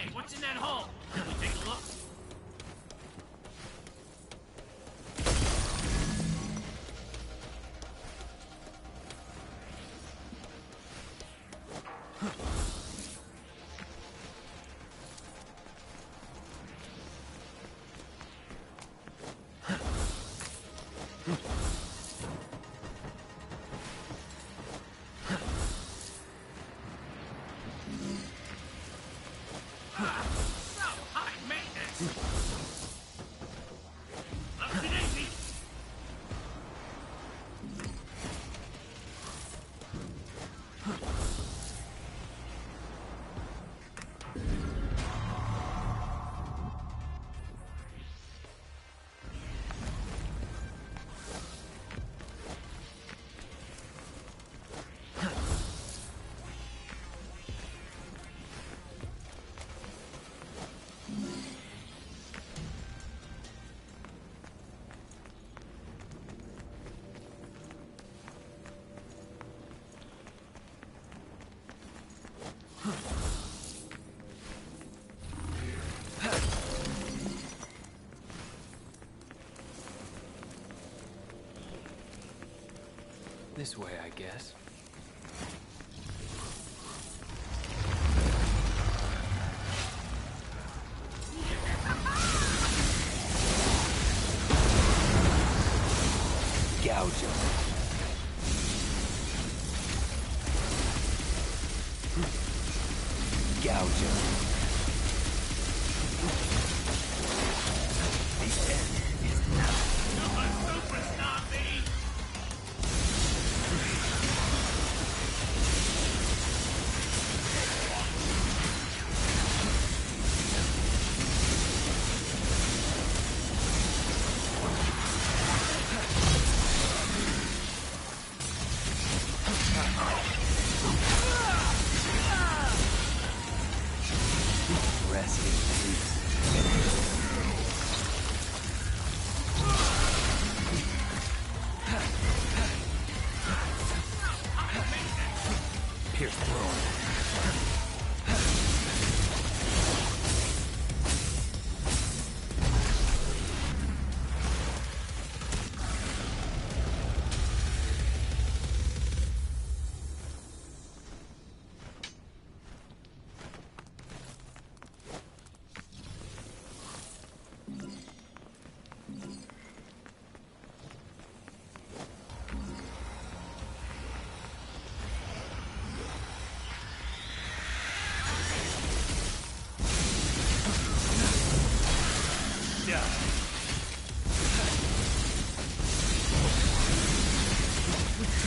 Hey, what's in that hole? Can we take a look? This way, I guess. Gouge him. Gouge him. The end is now. You're a superstar, B! Rest in peace. Pierce through.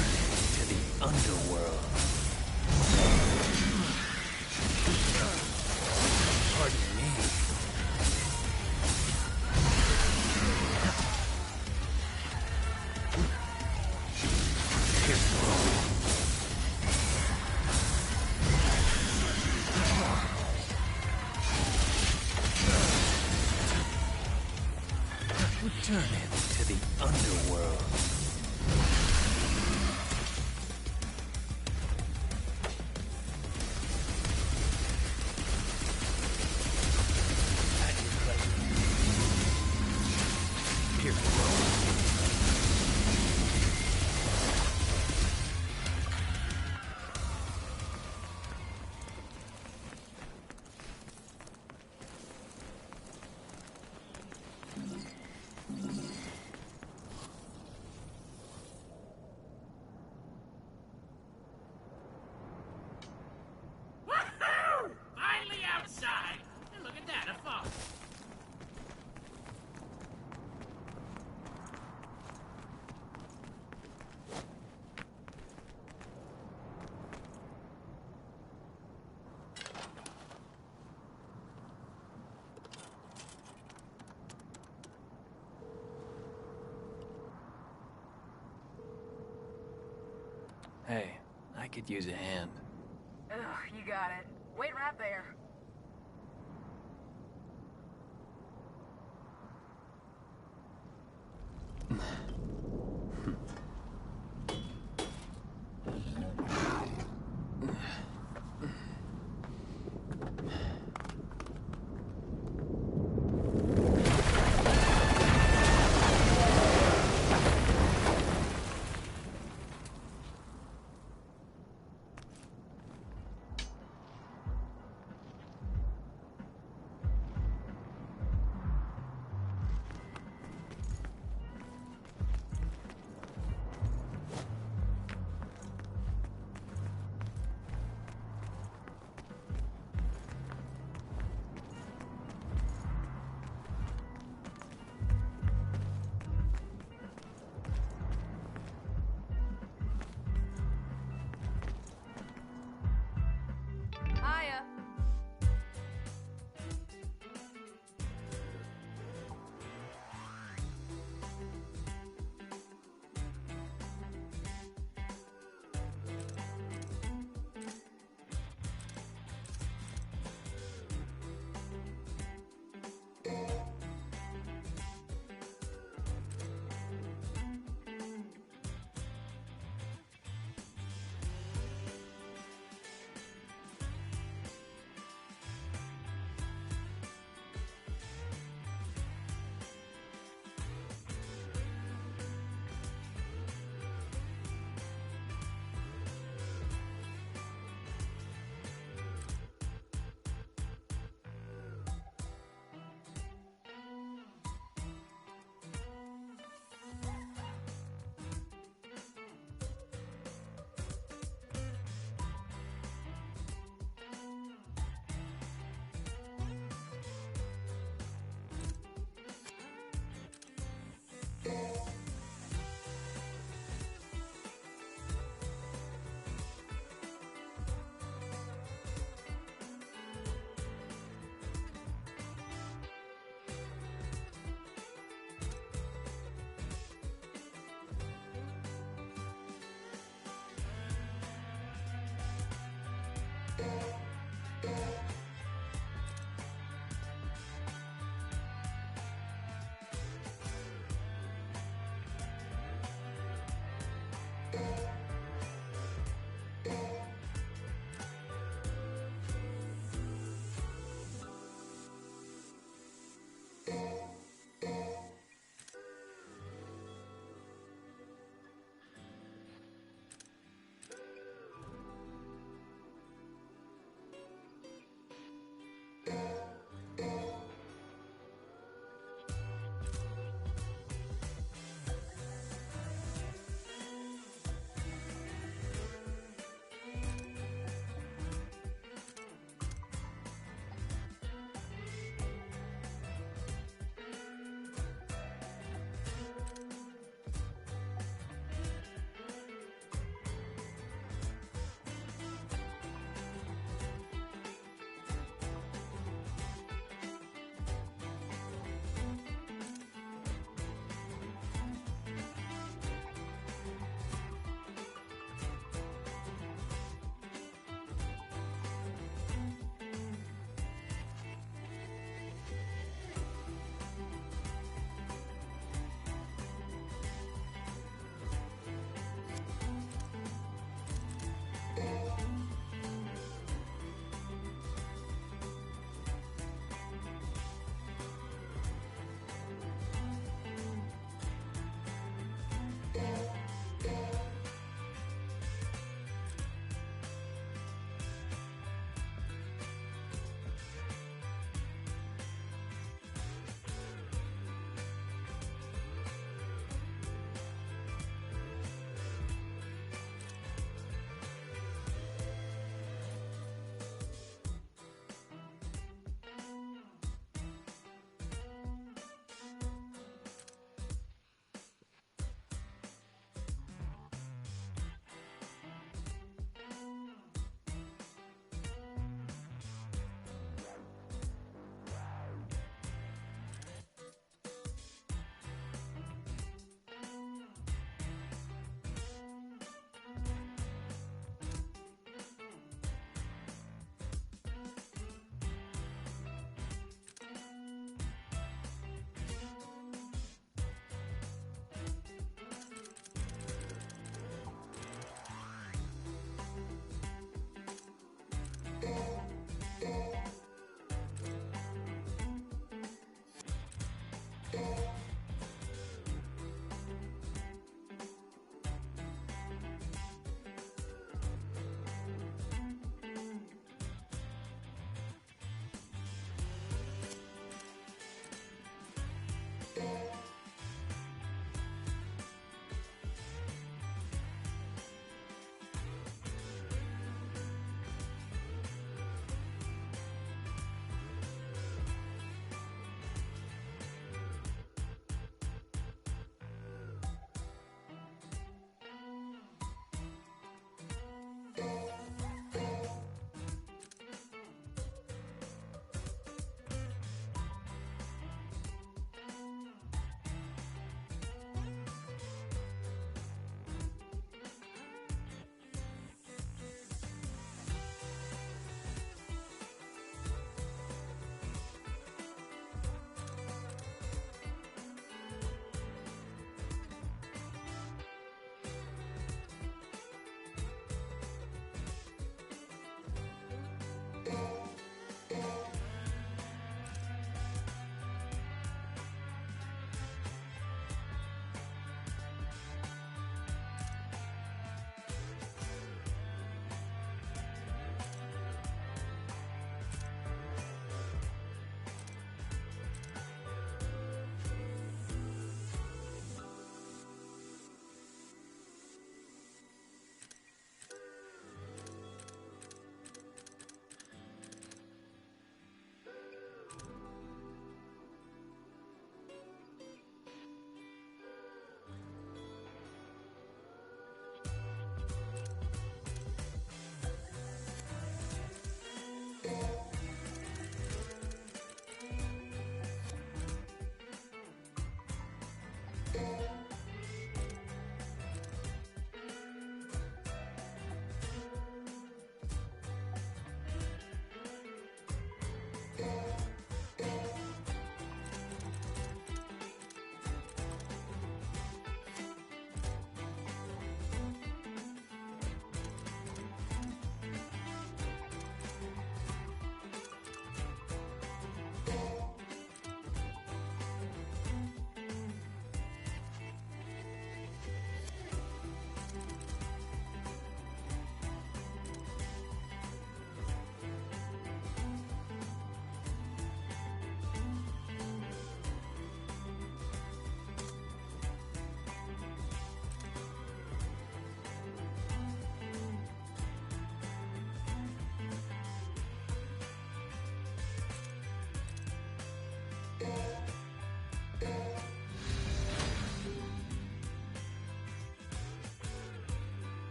To the underworld. Pardon me. Pierce through. Return him to the underworld. At your pleasure. Pierce through. Woohoo! Finally outside! And look at that, a fog. Hey, I could use a hand. Ugh, you got it. Wait right there.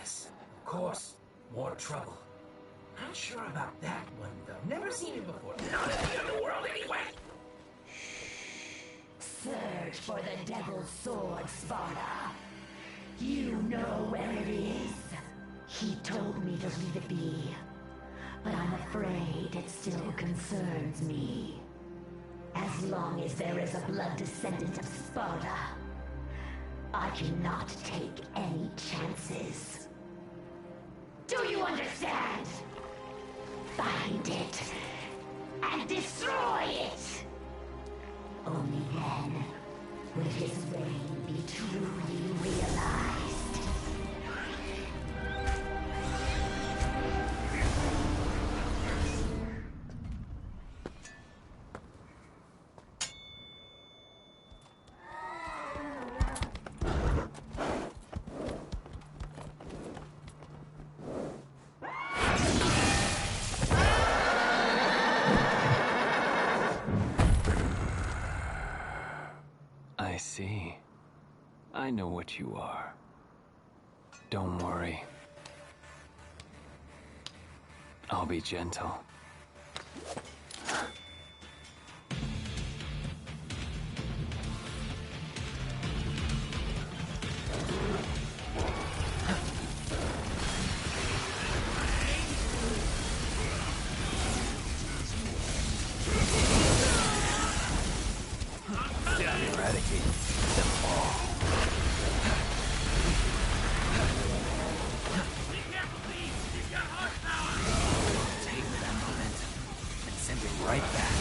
Yes, of course. More trouble. Not sure about that one, though. Never seen it before. Not in the underworld, anyway! Search for the Devil's Sword, Sparta. You know where it is. He told me to leave it be, but I'm afraid it still concerns me. As long as there is a blood descendant of Sparta, I cannot take any chances. Do you understand? Find it and destroy it! Only then will his reign be truly realized. I see. I know what you are. Don't worry. I'll be gentle. Eradicate them all. Be careful, Lee! He's got horsepower! Take that momentum and send it right back.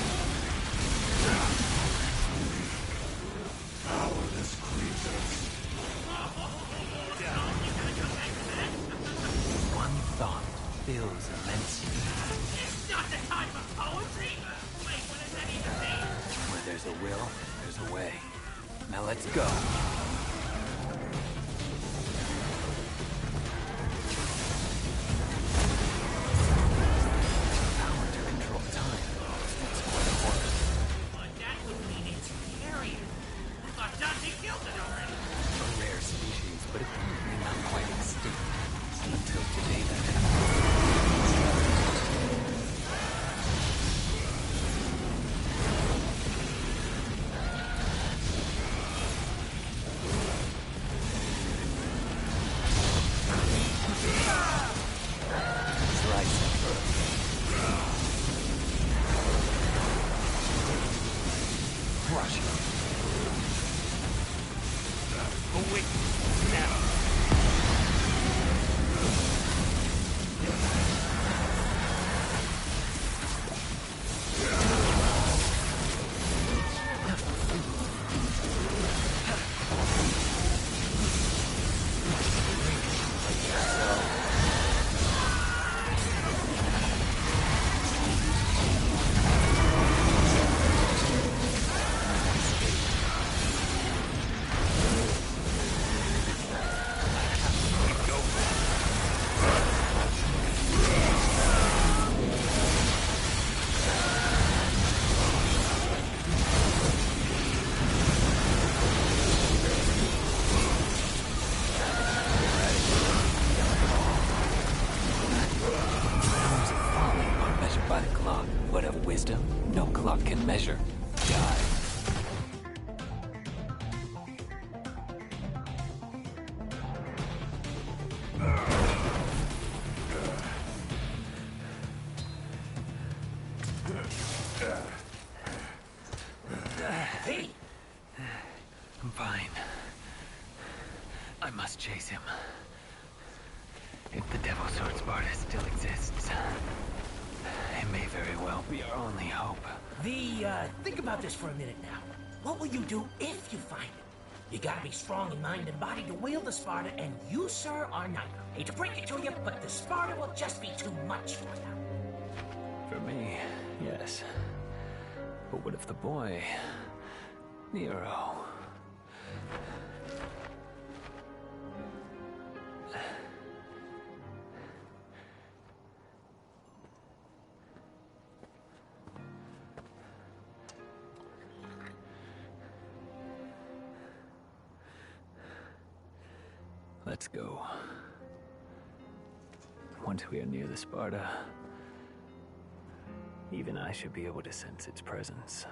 Powerless creatures. One thought fills immensely. It's not the time for poetry! Wait, what does that even mean? Where there's a will, there's a way. Now let's go. Power to control time. That's quite a horse. But that would mean it's carrion. I thought Dante killed it already. A rare species, but apparently not quite extinct. Until today, that happened. Slice it. Crush it. Oh, wait. Snap. Hours of folly are measured by the clock, but of wisdom, no clock can measure. Die. Hey! I'm fine. I must chase him. If the Devil's Sword Sparta still exists, it may very well be our only hope. Think about this for a minute now. What will you do if you find it? You gotta be strong in mind and body to wield the Sparta, and you, sir, are neither. Hate to break it to you, but the Sparta will just be too much for you. For me, yes. But what if the boy, Nero? Let's go. once we are near the Sparta, even I should be able to sense its presence.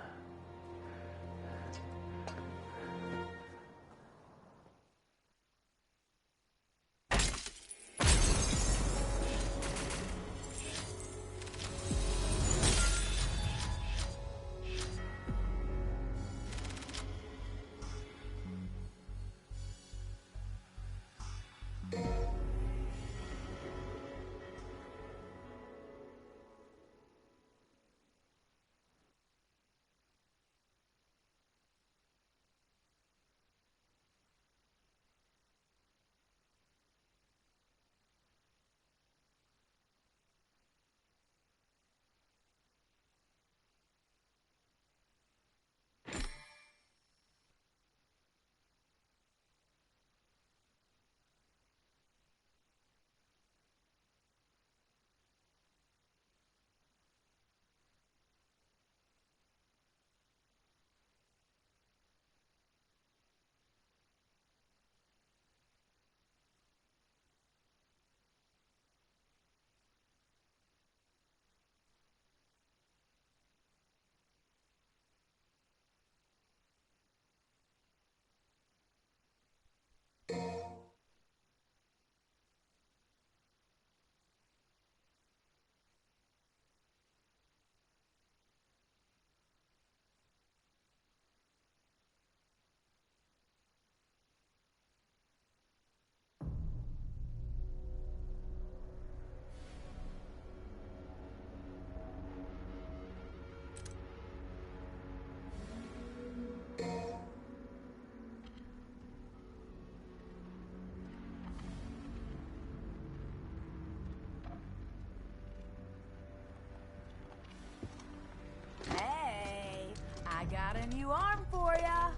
Hey, I got a new arm for ya.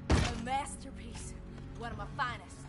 A masterpiece. One of my finest.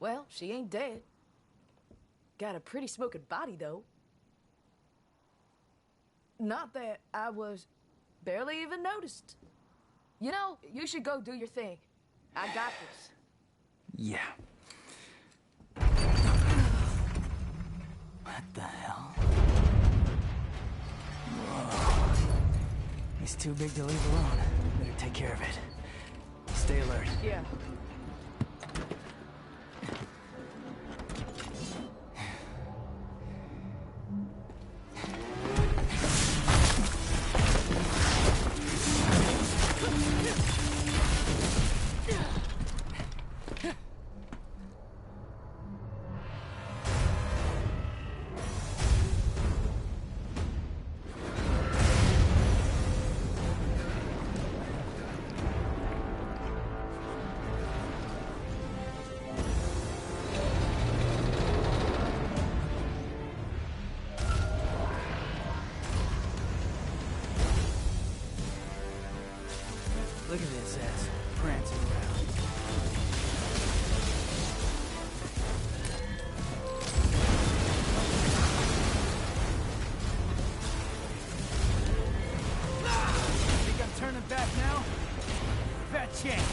Well, she ain't dead. Got a pretty smoking body, though. Not that I was barely even noticed. You know, you should go do your thing. I got this. Yeah. What the hell? Whoa. He's too big to leave alone. Better take care of it. Stay alert. Yeah. Look at this ass prancing around. Think I'm turning back now? Fat chance.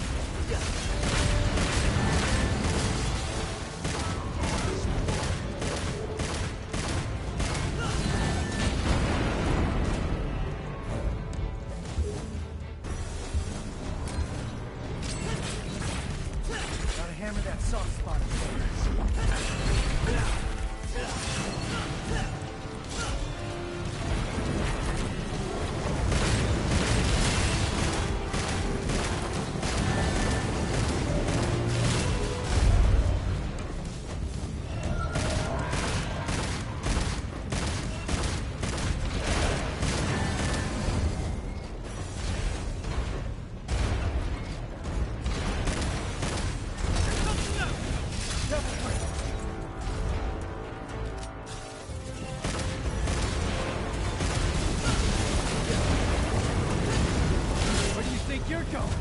Gotta hammer that soft spot. Where do you think you're going?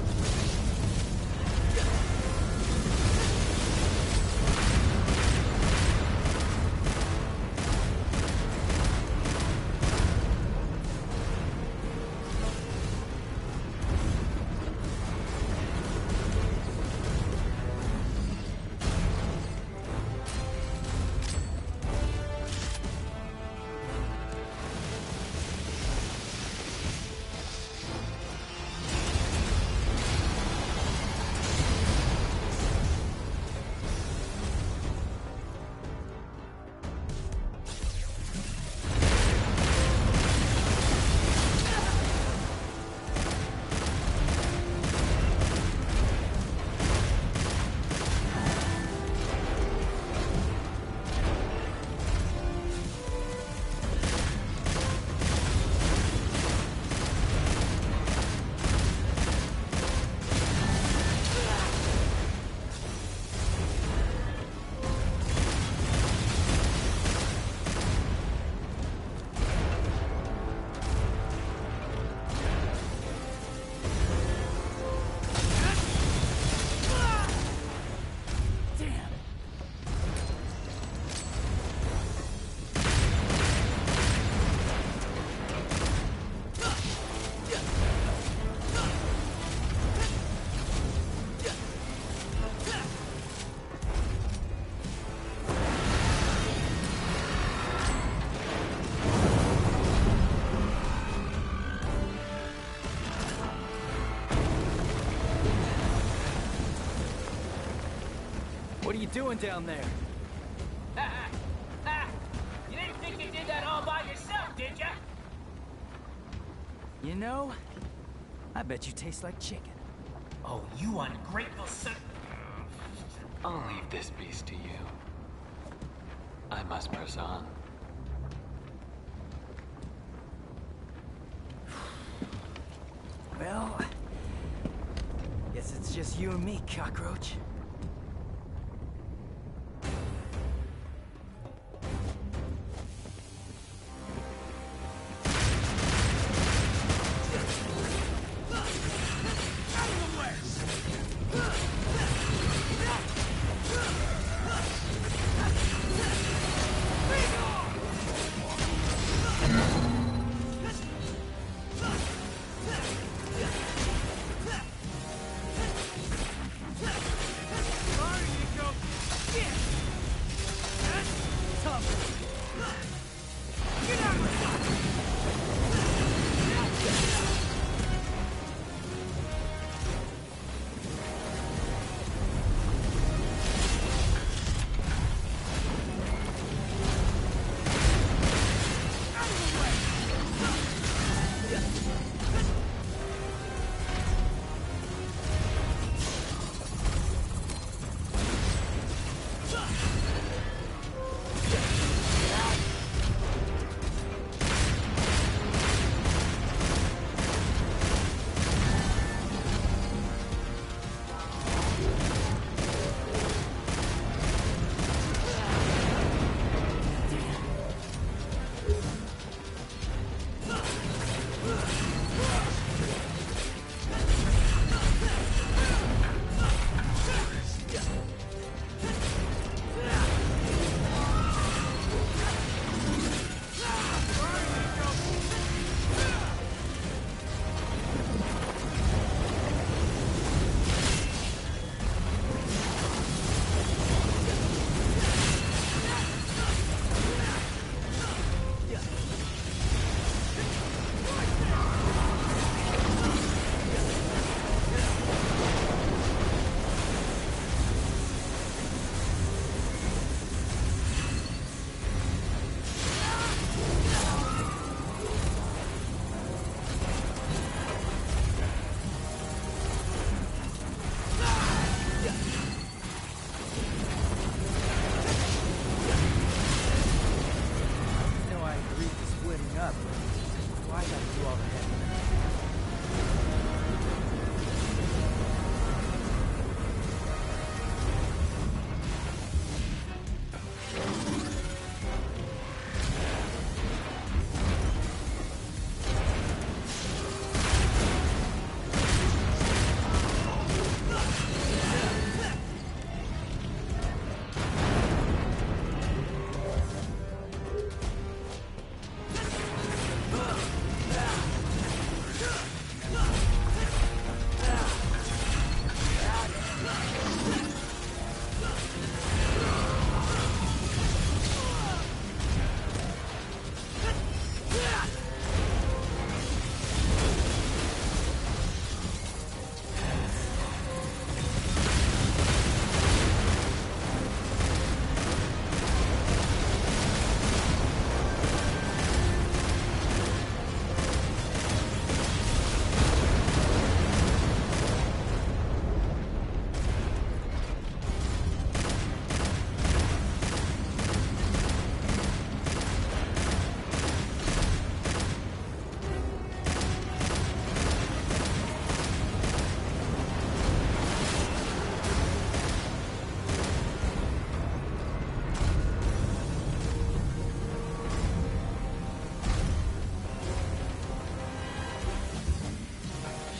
What are you doing down there? You didn't think you did that all by yourself, did ya? You know, I bet you taste like chicken. Oh, you ungrateful son. I'll leave this beast to you. I must press on. Well, guess it's just you and me, cockroach.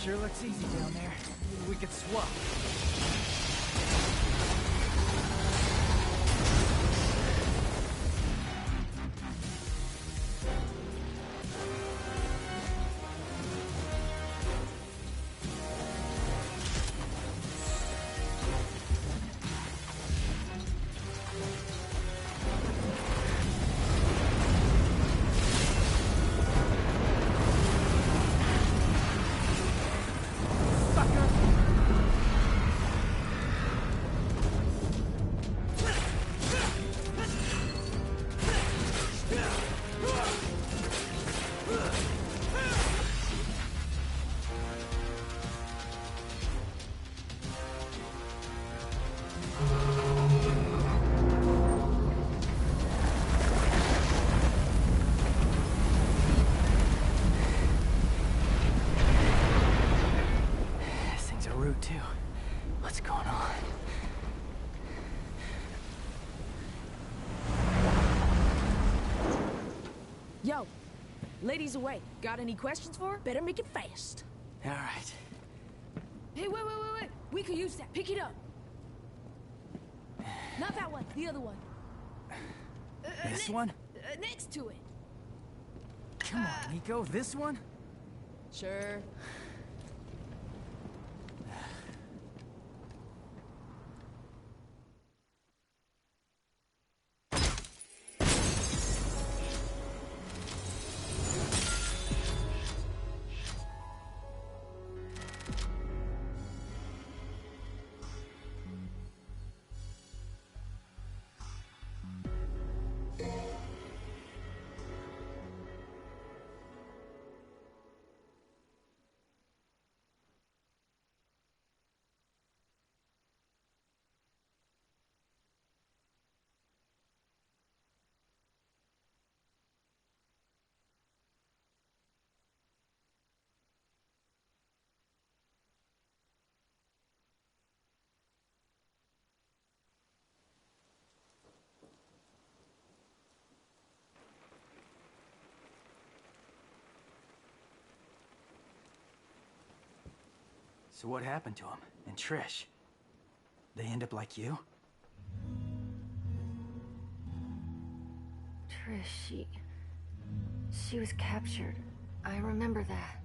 Sure looks easy down there. Maybe we could swap. Too. What's going on? Yo, ladies away. Got any questions for her? Better make it fast. All right. Hey, wait. We could use that. Pick it up. Not that one. The other one. This one? Next to it. Come on, Nico. This one? Sure. So what happened to him? And Trish? They end up like you? Trish, she was captured. I remember that.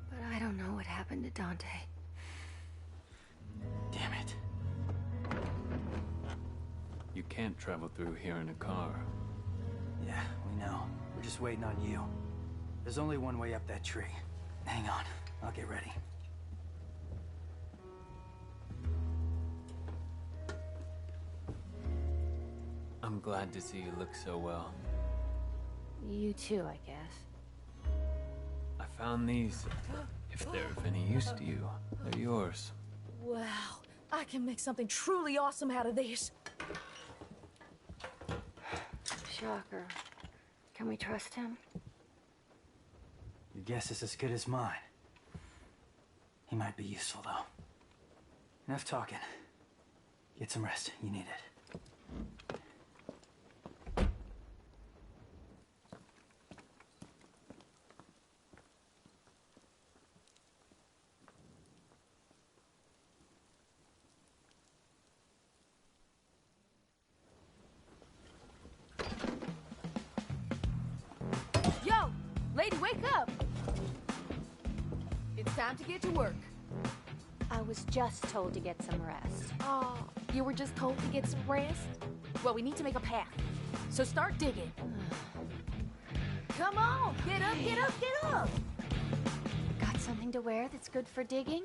But I don't know what happened to Dante. Damn it. You can't travel through here in a car. Yeah, we know. We're just waiting on you. There's only one way up that tree. Hang on, I'll get ready. I'm glad to see you look so well. You too, I guess. I found these. If they're of any use to you, they're yours. Wow, I can make something truly awesome out of these. Shocker. Can we trust him? Your guess is as good as mine. He might be useful, though. Enough talking. Get some rest. You need it. Yo, lady, wake up! It's time to get to work. I was just told to get some rest. Oh, you were just told to get some rest? Well, we need to make a path. So start digging. Come on, get up, get up, get up! Got something to wear that's good for digging?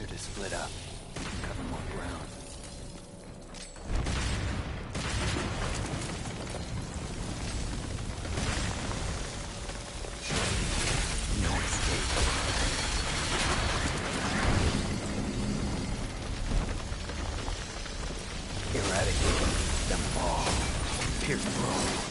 Better to split up, cover more ground. No escape. Eradicate them all. Pierce through.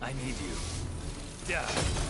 I need you. Die.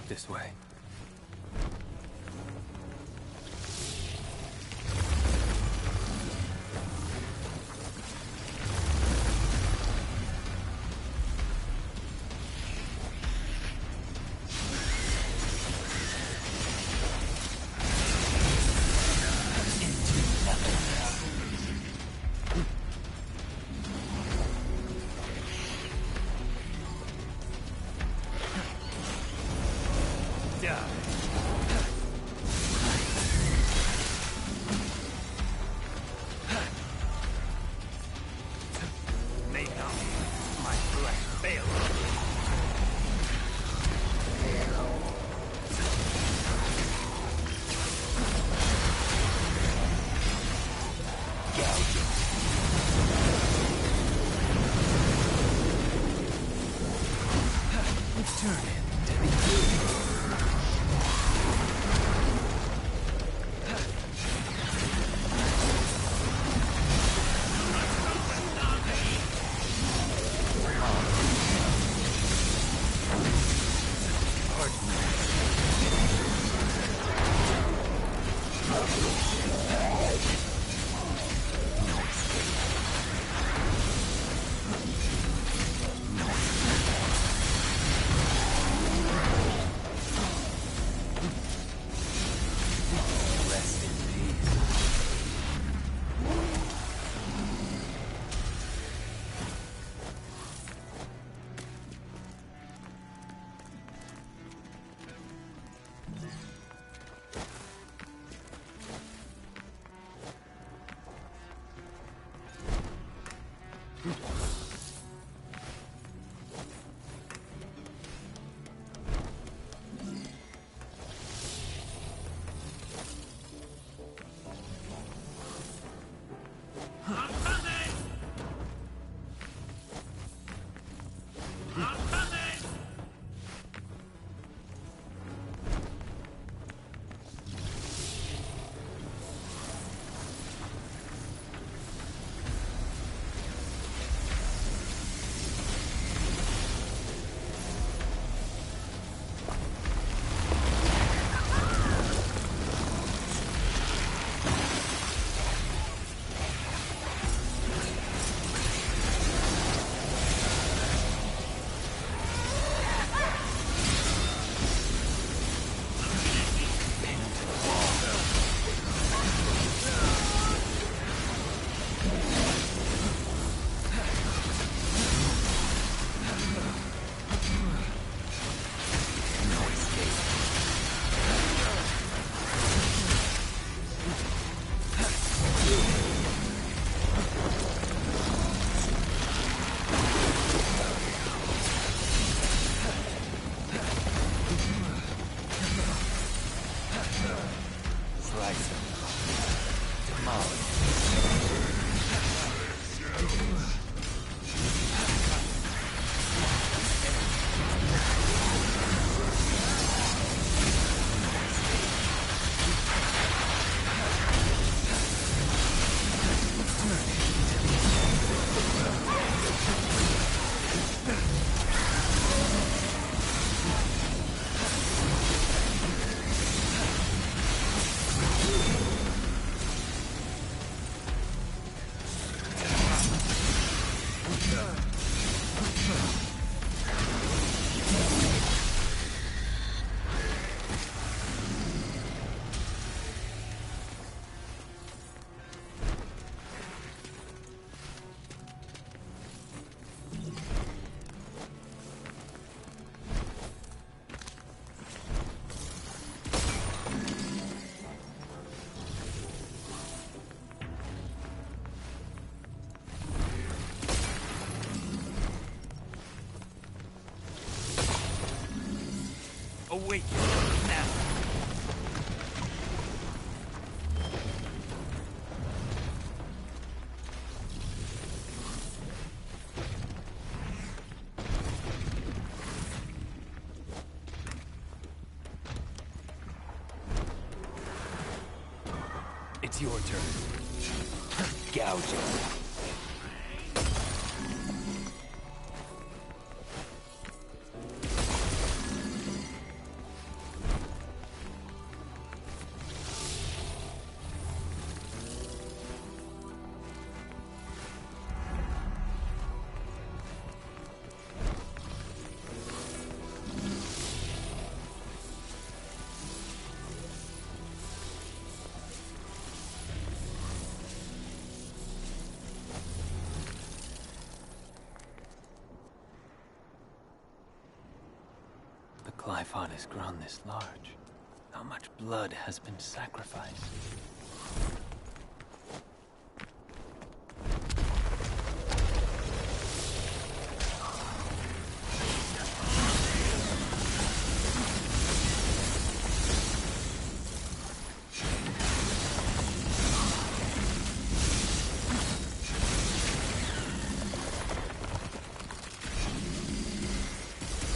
This way. wait now. It's your turn. Gouging. Glyphon has grown this large. How much blood has been sacrificed?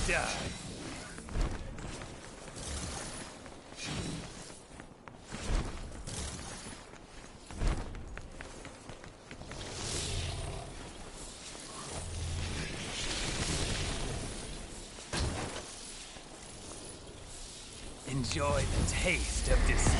Die. Enjoy the taste of despair.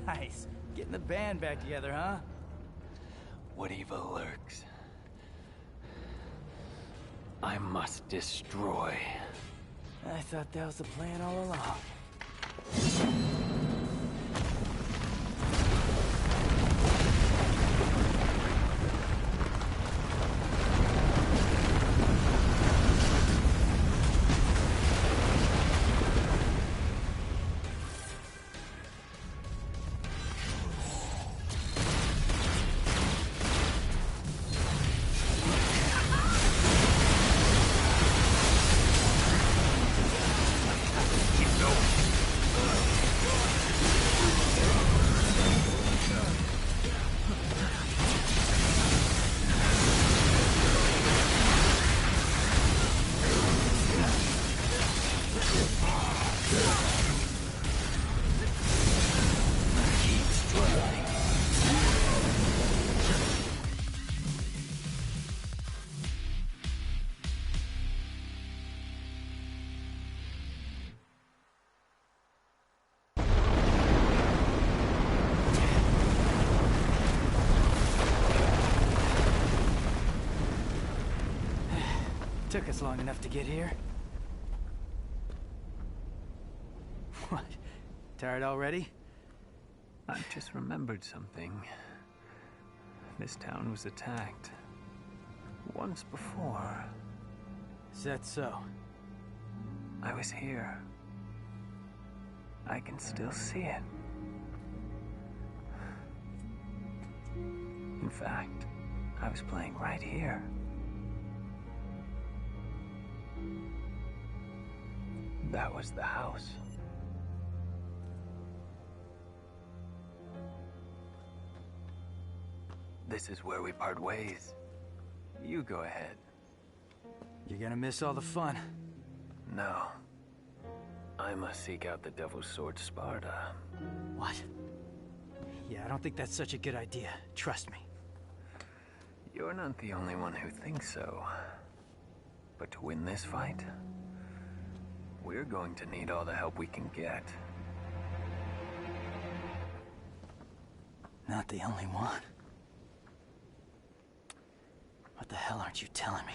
Nice. Getting the band back together, huh? What evil lurks? I must destroy. I thought that was the plan all along. Took us long enough to get here. What? Tired already? I just remembered something. This town was attacked. Once before. Is that so? I was here. I can still see it. In fact, I was playing right here. That was the house. This is where we part ways. You go ahead. You're gonna miss all the fun. No. I must seek out the Devil's Sword Sparta. What? Yeah, I don't think that's such a good idea. Trust me. You're not the only one who thinks so. But to win this fight, we're going to need all the help we can get. Not the only one. What the hell aren't you telling me?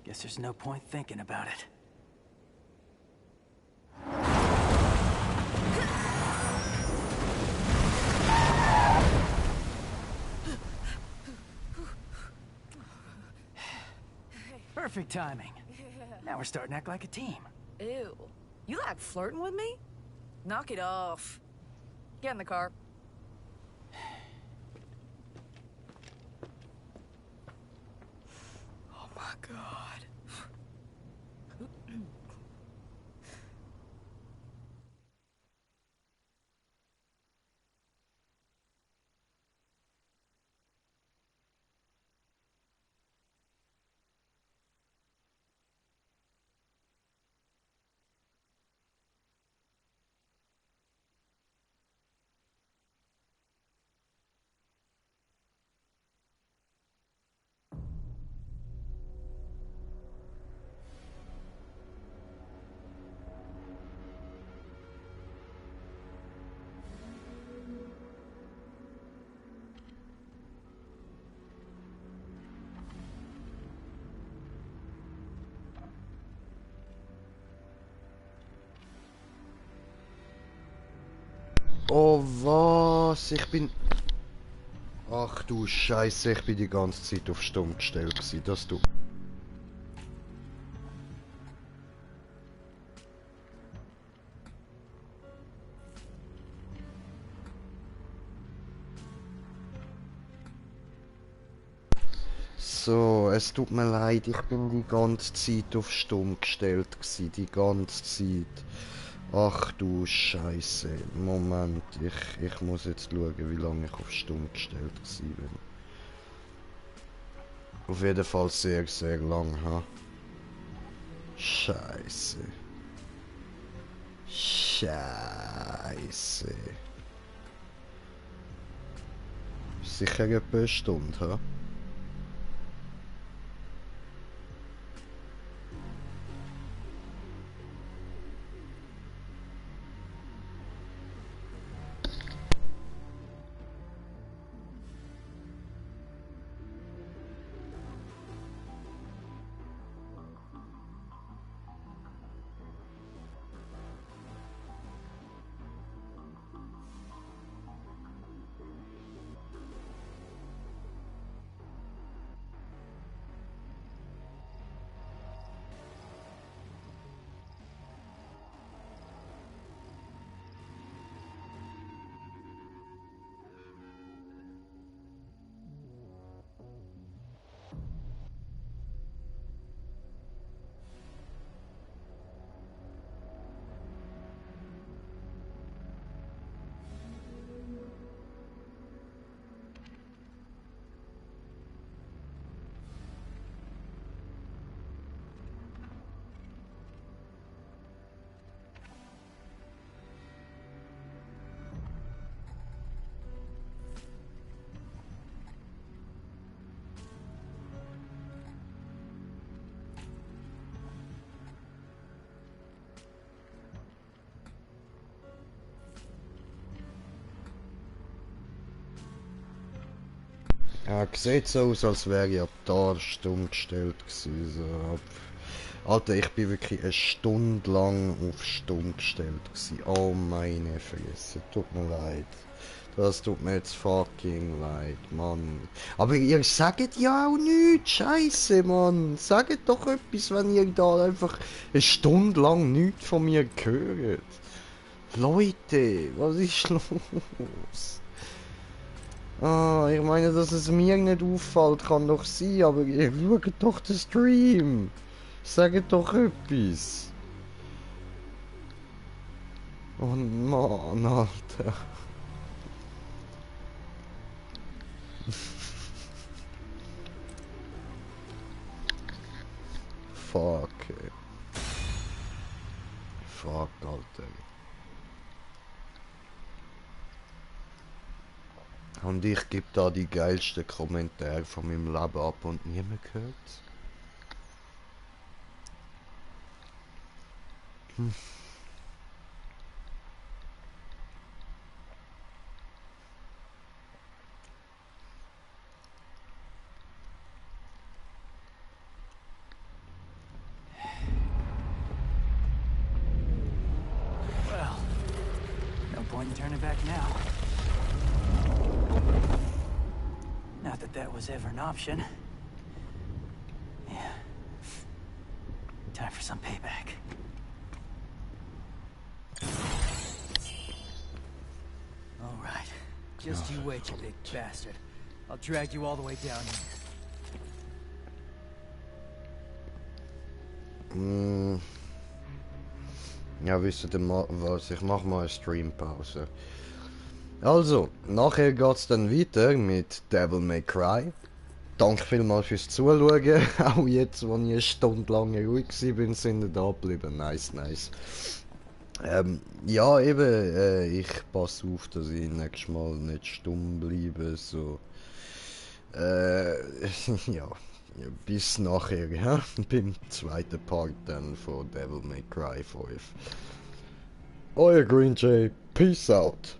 Guess there's no point thinking about it. Perfect timing. Now we're starting to act like a team. Ew. You like flirting with me? Knock it off. Get in the car. Oh my god. Oh was, ich bin... Ach du Scheiße, ich bin die ganze Zeit auf stumm gestellt gewesen, dass du... So, es tut mir leid, ich bin die ganze Zeit auf stumm gestellt gewesen, die ganze Zeit. Ach du Scheiße, Moment, ich muss jetzt schauen, wie lange ich auf stumm gestellt bin. Auf jeden Fall sehr, sehr lang, ha? Scheiße. Scheiße. Sicher etwa eine Stunde, ha? Ja, sieht so aus, als wäre ich ab da stumm gestellt gewesen. So. Alter, ich bin wirklich eine Stunde lang auf stumm gestellt gewesen. Oh meine Fresse, tut mir leid. Das tut mir jetzt fucking leid, Mann. Aber ihr sagt ja auch nichts, Scheiße, Mann. Sagt doch etwas, wenn ihr da einfach eine Stunde lang nichts von mir hört. Leute, was ist los? Ah, ich meine, dass es mir nicht auffällt, kann doch sein, aber ihr schaut doch den Stream. Sagt doch etwas. Oh Mann, Alter. Fuck. Ey. Fuck, Alter. Und ich gebe da die geilsten Kommentare von meinem Leben ab und niemand hört. Hm. Well, no point in turning back now. Not that that was ever an option. Yeah. Time for some payback. All right. Just you wait, you big bastard. I'll drag you all the way down here. Ja, wisst ihr was? Ich mach mal eine Streampause. Also, nachher geht's dann weiter mit Devil May Cry. Danke vielmals fürs Zuschauen. Auch jetzt, wo ich eine Stunde lang ruhig war, sind ihr da geblieben. Nice, nice. Ja, eben, ich passe auf, dass ich nächstes Mal nicht stumm bleibe. So. Ja. Bis nachher, ja? Beim zweiten Part dann von Devil May Cry 5. Euer Green Jay, peace out.